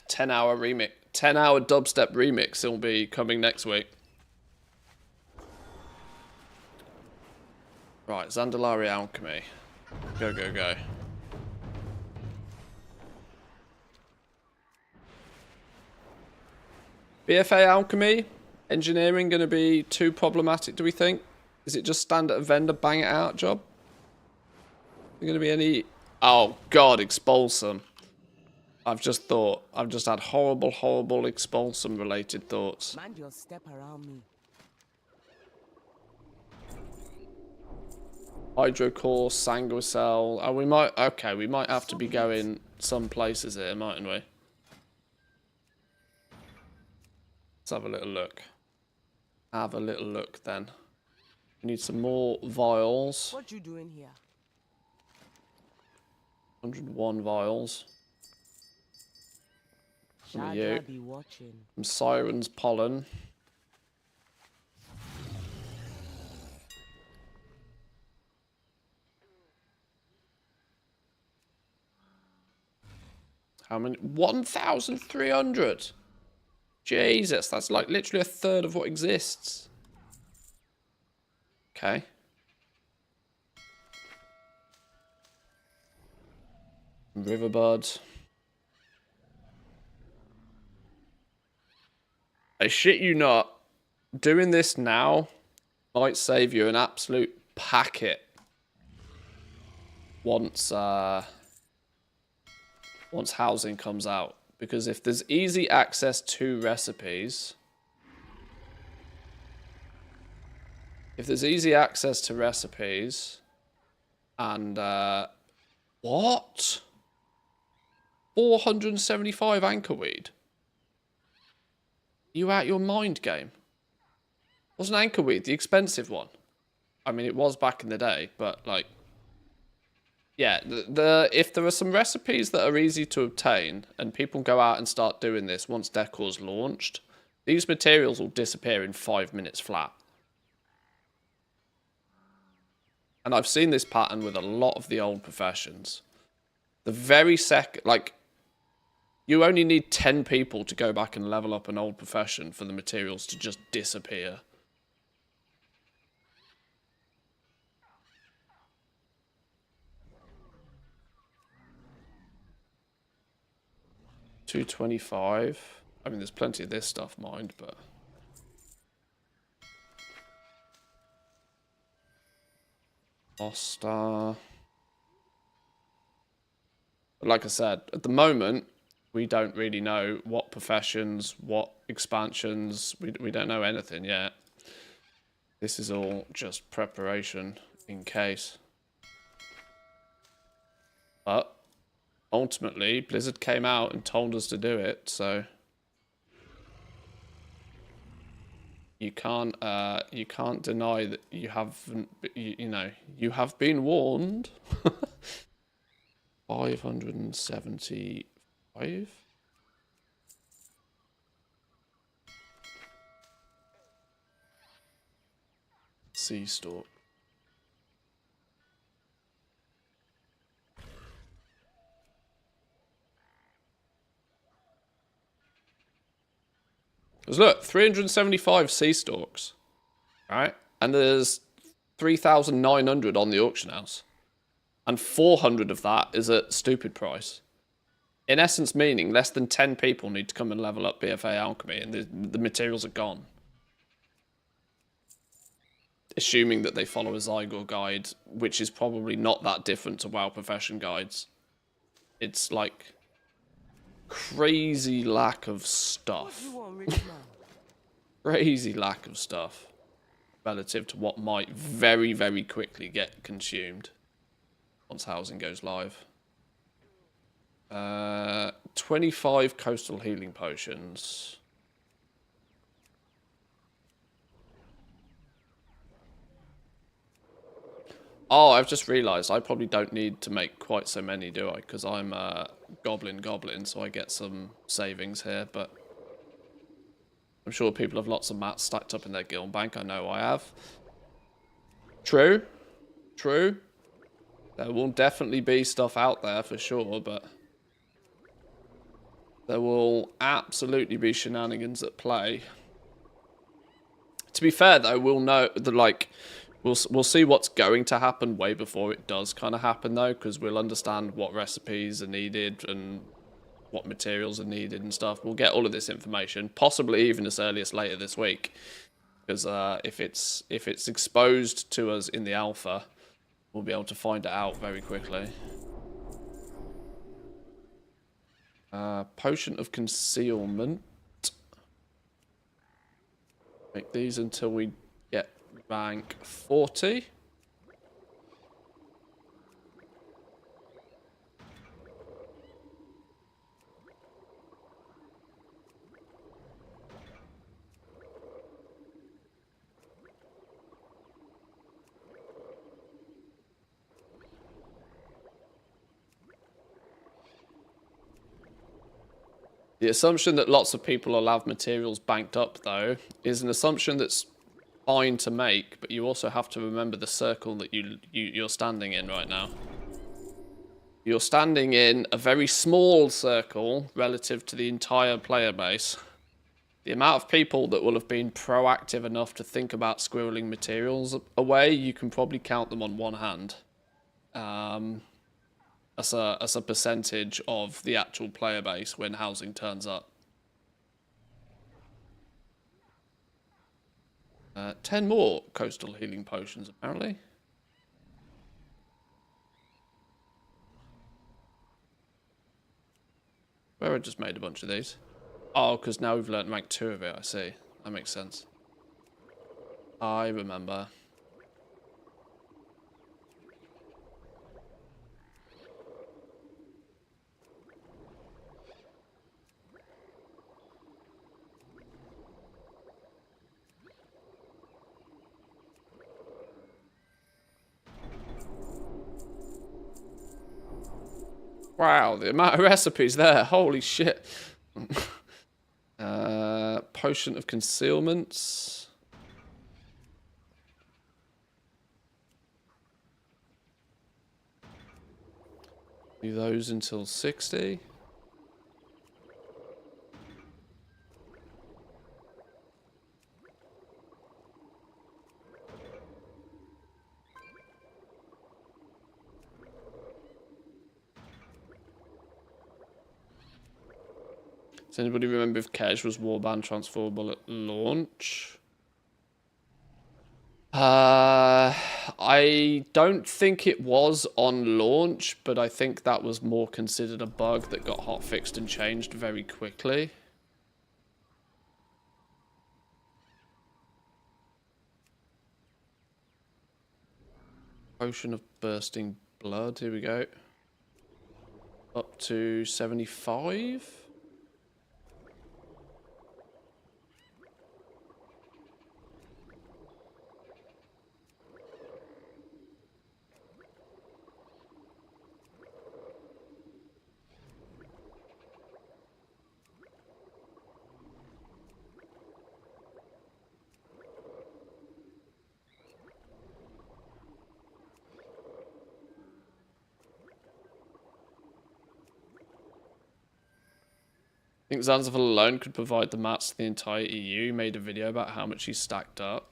$10-hour remix, 10-hour dubstep remix. It'll be coming next week. Right, Zandalari Alchemy. Go, go, go. BFA Alchemy? Engineering going to be too problematic, do we think? Is it just stand at a vendor, bang it out job? Is there going to be any... Oh, God, Expulsum. I've just had horrible, horrible Expulsum related thoughts. Mind your step around me. Hydrocore, Sanguicell. Oh, we might have to be going some places here, mightn't we? Let's have a little look. Have a little look then. We need some more vials. What you doing here? 101 vials. Some of you. Be watching. Some Siren's pollen. How many? 1,300. Jesus, that's like literally a third of what exists. Okay. Riverbud. I shit you not. Doing this now might save you an absolute packet once housing comes out. Because if there's easy access to recipes... and... what? 475 anchorweed? You out your mind, game? Wasn't Anchorweed the expensive one? I mean, it was back in the day, but like, yeah, if there are some recipes that are easy to obtain and people go out and start doing this once Decor's launched, these materials will disappear in 5 minutes flat. And I've seen this pattern with a lot of the old professions. The very second, like, you only need 10 people to go back and level up an old profession for the materials to just disappear. $225. I mean, there's plenty of this stuff mined, but... Star. Like I said, at the moment, we don't really know what professions, what expansions. We don't know anything yet. This is all just preparation in case. But ultimately, Blizzard came out and told us to do it, so you can't deny that you haven't. You know, you have been warned. 575. Sea stalk. Because look, 375 sea stalks, right? And there's 3,900 on the auction house. And 400 of that is at stupid price. In essence, meaning less than 10 people need to come and level up BFA alchemy, and the materials are gone. Assuming that they follow a Zygor guide, which is probably not that different to WoW profession guides. It's like crazy lack of stuff. Crazy lack of stuff relative to what might very, very quickly get consumed once housing goes live. 25 coastal healing potions. Oh, I've just realised I probably don't need to make quite so many, do I? Because I'm goblin, so I get some savings here, but I'm sure people have lots of mats stacked up in their guild bank. I know I have. True. True. There will definitely be stuff out there for sure, but there will absolutely be shenanigans at play. To be fair, though, we'll know that, like, we'll see what's going to happen way before it does kind of happen, though, because we'll understand what recipes are needed and what materials are needed and stuff. We'll get all of this information, possibly even as early as later this week, because if it's exposed to us in the alpha, we'll be able to find it out very quickly. Potion of concealment. Make these until we get rank 40. The assumption that lots of people will have materials banked up, though, is an assumption that's fine to make, but you also have to remember the circle that you're standing in right now. You're standing in a very small circle relative to the entire player base. The amount of people that will have been proactive enough to think about squirreling materials away, you can probably count them on one hand. As a percentage of the actual player base when housing turns up. 10 more coastal healing potions, apparently. Where I just made a bunch of these. Oh, because now we've learnt rank 2 of it, I see. That makes sense. I remember. Wow, the amount of recipes there. Holy shit. Potion of concealments. Do those until 60. Does anybody remember if Kej was warband transferable at launch? I don't think it was on launch, but I think that was more considered a bug that got hotfixed and changed very quickly. Potion of bursting blood, here we go. Up to 75. I think Zanzibar alone could provide the mats to the entire EU. He made a video about how much he's stacked up.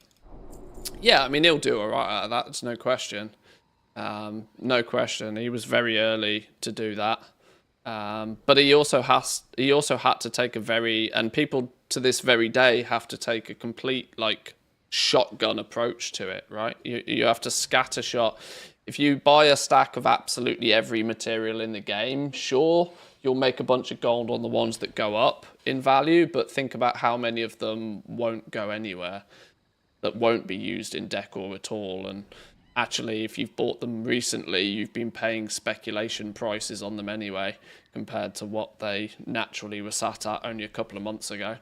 Yeah, I mean, he'll do alright out of that, there's no question. No question. He was very early to do that. But he also had to take a very, and people to this very day have to take a complete, like, shotgun approach to it, right? You have to scatter shot. If you buy a stack of absolutely every material in the game, sure, you'll make a bunch of gold on the ones that go up in value, but think about how many of them won't go anywhere, that won't be used in decor at all. And actually, if you've bought them recently, you've been paying speculation prices on them anyway, compared to what they naturally were sat at only a couple of months ago.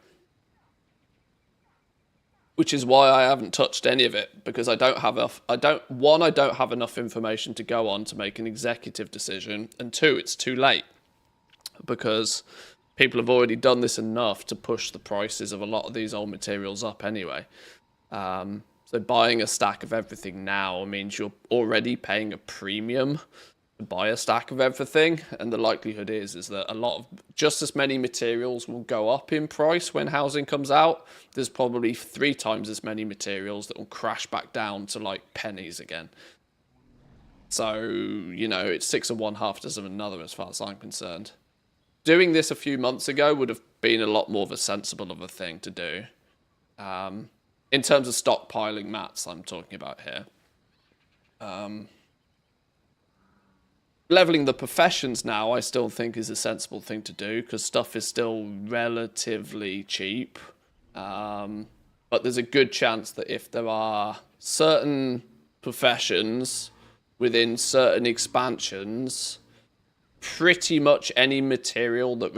Which is why I haven't touched any of it, because I don't have enough. I don't have enough information to go on to make an executive decision, and two, it's too late, because people have already done this enough to push the prices of a lot of these old materials up anyway. So buying a stack of everything now means you're already paying a premium to buy a stack of everything, and the likelihood is that a lot of just as many materials will go up in price when housing comes out. There's probably 3 times as many materials that will crash back down to like pennies again. So, you know, it's 6 of one, half dozen of another as far as I'm concerned. Doing this a few months ago would have been a lot more of a sensible of a thing to do. In terms of stockpiling mats, I'm talking about here. Leveling the professions now, I still think is a sensible thing to do, because stuff is still relatively cheap. But there's a good chance that if there are certain professions within certain expansions, pretty much any material that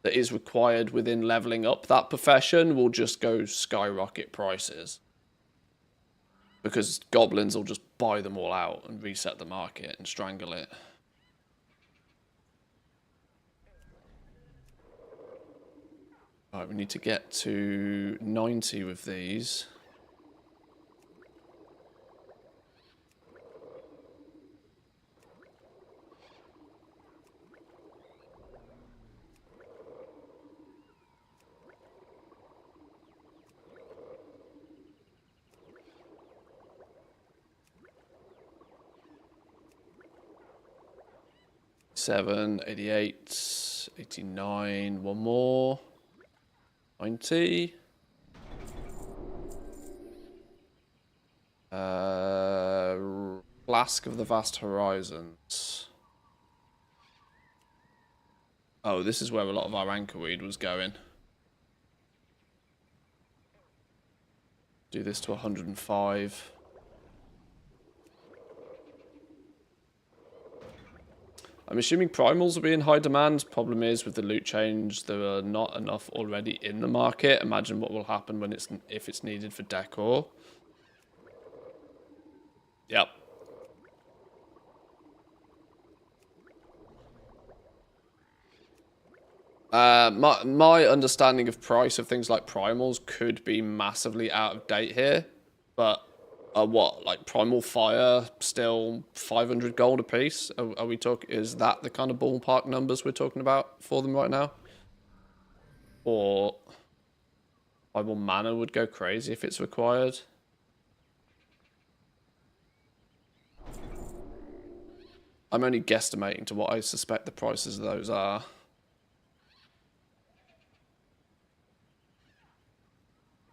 is required within leveling up that profession will just go skyrocket prices. Because goblins will just buy them all out and reset the market and strangle it. Alright, we need to get to 90 with these. Seven, 88, 89, one more, 90. Flask of the Vast Horizons. Oh, this is where a lot of our anchorweed was going. Do this to 105. I'm assuming primals will be in high demand. Problem is, with the loot change, there are not enough already in the market. Imagine what will happen when if it's needed for decor. Yep. My understanding of price of things like primals could be massively out of date here, but what, like Primal Fire still 500 gold a piece? Are we talking? Is that the kind of ballpark numbers we're talking about for them right now? Or Primal Mana would go crazy if it's required. I'm only guesstimating to what I suspect the prices of those are.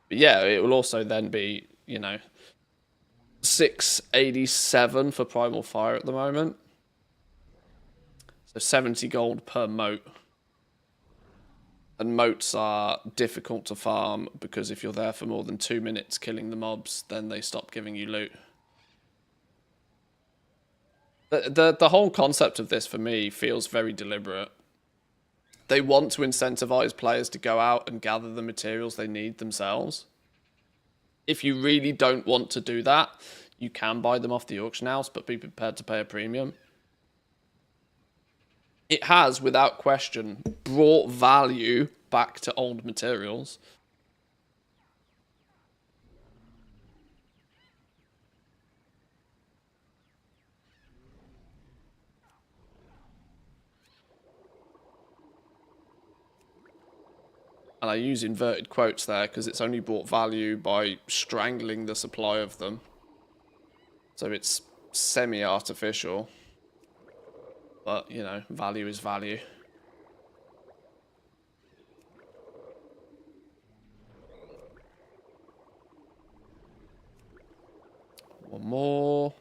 But yeah, it will also then be, you know, 687 for Primal Fire at the moment. So 70 gold per moat. And moats are difficult to farm because if you're there for more than 2 minutes killing the mobs, then they stop giving you loot. The whole concept of this for me feels very deliberate. They want to incentivize players to go out and gather the materials they need themselves. If you really don't want to do that, you can buy them off the auction house, but be prepared to pay a premium. It has, without question, brought value back to old materials. And I use inverted quotes there because it's only brought value by strangling the supply of them. So it's semi-artificial. But, you know, value is value. One more.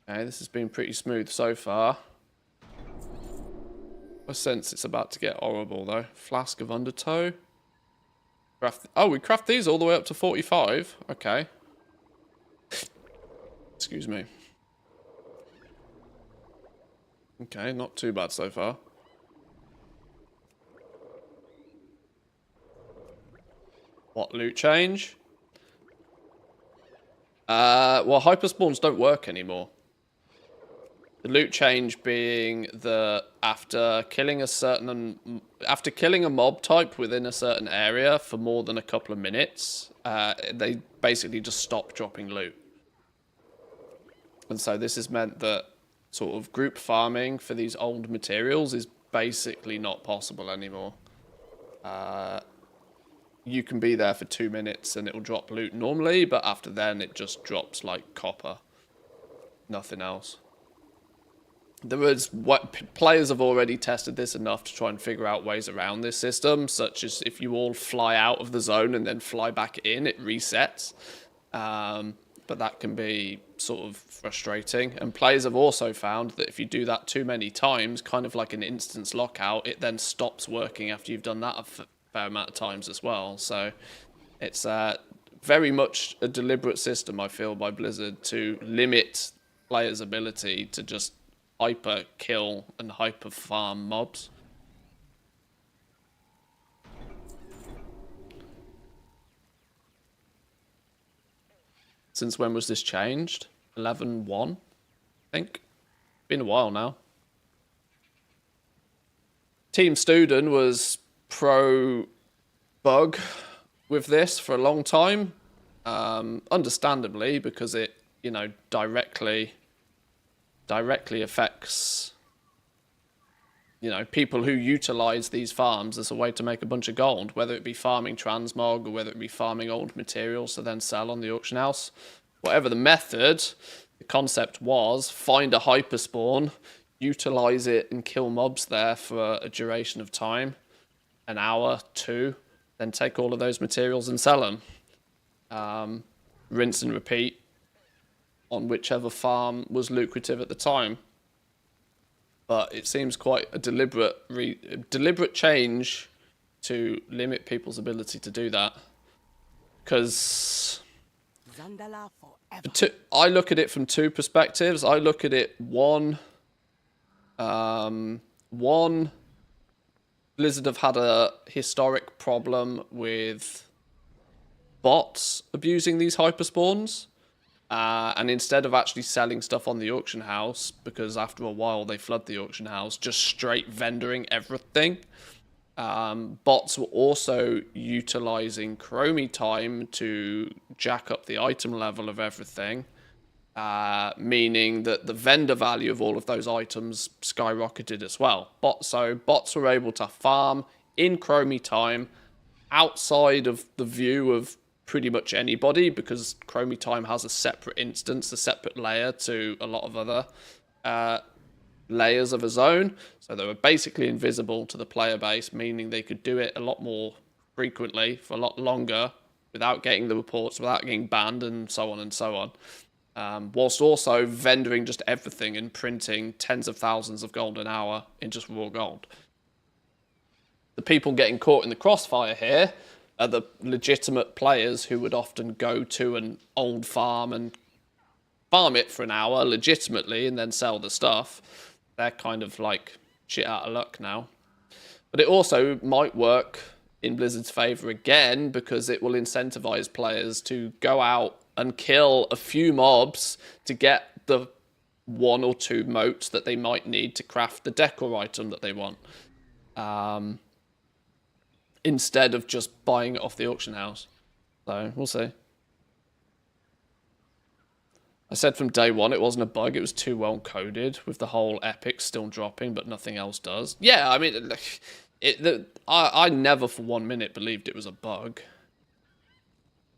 Okay, this has been pretty smooth so far. I sense it's about to get horrible, though. Flask of Undertow. Oh, we craft these all the way up to 45. Okay. Excuse me. Okay, not too bad so far. What loot change? Well, hyperspawns don't work anymore. The loot change being that after killing a mob type within a certain area for more than a couple of minutes, they basically just stop dropping loot. And so this has meant that sort of group farming for these old materials is basically not possible anymore. You can be there for 2 minutes and it'll drop loot normally, but after then it just drops like copper. Nothing else. Players have already tested this enough to try and figure out ways around this system, such as if you all fly out of the zone and then fly back in, it resets. But that can be sort of frustrating. And players have also found that if you do that too many times, kind of like an instance lockout, it then stops working after you've done that a fair amount of times as well. So it's very much a deliberate system, I feel, by Blizzard to limit players' ability to just hyper kill and hyper farm mobs. Since when was this changed? 11.1, I think. Been a while now. Team Student was pro bug with this for a long time. Understandably, because it, you know, directly affects, you know, people who utilize these farms as a way to make a bunch of gold, whether it be farming transmog or whether it be farming old materials to then sell on the auction house. Whatever the method, the concept was find a hyperspawn, utilize it and kill mobs there for a duration of time, an hour, 2, then take all of those materials and sell them. Rinse and repeat on whichever farm was lucrative at the time. But it seems quite a deliberate change to limit people's ability to do that. Because I look at it from 2 perspectives. I look at it, one, Blizzard have had a historic problem with bots abusing these hyperspawns. And instead of actually selling stuff on the auction house, because after a while they flood the auction house, just straight vendoring everything. Bots were also utilizing Chromie time to jack up the item level of everything, meaning that the vendor value of all of those items skyrocketed as well. So bots were able to farm in Chromie time outside of the view of pretty much anybody, because Chromie time has a separate instance, a separate layer to a lot of other layers of a zone. So they were basically invisible to the player base, meaning they could do it a lot more frequently for a lot longer without getting the reports, without getting banned, and so on and so on. Whilst also vendoring just everything and printing tens of thousands of gold an hour in just raw gold. The people getting caught in the crossfire here are the legitimate players who would often go to an old farm and farm it for an hour legitimately and then sell the stuff. They're kind of like shit out of luck now. But it also might work in Blizzard's favor again, because it will incentivize players to go out and kill a few mobs to get the 1 or 2 motes that they might need to craft the decor item that they want. Instead of just buying it off the auction house. So, we'll see. I said from day one it wasn't a bug, it was too well coded, with the whole epic still dropping, but nothing else does. Yeah, I mean, I never for 1 minute believed it was a bug.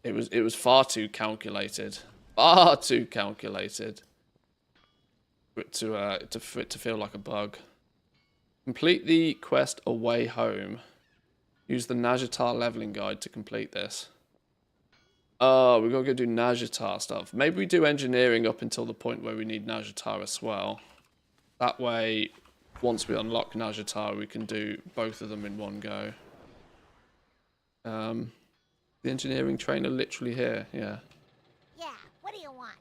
It was far too calculated. Far too calculated. For it to feel like a bug. Complete the quest Away Home. Use the Najatar leveling guide to complete this. Oh, we've got to go do Najatar stuff. Maybe we do engineering up until the point where we need Najatar as well. That way, once we unlock Najatar, we can do both of them in one go. The engineering trainer literally here, yeah. Yeah, what do you want?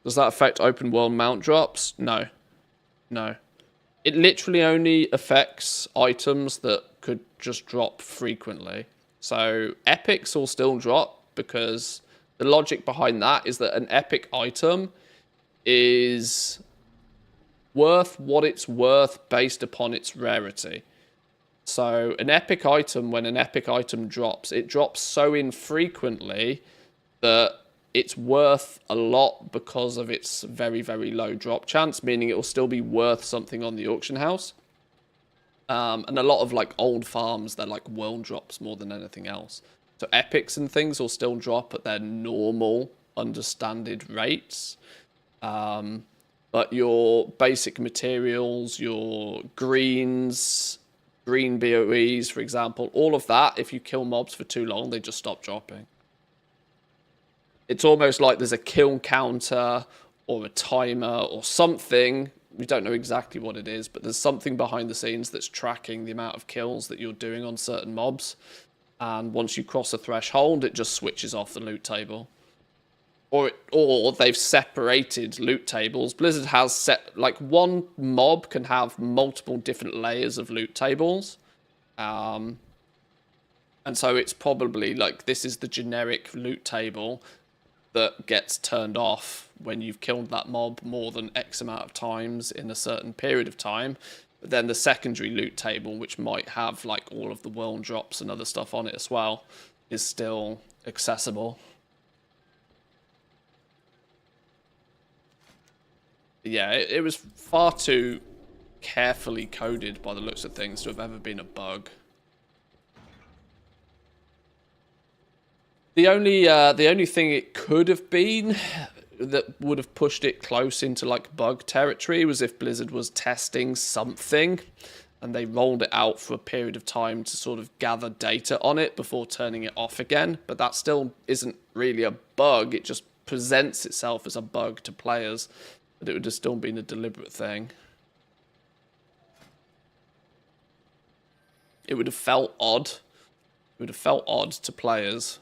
Does that affect open world mount drops? No. No. It literally only affects items that could just drop frequently. So epics will still drop, because the logic behind that is that an epic item is worth what it's worth based upon its rarity. So an epic item, when an epic item drops, it drops so infrequently that it's worth a lot because of its very, very low drop chance, meaning it will still be worth something on the auction house. And a lot of like old farms, they're like world drops more than anything else. So epics and things will still drop at their normal, understanded rates. But your basic materials, your greens, green BOEs, for example, all of that, if you kill mobs for too long, they just stop dropping. It's almost like there's a kill counter or a timer or something. We don't know exactly what it is, but there's something behind the scenes that's tracking the amount of kills that you're doing on certain mobs. And once you cross a threshold, it just switches off the loot table. Or they've separated loot tables. Blizzard has set, like, one mob can have multiple different layers of loot tables. And so it's probably like, this is the generic loot table that gets turned off when you've killed that mob more than X amount of times in a certain period of time. But then the secondary loot table, which might have like all of the world drops and other stuff on it as well, is still accessible. Yeah, it was far too carefully coded by the looks of things to have ever been a bug. The only thing it could have been that would have pushed it close into like bug territory was if Blizzard was testing something and they rolled it out for a period of time to sort of gather data on it before turning it off again. But that still isn't really a bug. It just presents itself as a bug to players, but it would have still been a deliberate thing. It would have felt odd. It would have felt odd to players.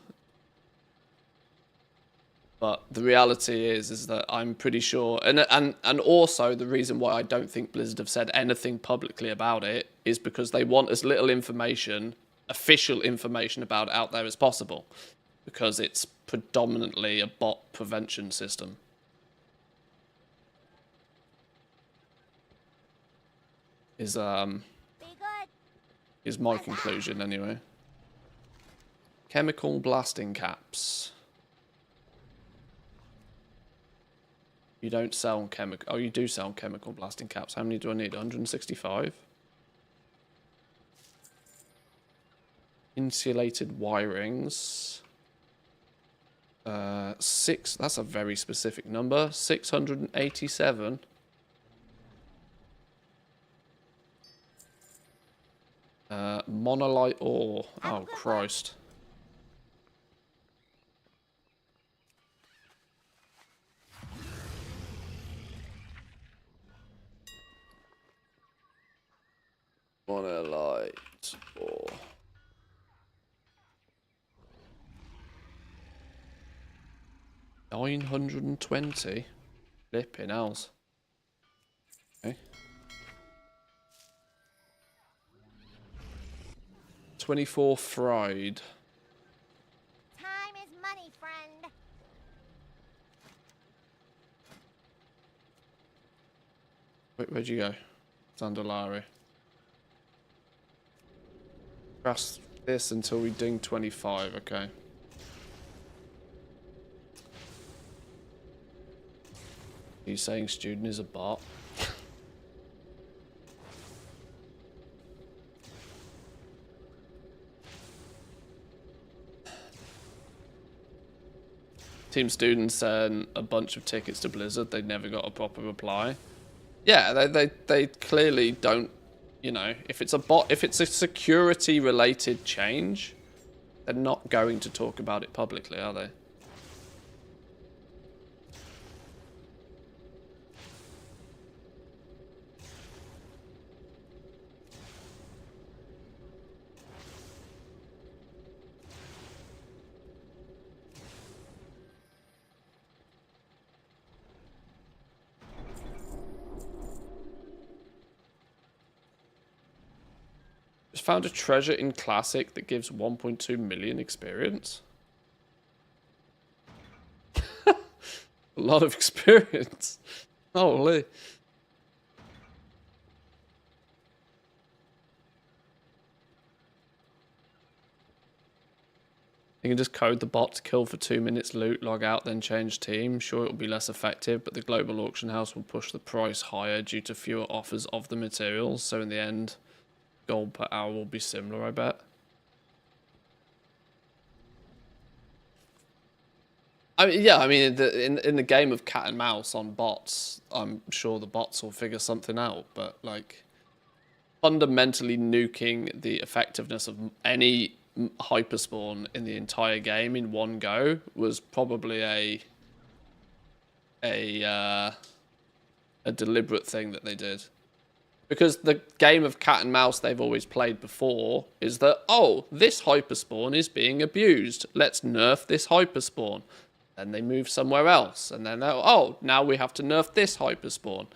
But the reality is that I'm pretty sure, and also the reason why I don't think Blizzard have said anything publicly about it is because they want as little information, official information about it out there as possible. because it's predominantly a bot prevention system. Is my conclusion anyway. Chemical blasting caps. You don't sell chemical. Oh, you do sell chemical blasting caps. How many do I need? 165. Insulated wirings. 6. That's a very specific number. 687. Monolite ore. Oh, Christ. Monolite ore. $920. Flipping else. Okay. 24 fried. Time is money, friend. Wait, where'd you go? Zandalari. Press this until we ding 25, okay. Are you saying student is a bot? Team Student sent a bunch of tickets to Blizzard. They never got a proper reply. Yeah, they clearly don't. You know, if it's a bot, if it's a security related change, they're not going to talk about it publicly, are they? Just found a treasure in Classic that gives 1.2 million experience. A lot of experience. Holy. You can just code the bot to kill for 2 minutes, loot, log out, then change team. Sure, it will be less effective, but the global auction house will push the price higher due to fewer offers of the materials. So in the end, gold per hour will be similar, I bet. I mean, yeah, I mean, in the game of cat and mouse on bots, I'm sure the bots will figure something out, but like fundamentally nuking the effectiveness of any hyperspawn in the entire game in one go was probably a deliberate thing that they did. Because the game of cat and mouse they've always played before is that, oh, this hyperspawn is being abused. Let's nerf this hyperspawn. Then they move somewhere else. And then, oh, now we have to nerf this hyperspawn.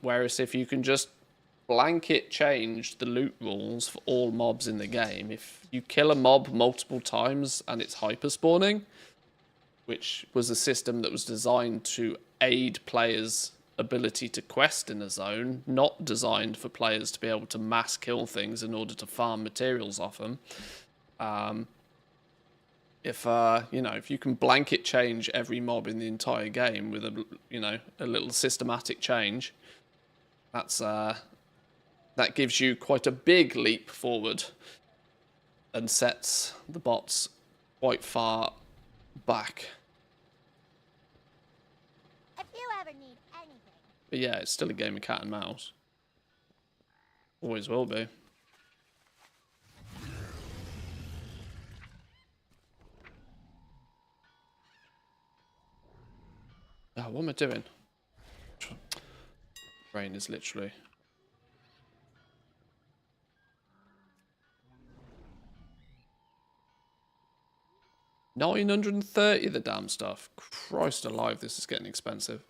Whereas if you can just blanket change the loot rules for all mobs in the game, if you kill a mob multiple times and it's hyperspawning, which was a system that was designed to aid players' ability to quest in a zone, not designed for players to be able to mass kill things in order to farm materials off them. If you can blanket change every mob in the entire game with a little systematic change, that gives you quite a big leap forward and sets the bots quite far back. If you ever need anything. But yeah, it's still a game of cat and mouse. Always will be. Oh, what am I doing? Brain is literally... $930 the damn stuff. Christ alive, this is getting expensive.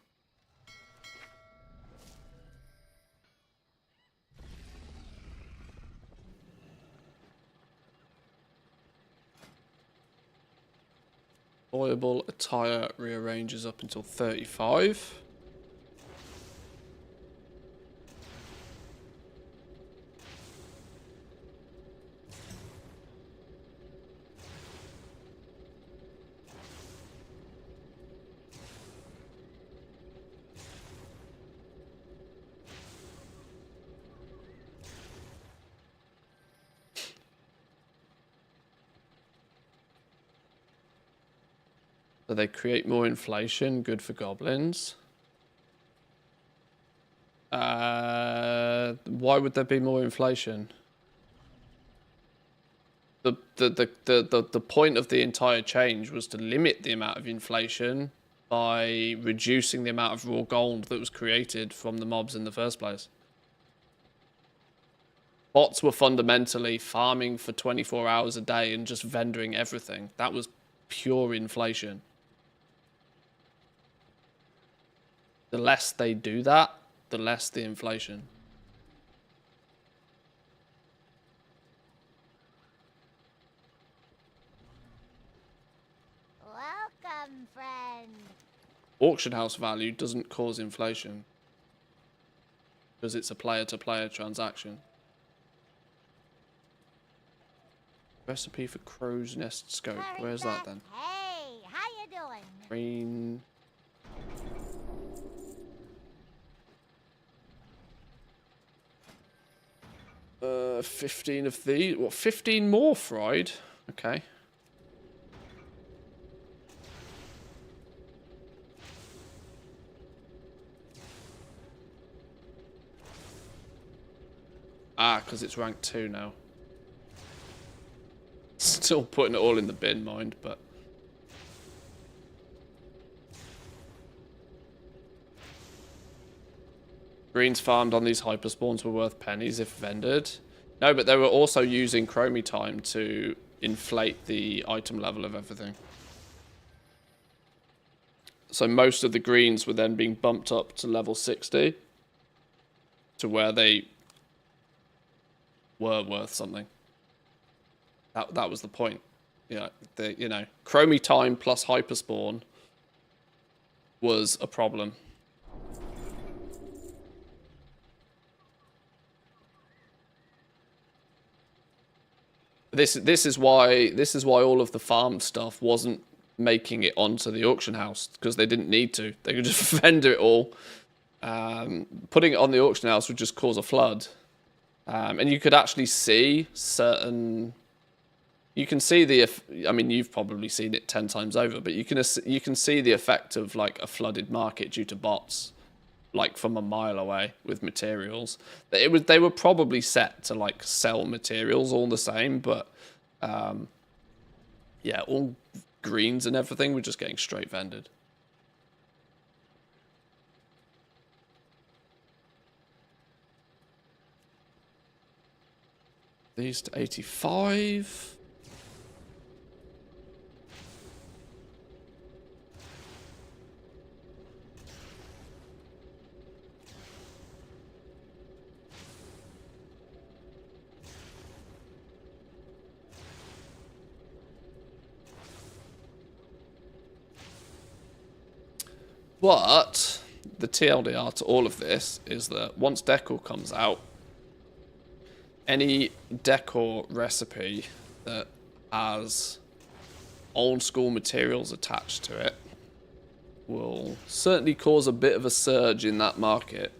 Deployable attire rearranges up until 35. So they create more inflation, good for goblins. Why would there be more inflation? The point of the entire change was to limit the amount of inflation by reducing the amount of raw gold that was created from the mobs in the first place. Bots were fundamentally farming for 24 hours a day and just vendoring everything. That was pure inflation. The less they do that, the less the inflation. Welcome, friend. Auction house value doesn't cause inflation because it's a player-to-player transaction. Recipe for crow's nest scope. Where's that then? Hey, how you doing? Green. 15 of these. What, 15 more fried? Okay. Ah, because it's rank 2 now. Still putting it all in the bin, mind, but... Greens farmed on these hyperspawns were worth pennies if vended. No, but they were also using Chromie time to inflate the item level of everything. So most of the greens were then being bumped up to level 60 to where they were worth something. That was the point. Chromie time plus hyperspawn was a problem. This is why all of the farm stuff wasn't making it onto the auction house, because they didn't need to. They could just vendor it all. Putting it on the auction house would just cause a flood. And you could actually see certain... You can see the... I mean, you've probably seen it 10 times over, but you can see the effect of like a flooded market due to bots, like from a mile away with materials. They were probably set to like sell materials all the same, but yeah, all greens and everything were just getting straight vended. These to 85. But the TLDR to all of this is that once decor comes out, any decor recipe that has old school materials attached to it will certainly cause a bit of a surge in that market.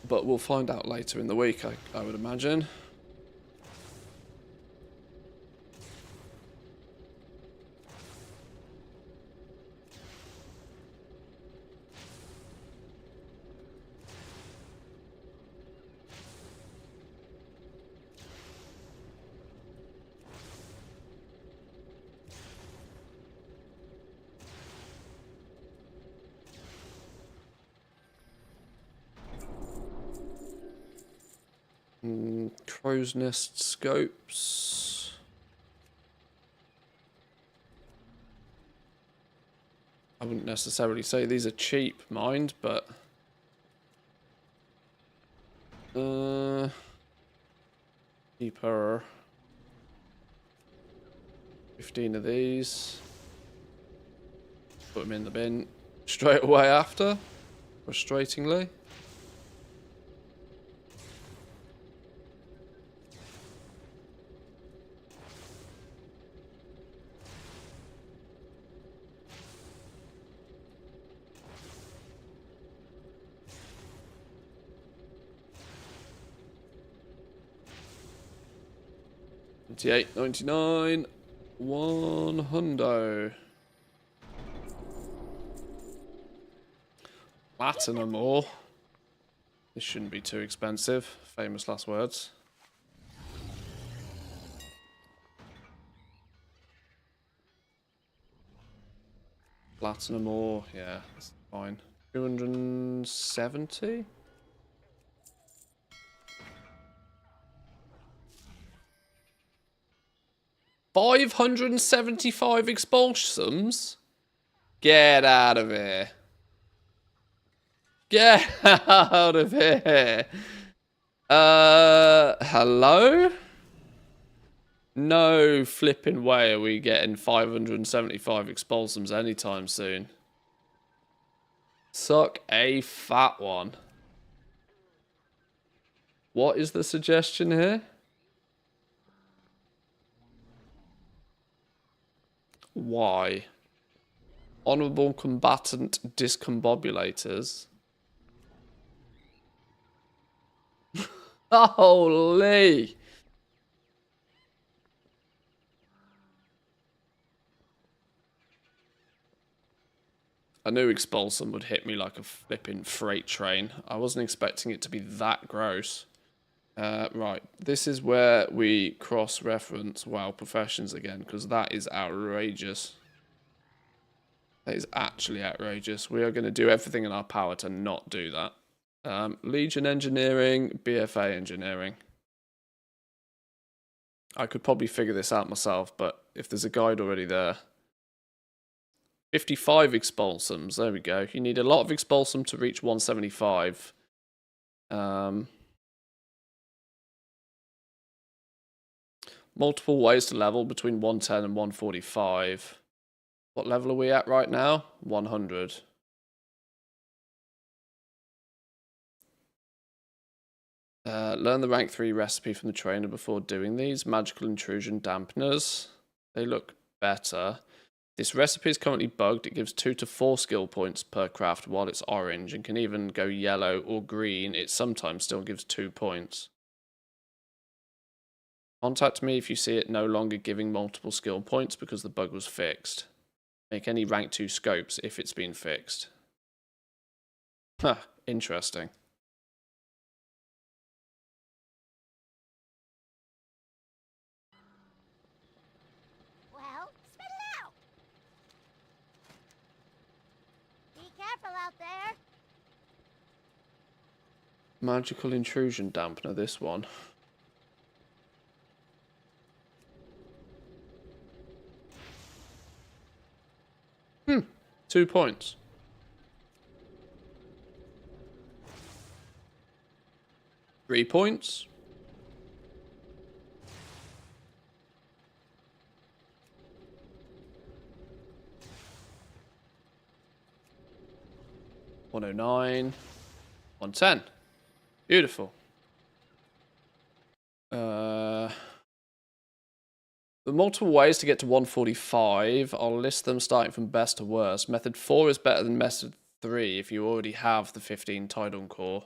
But we'll find out later in the week, I would imagine. Crow's nest scopes. I wouldn't necessarily say these are cheap, mind, but Keeper. 15 of these. Put them in the bin straight away after. Frustratingly. $28.99. 100. Platinum ore. This shouldn't be too expensive. Famous last words. Platinum ore, yeah, that's fine. 270? $575 expulsions? Get out of here. Get out of here. Hello? No flipping way are we getting 575 expulsums anytime soon. Suck a fat one. What is the suggestion here? Why? Honourable combatant discombobulators. Holy! I knew Expulsum would hit me like a flipping freight train. I wasn't expecting it to be that gross. Right, this is where we cross-reference WoW Professions again, because that is outrageous. That is actually outrageous. We are going to do everything in our power to not do that. Legion Engineering, BFA Engineering. I could probably figure this out myself, but if there's a guide already there. 55 expulsums, there we go. You need a lot of expulsum to reach 175. Multiple ways to level between 110 and 145. What level are we at right now? 100. Learn the rank 3 recipe from the trainer before doing these. Magical intrusion dampeners. They look better. This recipe is currently bugged. It gives 2 to 4 skill points per craft while it's orange and can even go yellow or green. It sometimes still gives 2 points. Contact me if you see it no longer giving multiple skill points because the bug was fixed. Make any rank 2 scopes if it's been fixed. Huh, interesting. Well, spit it out. Be careful out there. Magical intrusion dampener, this one. Hmm, 2 points. Three points. $109. $110. Beautiful. The multiple ways to get to 145, I'll list them starting from best to worst. Method 4 is better than method 3 if you already have the 15 Tidal Core.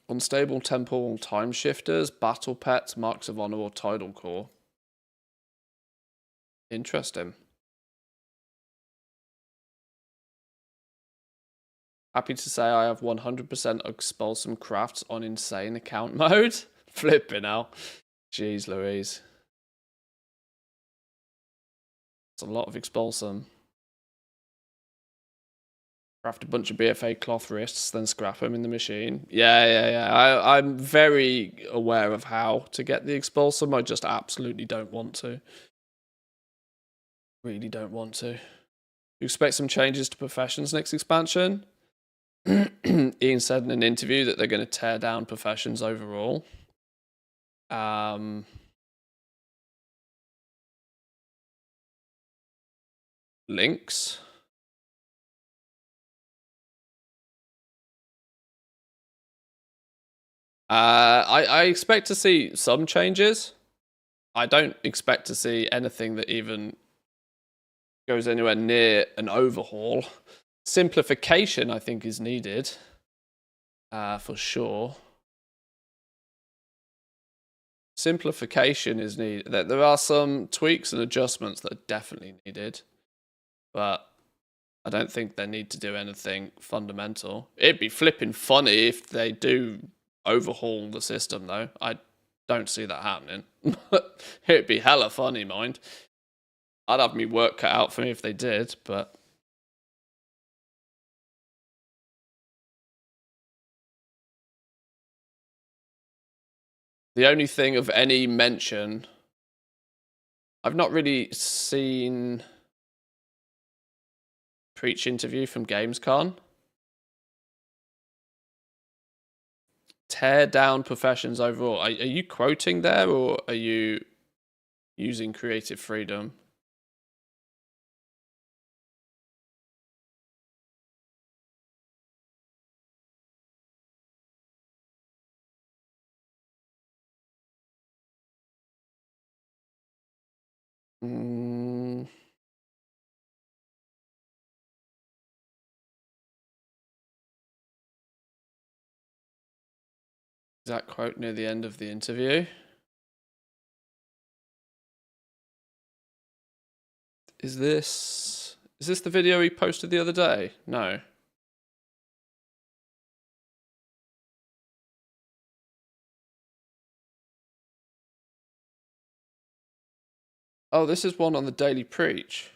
Unstable temporal time shifters, battle pets, marks of honor, or Tidal Core. Interesting. Happy to say I have 100% Expulsum Crafts on insane account mode. Flipping out. Jeez Louise. It's a lot of Expulsum. Craft a bunch of BFA cloth wrists, then scrap them in the machine. Yeah. I'm very aware of how to get the Expulsum. I just absolutely don't want to. Really don't want to. You expect some changes to professions next expansion? Ian said in an interview that they're going to tear down professions overall. Links. I expect to see some changes. I don't expect to see anything that even goes anywhere near an overhaul. Simplification, I think, is needed. For sure. Simplification is needed. There are some tweaks and adjustments that are definitely needed. But I don't think they need to do anything fundamental. It'd be flipping funny if they do overhaul the system, though. I don't see that happening. It'd be hella funny, mind. I'd have me work cut out for me if they did, but... The only thing of any mention... I've not really seen... Preach interview from Gamescom. Tear down professions overall. Are you quoting there, or are you using creative freedom? Exact quote near the end of the interview. Is this the video he posted the other day? No. Oh, this is one on the Daily Preach.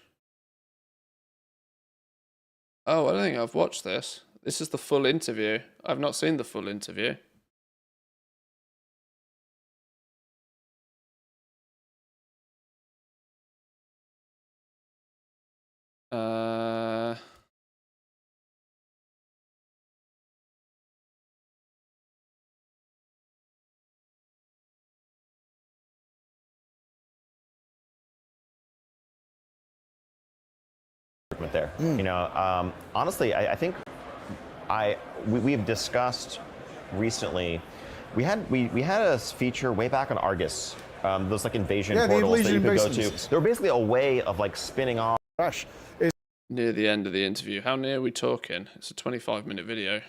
Oh, I don't think I've watched this. This is the full interview. I've not seen the full interview. There, you know, honestly, I think we've discussed recently. We had a feature way back on Argus, those like invasion portals that you could go to. They were basically a way of like spinning off. Near the end of the interview. How near are we talking? It's a 25-minute video.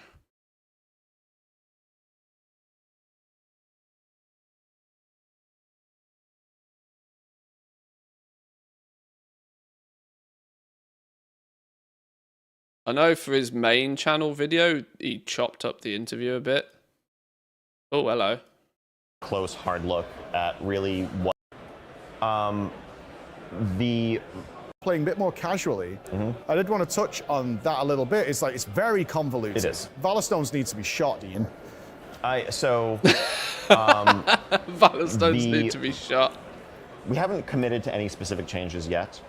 I know for his main channel video, he chopped up the interview a bit. Oh, hello. Close, hard look at really what the playing a bit more casually. I did want to touch on that a little bit. It's like it's very convoluted. It is. Valorstones needs to be shot, Ian. Valorstones need to be shot. We haven't committed to any specific changes yet,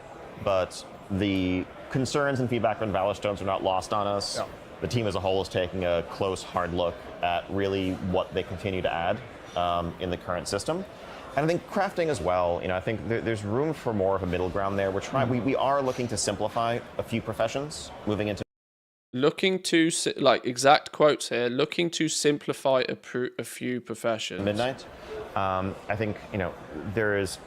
but the concerns and feedback on Valorstones are not lost on us. Yeah. The team as a whole is taking a close, hard look at really what they continue to add in the current system. And I think crafting as well, you know, I think there's room for more of a middle ground there. We're trying, we are looking to simplify a few professions, moving into... Looking to, like, exact quotes here, looking to simplify a few professions. Midnight. I think, you know, there is...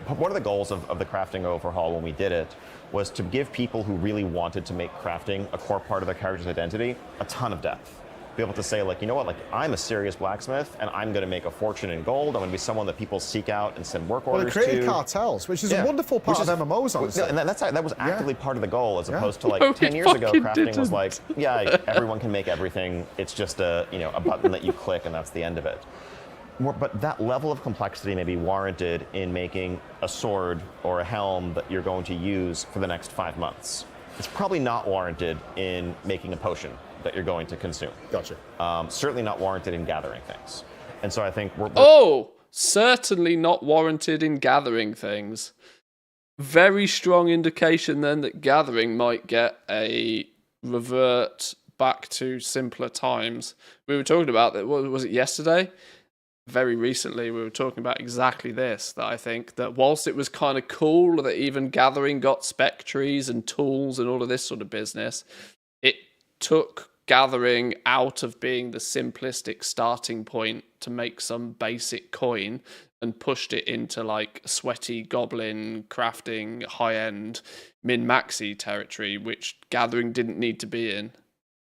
One of the goals of the crafting overhaul when we did it was to give people who really wanted to make crafting a core part of their character's identity a ton of depth. Be able to say, like, you know what, like, I'm a serious blacksmith and I'm going to make a fortune in gold. I'm going to be someone that people seek out and send work orders to. Well, they created cartels, which is a wonderful part of MMOs, honestly. And that was actively part of the goal, as opposed to, like, 10 years ago, crafting was like, yeah, everyone can make everything. It's just a button that you click and that's the end of it. But that level of complexity may be warranted in making a sword or a helm that you're going to use for the next 5 months. It's probably not warranted in making a potion that you're going to consume. Gotcha. Certainly not warranted in gathering things. And so I think we're... Oh, certainly not warranted in gathering things. Very strong indication then that gathering might get a revert back to simpler times. We were talking about that. What was it yesterday? Very recently, we were talking about exactly this. That I think that whilst it was kind of cool that even Gathering got spec trees and tools and all of this sort of business, it took Gathering out of being the simplistic starting point to make some basic coin and pushed it into like sweaty goblin crafting high-end min-maxi territory, which Gathering didn't need to be in.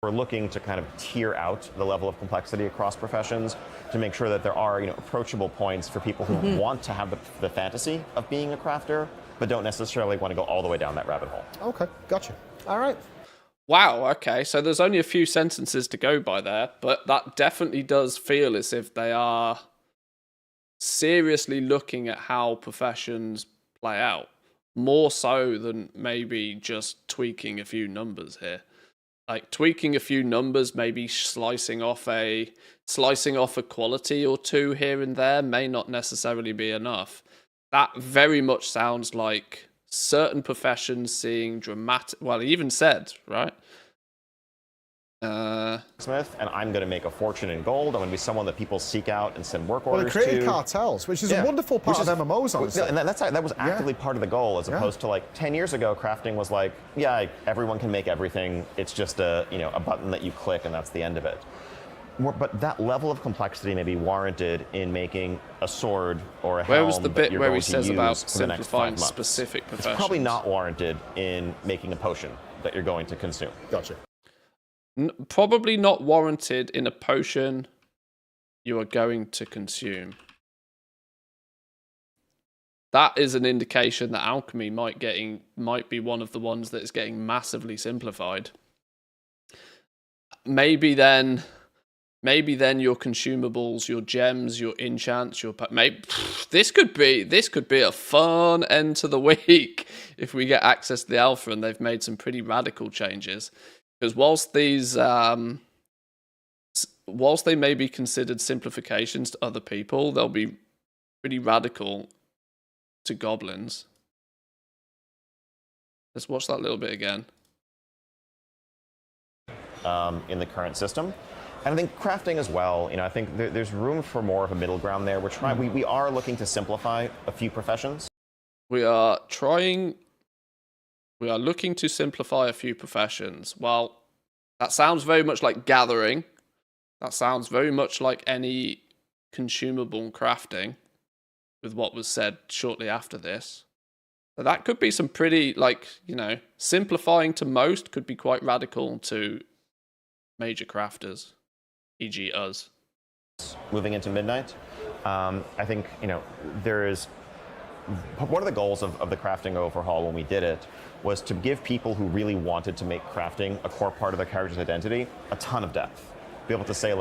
We're looking to kind of tier out the level of complexity across professions to make sure that there are, approachable points for people who want to have the fantasy of being a crafter, but don't necessarily want to go all the way down that rabbit hole. Okay, gotcha. All right. Wow, okay, so there's only a few sentences to go by there, but that definitely does feel as if they are seriously looking at how professions play out, more so than maybe just tweaking a few numbers here. Like tweaking a few numbers, maybe slicing off a quality or two here and there may not necessarily be enough. That very much sounds like certain professions seeing dramatic. Well, he even said, right? Smith, and I'm going to make a fortune in gold. I'm going to be someone that people seek out and send work orders to. Well, they created cartels, which is a wonderful part of MMOs, honestly. And that was actively part of the goal, as opposed to like 10 years ago, crafting was like, everyone can make everything. It's just a button that you click, and that's the end of it. But that level of complexity may be warranted in making a sword or a helm. Where was the bit where he says about simplifying specific professions? It's probably not warranted in making a potion that you're going to consume. Gotcha. Probably not warranted in a potion you are going to consume. That is an indication that alchemy might be one of the ones that is getting massively simplified. Maybe then your consumables, your gems, your enchants, this could be a fun end to the week if we get access to the alpha and they've made some pretty radical changes. Because whilst they may be considered simplifications to other people, they'll be pretty radical to goblins. Let's watch that little bit again. In the current system. And I think crafting as well, I think there's room for more of a middle ground there. We are looking to simplify a few professions. We are looking to simplify a few professions. Well, that sounds very much like Gathering. That sounds very much like any consumable crafting with what was said shortly after this. So that could be some pretty, simplifying to most could be quite radical to major crafters, e.g. us. Moving into Midnight, I think, there is... One of the goals of the crafting overhaul when we did it was to give people who really wanted to make crafting a core part of their character's identity a ton of depth. Be able to say,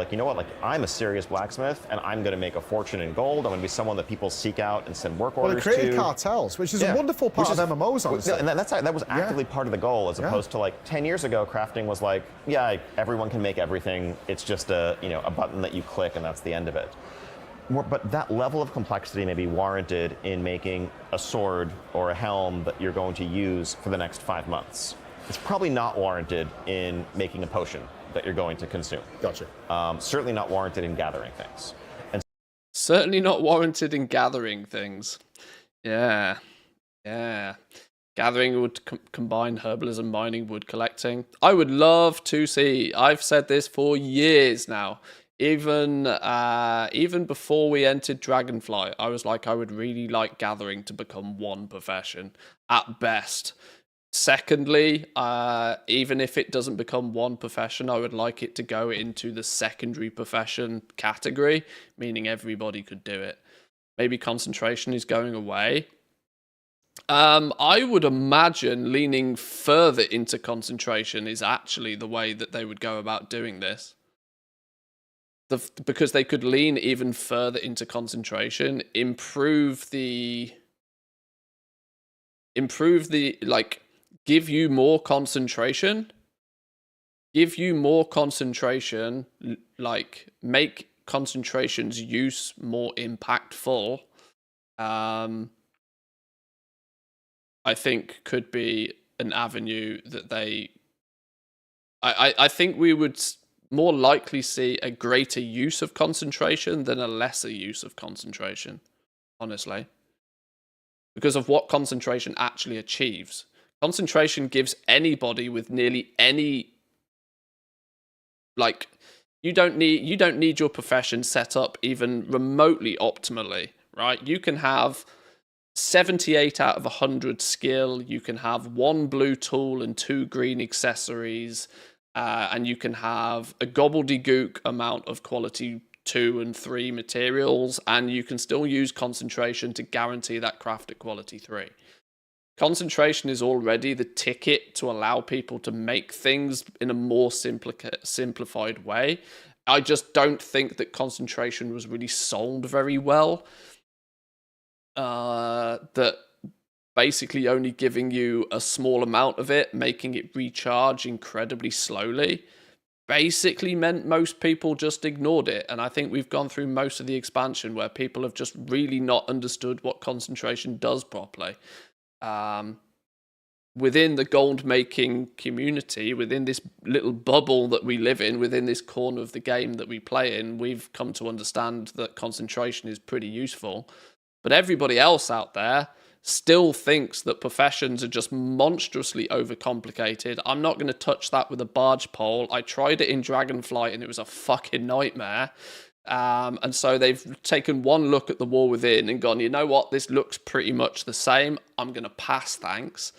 I'm a serious blacksmith, and I'm going to make a fortune in gold. I'm going to be someone that people seek out and send work orders to. Well, they created cartels, which is a wonderful part of MMOs, honestly. And that was actively part of the goal, as opposed to like 10 years ago, crafting was like, everyone can make everything. It's just a button that you click, and that's the end of it. But that level of complexity may be warranted in making a sword or a helm that you're going to use for the next 5 months. It's probably not warranted in making a potion that you're going to consume. Gotcha. Certainly not warranted in gathering things. And certainly not warranted in gathering things. Yeah. Gathering would combine herbalism, mining, wood collecting. I would love to see, I've said this for years now, even before we entered Dragonflight, I was like, I would really like Gathering to become one profession at best. Secondly, even if it doesn't become one profession, I would like it to go into the secondary profession category, meaning everybody could do it. Maybe concentration is going away. I would imagine leaning further into concentration is actually the way that they would go about doing this. Because they could lean even further into concentration, improve the give you more concentration, make concentration's use more impactful, I think could be an avenue that they I think we would more likely see a greater use of concentration than a lesser use of concentration, honestly. Because of what concentration actually achieves. Concentration gives anybody with nearly any, like, you don't need your profession set up even remotely optimally, right? You can have 78 out of 100 skill, you can have 1 blue tool and 2 green accessories, and you can have a gobbledygook amount of quality 2 and 3 materials, and you can still use concentration to guarantee that craft at quality 3. Concentration is already the ticket to allow people to make things in a more simplified way. I just don't think that concentration was really sold very well. That basically only giving you a small amount of it, making it recharge incredibly slowly, basically meant most people just ignored it. And I think we've gone through most of the expansion where people have just really not understood what concentration does properly. Within the gold making community, within this little bubble that we live in, within this corner of the game that we play in, we've come to understand that concentration is pretty useful. But everybody else out there still thinks that professions are just monstrously overcomplicated. I'm not going to touch that with a barge pole. I tried it in Dragonflight and it was a fucking nightmare. And so they've taken one look at the War Within and gone, you know what, this looks pretty much the same. I'm going to pass, thanks.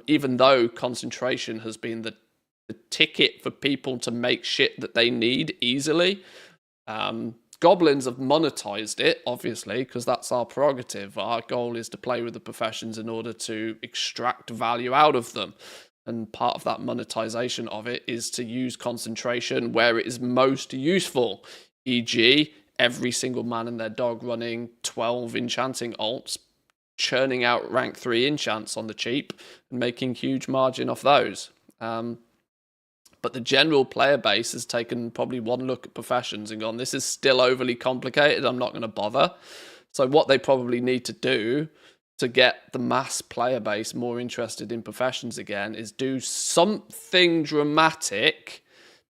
Even though concentration has been the ticket for people to make shit that they need easily. Goblins have monetized it, obviously, because that's our prerogative. Our goal is to play with the professions in order to extract value out of them. And part of that monetization of it is to use concentration where it is most useful. E.g., every single man and their dog running 12 enchanting alts, churning out rank 3 enchants on the cheap, and making huge margin off those. But the general player base has taken probably one look at professions and gone, this is still overly complicated, I'm not going to bother. So what they probably need to do to get the mass player base more interested in professions again is do something dramatic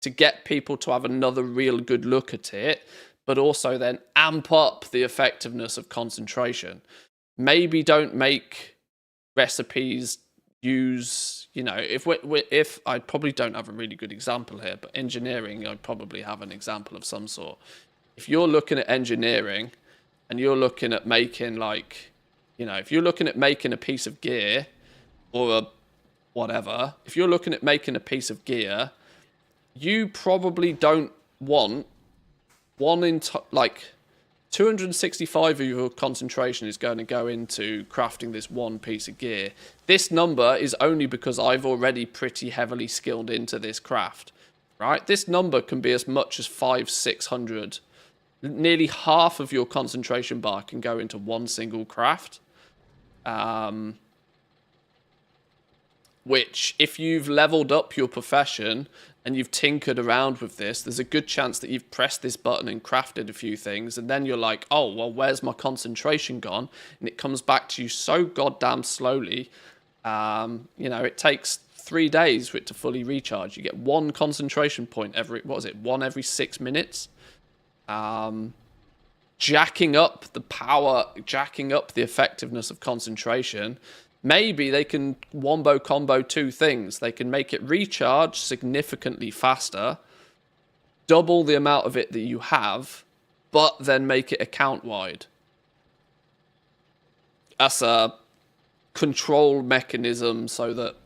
to get people to have another real good look at it, but also then amp up the effectiveness of concentration. Maybe don't make recipes use, you know, if I probably don't have a really good example here, but engineering, I'd probably have an example of some sort. If you're looking at engineering and you're looking at making, like, you know, if you're looking at making a piece of gear or a whatever, if you're looking at making a piece of gear, you probably don't want like 265 of your concentration is going to go into crafting this one piece of gear. This number is only because I've already pretty heavily skilled into this craft, right? This number can be as much as 500-600. Nearly half of your concentration bar can go into one single craft. Which, if you've leveled up your profession and you've tinkered around with this, there's a good chance that you've pressed this button and crafted a few things, and then you're like, oh, well, where's my concentration gone? And it comes back to you so goddamn slowly. You know, it takes 3 days for it to fully recharge. You get one concentration point one every 6 minutes. Jacking up the power, jacking up the effectiveness of concentration. Maybe they can wombo combo 2 things. They can make it recharge significantly faster, double the amount of it that you have, but then make it account wide. That's a control mechanism so that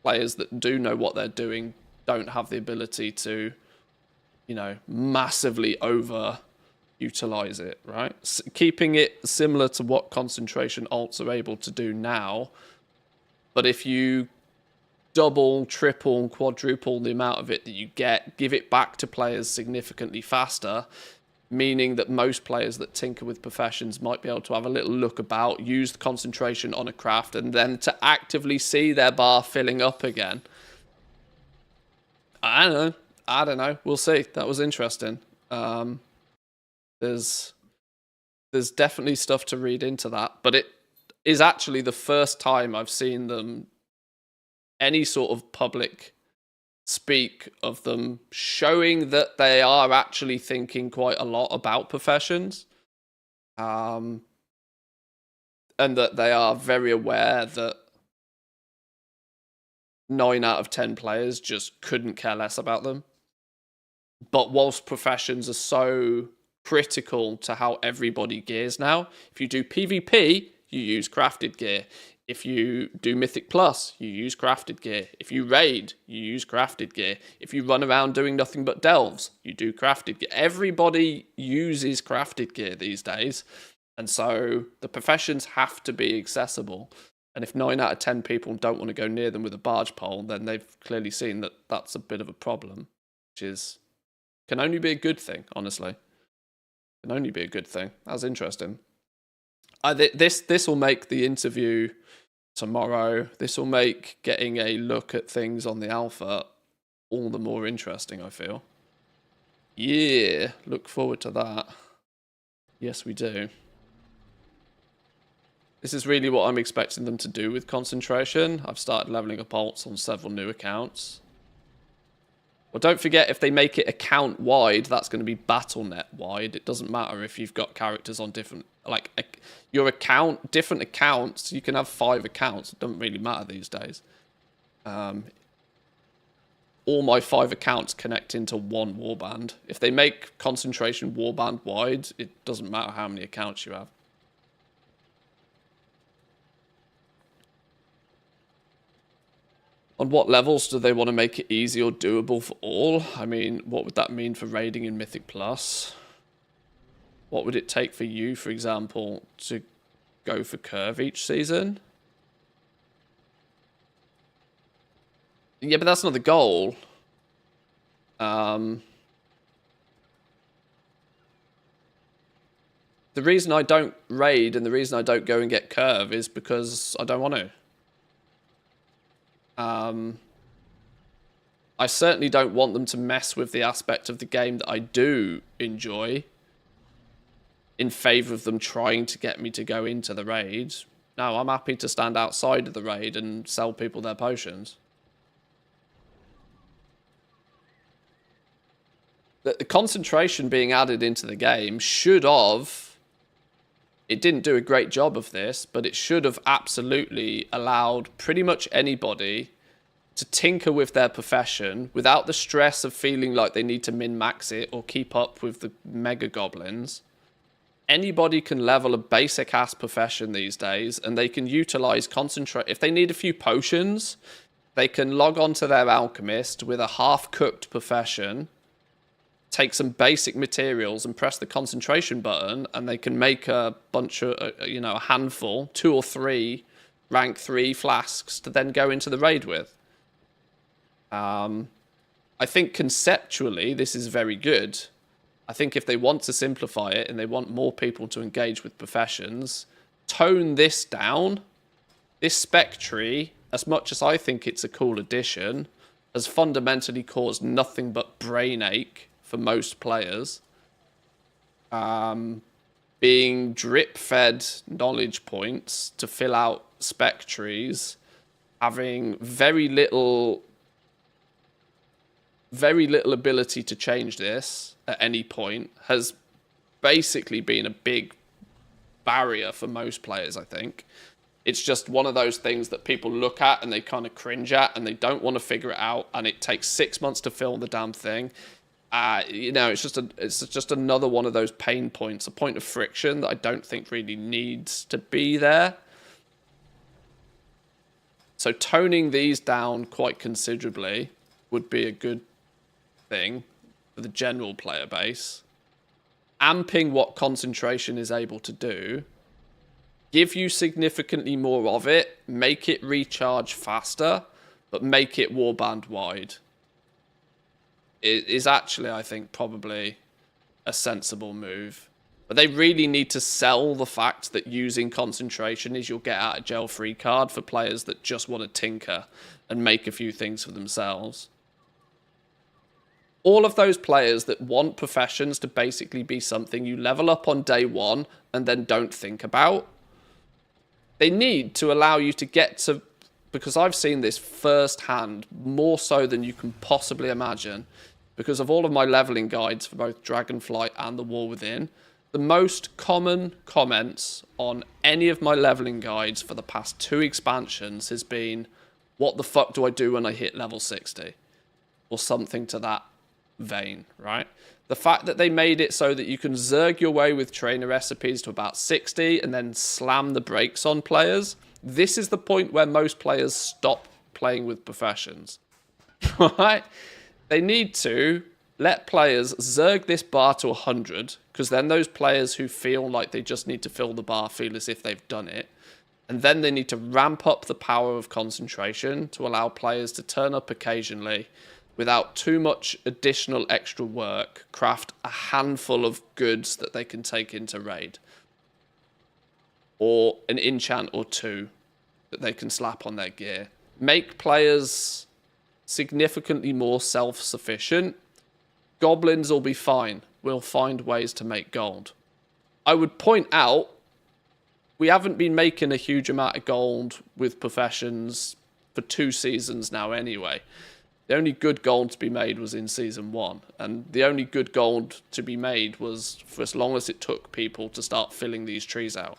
players that do know what they're doing don't have the ability to, you know, massively utilize it, right? Keeping it similar to what concentration alts are able to do now, but if you double, triple, quadruple the amount of it that you get, give it back to players significantly faster, meaning that most players that tinker with professions might be able to have a little look about, use the concentration on a craft, and then to actively see their bar filling up again. I don't know. We'll see. That was interesting. There's definitely stuff to read into that, but it is actually the first time I've seen them any sort of public speak of them showing that they are actually thinking quite a lot about professions. And that they are very aware that 9 out of 10 players just couldn't care less about them. But whilst professions are so critical to how everybody gears now, if you do PvP, you use crafted gear. If you do Mythic Plus, you use crafted gear. If you raid, you use crafted gear. If you run around doing nothing but delves, you do crafted gear. Everybody uses crafted gear these days. And so the professions have to be accessible. And if 9 out of 10 people don't want to go near them with a barge pole, then they've clearly seen that that's a bit of a problem, which can only be a good thing, honestly. Can only be a good thing. That's interesting. This will make the interview tomorrow. This will make getting a look at things on the alpha all the more interesting, I feel. Yeah, look forward to that. Yes, we do. This is really what I'm expecting them to do with concentration. I've started leveling up alts on several new accounts. Well, don't forget, if they make it account wide, that's going to be BattleNet wide. It doesn't matter if you've got characters on different, like your account, different accounts. You can have 5 accounts. It doesn't really matter these days. All my 5 accounts connect into one warband. If they make concentration warband wide, it doesn't matter how many accounts you have. On what levels do they want to make it easy or doable for all? I mean, what would that mean for raiding in Mythic Plus? What would it take for you, for example, to go for curve each season? Yeah, but that's not the goal. The reason I don't raid and the reason I don't go and get curve is because I don't want to. I certainly don't want them to mess with the aspect of the game that I do enjoy in favor of them trying to get me to go into the raid. No, I'm happy to stand outside of the raid and sell people their potions. The concentration being added into the game should have... It didn't do a great job of this, but it should have absolutely allowed pretty much anybody to tinker with their profession without the stress of feeling like they need to min-max it or keep up with the mega goblins. Anybody can level a basic-ass profession these days, and they can utilize concentrate. If they need a few potions, they can log on to their alchemist with a half-cooked profession, take some basic materials and press the concentration button, and they can make a bunch of, a handful, 2 or 3 rank 3 flasks to then go into the raid with. I think conceptually this is very good. I think if they want to simplify it and they want more people to engage with professions, tone this down. This spec tree, as much as I think it's a cool addition, has fundamentally caused nothing but brain ache for most players. Being drip-fed knowledge points to fill out spec trees, having very little ability to change this at any point, has basically been a big barrier for most players, I think. It's just one of those things that people look at and they kind of cringe at and they don't want to figure it out, and it takes 6 months to fill the damn thing. It's just another one of those pain points, a point of friction that I don't think really needs to be there. So toning these down quite considerably would be a good thing for the general player base. Amping what concentration is able to do, give you significantly more of it, make it recharge faster, but make it warband wide. It is actually, I think, probably a sensible move. But they really need to sell the fact that using concentration is your get out of jail free card for players that just want to tinker and make a few things for themselves. All of those players that want professions to basically be something you level up on day 1 and then don't think about, they need to allow you to get to because I've seen this firsthand, more so than you can possibly imagine, because of all of my leveling guides for both Dragonflight and the War Within. The most common comments on any of my leveling guides for the past 2 expansions has been, what the fuck do I do when I hit level 60? Or something to that vein, right? The fact that they made it so that you can zerg your way with trainer recipes to about 60 and then slam the brakes on players, this is the point where most players stop playing with professions, right? They need to let players zerg this bar to 100, because then those players who feel like they just need to fill the bar feel as if they've done it. And then they need to ramp up the power of concentration to allow players to turn up occasionally without too much additional extra work, craft a handful of goods that they can take into raid. Or an enchant or 2 that they can slap on their gear. Make players significantly more self-sufficient. Goblins will be fine. We'll find ways to make gold. I would point out, we haven't been making a huge amount of gold with professions for 2 seasons now anyway. The only good gold to be made was in Season 1. And the only good gold to be made was for as long as it took people to start filling these trees out.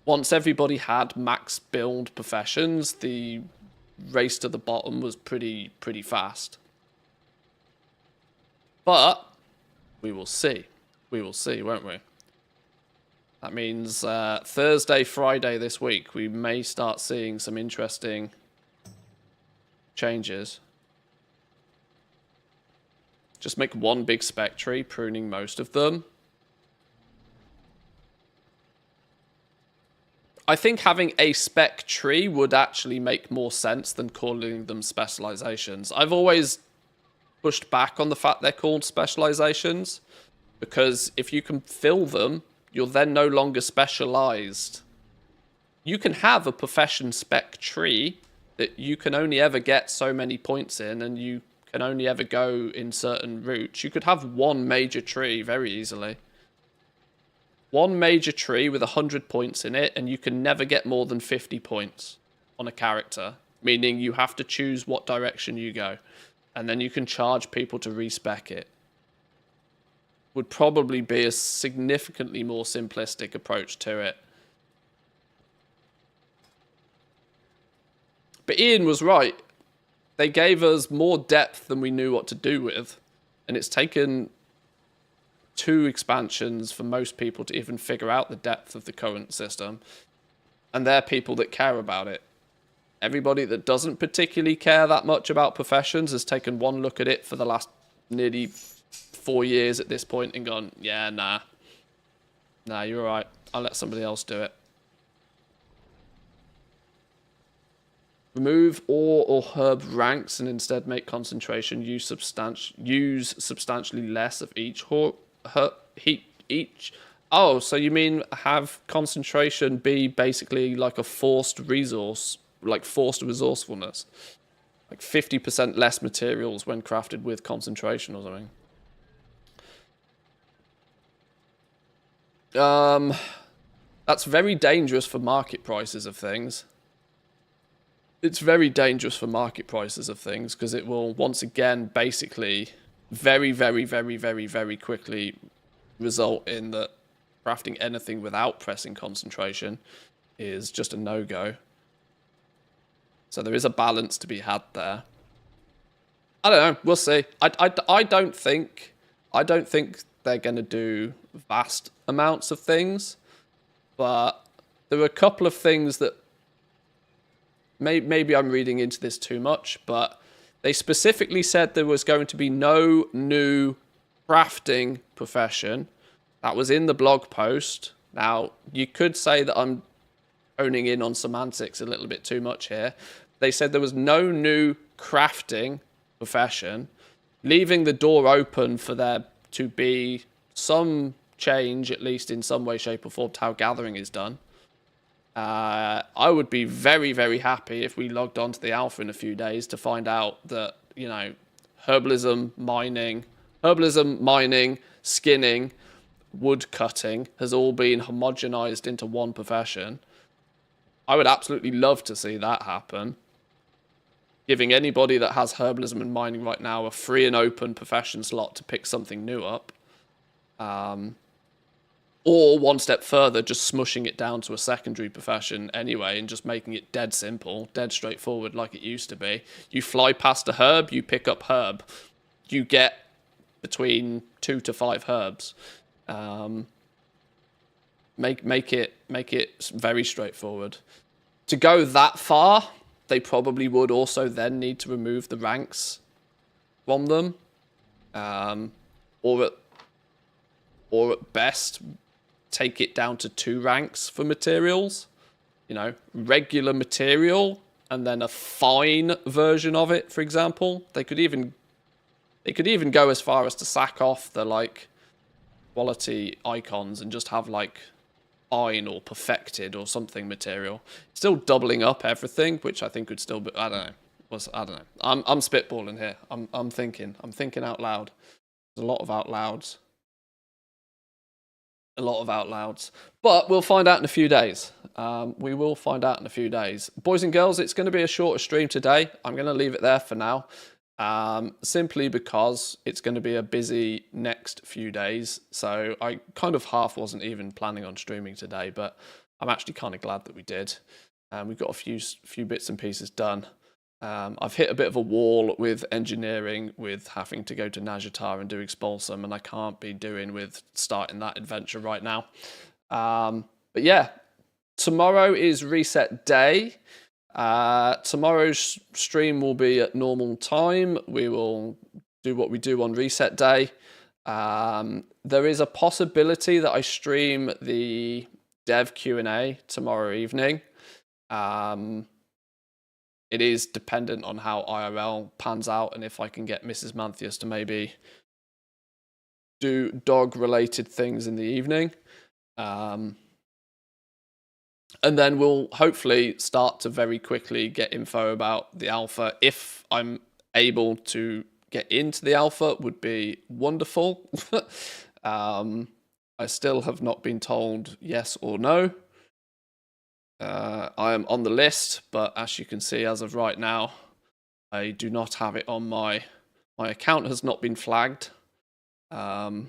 Once everybody had max build professions, the race to the bottom was pretty fast. But we will see. We will see, won't we? That means Thursday, Friday this week, we may start seeing some interesting changes. Just make one big spec tree, pruning most of them. I think having a spec tree would actually make more sense than calling them specializations. I've always pushed back on the fact they're called specializations, because if you can fill them, you're then no longer specialized. You can have a profession spec tree that you can only ever get so many points in, and you can only ever go in certain routes. You could have one major tree very easily. One major tree with 100 points in it, and you can never get more than 50 points on a character, meaning you have to choose what direction you go. And then you can charge people to respec it. Would probably be a significantly more simplistic approach to it. But Ian was right. They gave us more depth than we knew what to do with. And it's taken 2 expansions for most people to even figure out the depth of the current system. And they're people that care about it. Everybody that doesn't particularly care that much about professions has taken one look at it for the last nearly 4 years at this point and gone, yeah, nah. Nah, you're alright. I'll let somebody else do it. Remove ore or herb ranks and instead make concentration use substantially less of each each. Oh, so you mean have concentration be basically like a forced resource, like forced resourcefulness, like 50% less materials when crafted with concentration or something. That's very dangerous for market prices of things. It's very dangerous for market prices of things because it will once again basically very quickly result in that crafting anything without pressing concentration is just a no-go. So there is a balance to be had there. I don't know. We'll see. I don't think they're going to do vast amounts of things, but there are a couple of things that maybe I'm reading into this too much, but they specifically said there was going to be no new crafting profession. That was in the blog post. Now, you could say that I'm honing in on semantics a little bit too much here. They said there was no new crafting profession, leaving the door open for there to be some change, at least in some way, shape, or form, to how gathering is done. I would be very happy if we logged on to the alpha in a few days to find out that, you know, herbalism, mining, skinning, wood cutting has all been homogenized into one profession. I would absolutely love to see that happen. Giving anybody that has herbalism and mining right now a free and open profession slot to pick something new up. Or one step further, just smushing it down to a secondary profession anyway and just making it dead simple, dead straightforward like it used to be. You fly past a herb, you pick up herb. You get between 2 to 5 herbs. Make it very straightforward. To go that far, they probably would also then need to remove the ranks from them. Or at best, take it down to 2 ranks for materials. You know, regular material and then a fine version of it, for example. They could even go as far as to sack off the like quality icons and just have like fine or perfected or something material. Still doubling up everything, which I think would still be, I don't know. I'm spitballing here. I'm thinking out loud. There's a lot of out louds. But we'll find out in a few days. We will find out in a few days. Boys and girls, it's going to be a shorter stream today. I'm going to leave it there for now. Simply because it's going to be a busy next few days. So I kind of half wasn't even planning on streaming today, but I'm actually kind of glad that we did. We've got a few bits and pieces done. I've hit a bit of a wall with engineering, with having to go to Najatar and do Expulsum, and I can't be doing with starting that adventure right now. But yeah, tomorrow is reset day. Tomorrow's stream will be at normal time. We will do what we do on reset day. There is a possibility that I stream the dev Q&A tomorrow evening. It is dependent on how IRL pans out and if I can get Mrs. Manthias to maybe do dog-related things in the evening. And then we'll hopefully start to very quickly get info about the alpha. If I'm able to get into the alpha, would be wonderful. I still have not been told yes or no. I am on the list, but as you can see, as of right now, I do not have it on my account has not been flagged. But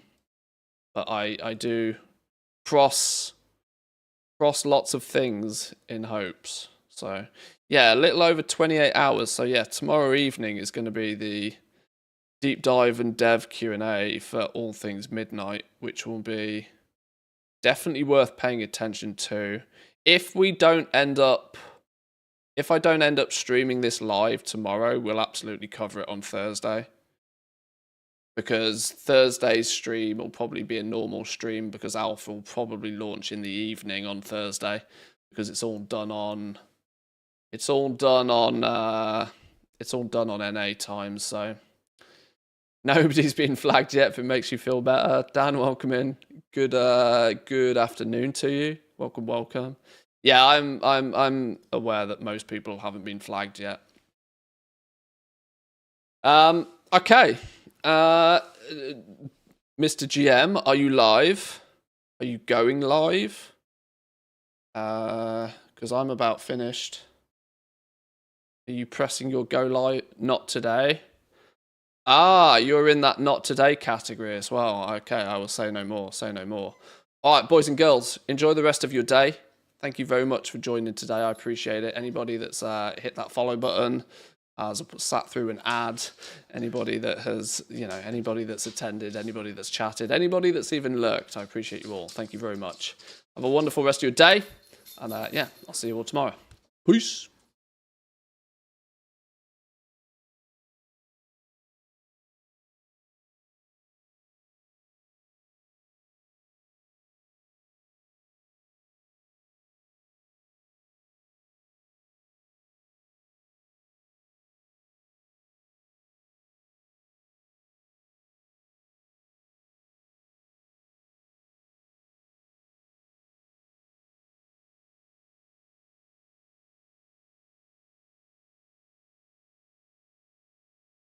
I do cross lots of things in hopes. So yeah, a little over 28 hours. So yeah, tomorrow evening is going to be the deep dive and dev Q&A for all things midnight, which will be definitely worth paying attention to. If I don't end up streaming this live tomorrow, we'll absolutely cover it on Thursday. Because Thursday's stream will probably be a normal stream because Alpha will probably launch in the evening on Thursday because it's all done on NA time, so nobody's been flagged yet if it makes you feel better. Dan, welcome in. Good afternoon to you. Welcome. Yeah, I'm aware that most people haven't been flagged yet. Okay. Mr. GM, are you live? Are you going live? Because I'm about finished. Are you pressing your go live? Not today. Ah, you're in that not today category as well. Okay, I will say no more. All right, boys and girls, enjoy the rest of your day. Thank you very much for joining today. I appreciate it. Anybody that's hit that follow button, has sat through an ad, anybody that has, anybody that's attended, anybody that's chatted, anybody that's even lurked, I appreciate you all. Thank you very much. Have a wonderful rest of your day. And yeah, I'll see you all tomorrow. Peace.